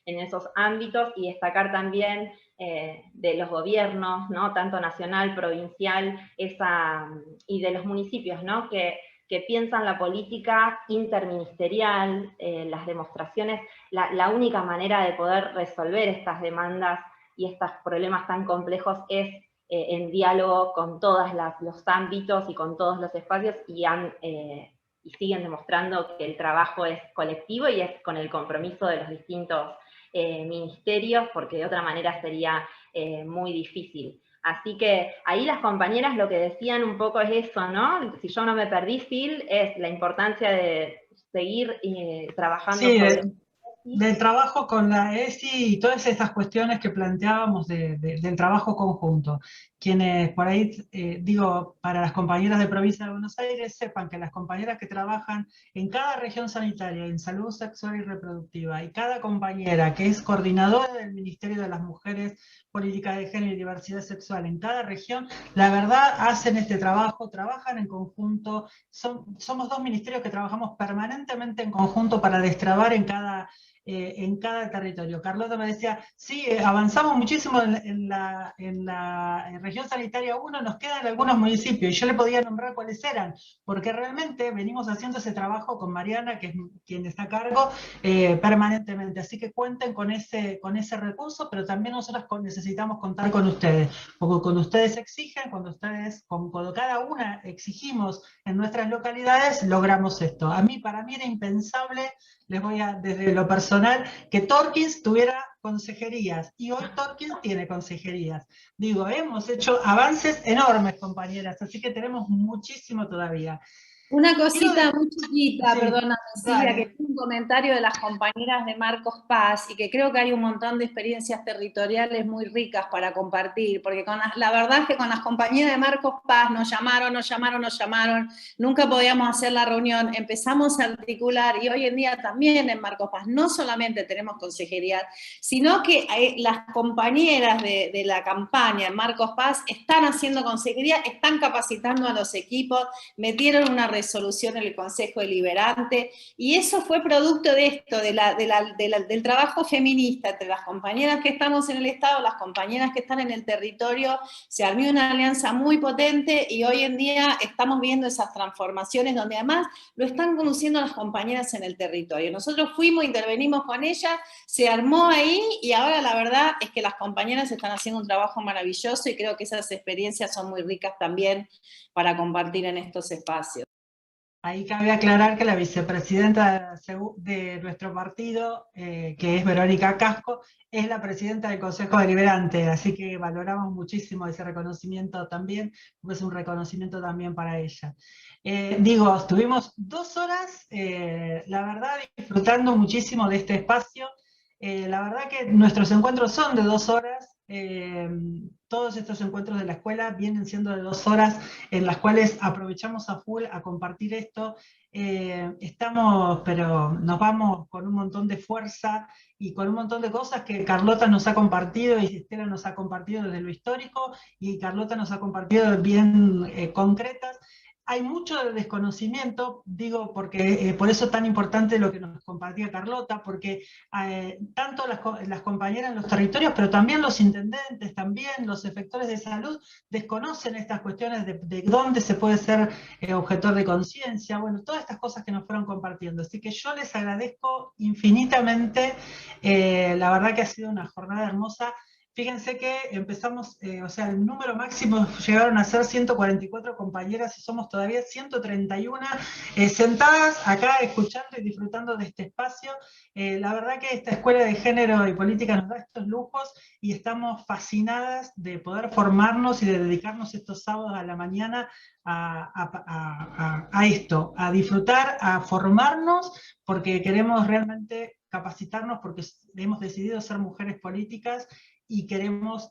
en esos ámbitos, y destacar también de los gobiernos, ¿no?, tanto nacional, provincial, y de los municipios, ¿no?, que piensan la política interministerial, las demostraciones, la única manera de poder resolver estas demandas y estos problemas tan complejos es en diálogo con todos los ámbitos y con todos los espacios, y siguen demostrando que el trabajo es colectivo y es con el compromiso de los distintos ministerios, porque de otra manera sería muy difícil. Así que ahí las compañeras lo que decían un poco es eso, ¿no? Si yo no me perdí, Sil, es la importancia de seguir trabajando sobre del trabajo con la ESI y todas estas cuestiones que planteábamos del trabajo conjunto. Quienes por ahí, digo, para las compañeras de Provincia de Buenos Aires, sepan que las compañeras que trabajan en cada región sanitaria en salud sexual y reproductiva, y cada compañera que es coordinadora del Ministerio de las Mujeres, Política de Género y Diversidad Sexual en cada región, la verdad hacen este trabajo, trabajan en conjunto, somos dos ministerios que trabajamos permanentemente en conjunto para destrabar en cada territorio. Carlota me decía, sí, avanzamos muchísimo en la región sanitaria 1, nos quedan algunos municipios, y yo le podía nombrar cuáles eran, porque realmente venimos haciendo ese trabajo con Mariana, que es quien está a cargo, permanentemente. Así que cuenten con ese recurso, pero también nosotros necesitamos contar con ustedes, porque cuando ustedes exigen, cuando cada una exigimos en nuestras localidades, logramos esto. Para mí era impensable, les voy a, desde lo personal, que Torkins tuviera consejerías, y hoy Torkins tiene consejerías. Digo, hemos hecho avances enormes, compañeras, así que tenemos muchísimo todavía. Una cosita muy chiquita, sí, perdona, Silvia, que es un comentario de las compañeras de Marcos Paz, y que creo que hay un montón de experiencias territoriales muy ricas para compartir, porque la verdad es que con las compañeras de Marcos Paz nos llamaron, nunca podíamos hacer la reunión, empezamos a articular, y hoy en día también en Marcos Paz no solamente tenemos consejería, sino que las compañeras de la campaña en Marcos Paz están haciendo consejería, están capacitando a los equipos, metieron una resolución en el Consejo Deliberante, y eso fue producto de esto, del trabajo feminista entre las compañeras que estamos en el Estado, las compañeras que están en el territorio. Se armó una alianza muy potente, y hoy en día estamos viendo esas transformaciones donde además lo están conduciendo las compañeras en el territorio. Nosotros fuimos, intervenimos con ellas, se armó ahí, y ahora la verdad es que las compañeras están haciendo un trabajo maravilloso, y creo que esas experiencias son muy ricas también para compartir en estos espacios. Ahí cabe aclarar que la vicepresidenta de nuestro partido, que es Verónica Casco, es la presidenta del Consejo Deliberante, así que valoramos muchísimo ese reconocimiento también, porque es un reconocimiento también para ella. Digo, estuvimos 2 horas, la verdad, disfrutando muchísimo de este espacio. La verdad que nuestros encuentros son de 2 horas. Todos estos encuentros de la escuela vienen siendo de 2 horas en las cuales aprovechamos a full a compartir esto. Estamos, pero nos vamos con un montón de fuerza y con un montón de cosas que Carlota nos ha compartido y Estela nos ha compartido desde lo histórico y Carlota nos ha compartido bien concretas. Hay mucho de desconocimiento, digo, porque por eso es tan importante lo que nos compartía Carlota, porque tanto las compañeras en los territorios, pero también los intendentes, también los efectores de salud, desconocen estas cuestiones de dónde se puede ser objetor de conciencia, bueno, todas estas cosas que nos fueron compartiendo. Así que yo les agradezco infinitamente, la verdad que ha sido una jornada hermosa. Fíjense que empezamos, o sea, el número máximo llegaron a ser 144 compañeras y somos todavía 131 sentadas acá escuchando y disfrutando de este espacio. La verdad que esta Escuela de Género y Política nos da estos lujos y estamos fascinadas de poder formarnos y de dedicarnos estos sábados a la mañana a esto, a disfrutar, a formarnos, porque queremos realmente capacitarnos, porque hemos decidido ser mujeres políticas y queremos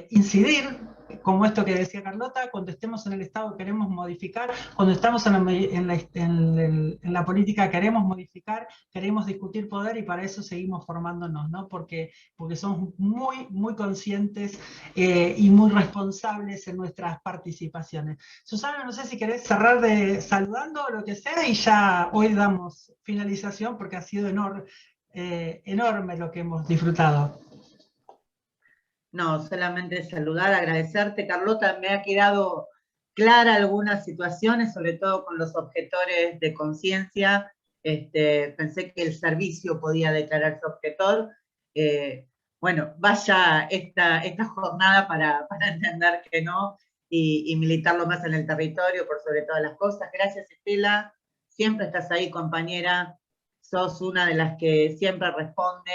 incidir, como esto que decía Carlota, cuando estemos en el Estado queremos modificar, cuando estamos en la política queremos modificar, queremos discutir poder y para eso seguimos formándonos, ¿no? Porque somos muy, muy conscientes y muy responsables en nuestras participaciones. Susana, no sé si querés cerrar saludando o lo que sea y ya hoy damos finalización porque ha sido enorme lo que hemos disfrutado. No, solamente saludar, agradecerte, Carlota, me ha quedado clara algunas situaciones, sobre todo con los objetores de conciencia. Pensé que el servicio podía declararse objetor. Bueno, vaya esta jornada para entender que no y militarlo más en el territorio por sobre todas las cosas. Gracias, Estela. Siempre estás ahí, compañera. Sos una de las que siempre responde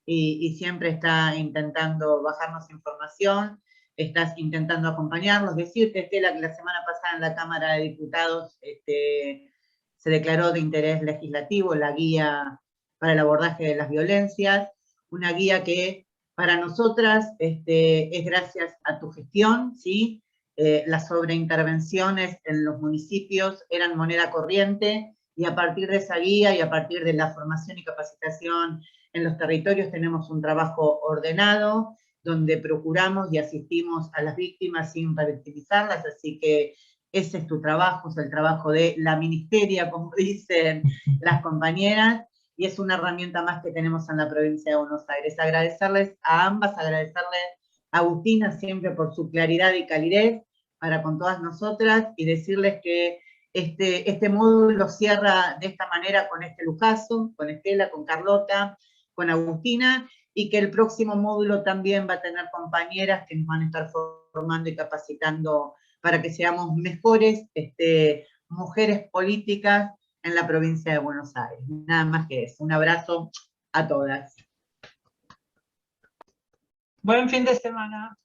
y siempre está intentando bajarnos información, estás intentando acompañarnos. Decirte, Estela, que la semana pasada en la Cámara de Diputados se declaró de interés legislativo la guía para el abordaje de las violencias, una guía que para nosotras es gracias a tu gestión, ¿sí? Las sobreintervenciones en los municipios eran moneda corriente, y a partir de esa guía y a partir de la formación y capacitación en los territorios tenemos un trabajo ordenado, donde procuramos y asistimos a las víctimas sin revictimizarlas, así que ese es tu trabajo, es el trabajo de la ministeria, como dicen las compañeras, y es una herramienta más que tenemos en la provincia de Buenos Aires. Agradecerles a ambas, agradecerle a Agustina siempre por su claridad y calidez para con todas nosotras, y decirles que este módulo cierra de esta manera con este lujazo, con Estela, con Carlota, con Agustina, y que el próximo módulo también va a tener compañeras que nos van a estar formando y capacitando para que seamos mejores mujeres políticas en la provincia de Buenos Aires. Nada más que eso. Un abrazo a todas. Buen fin de semana.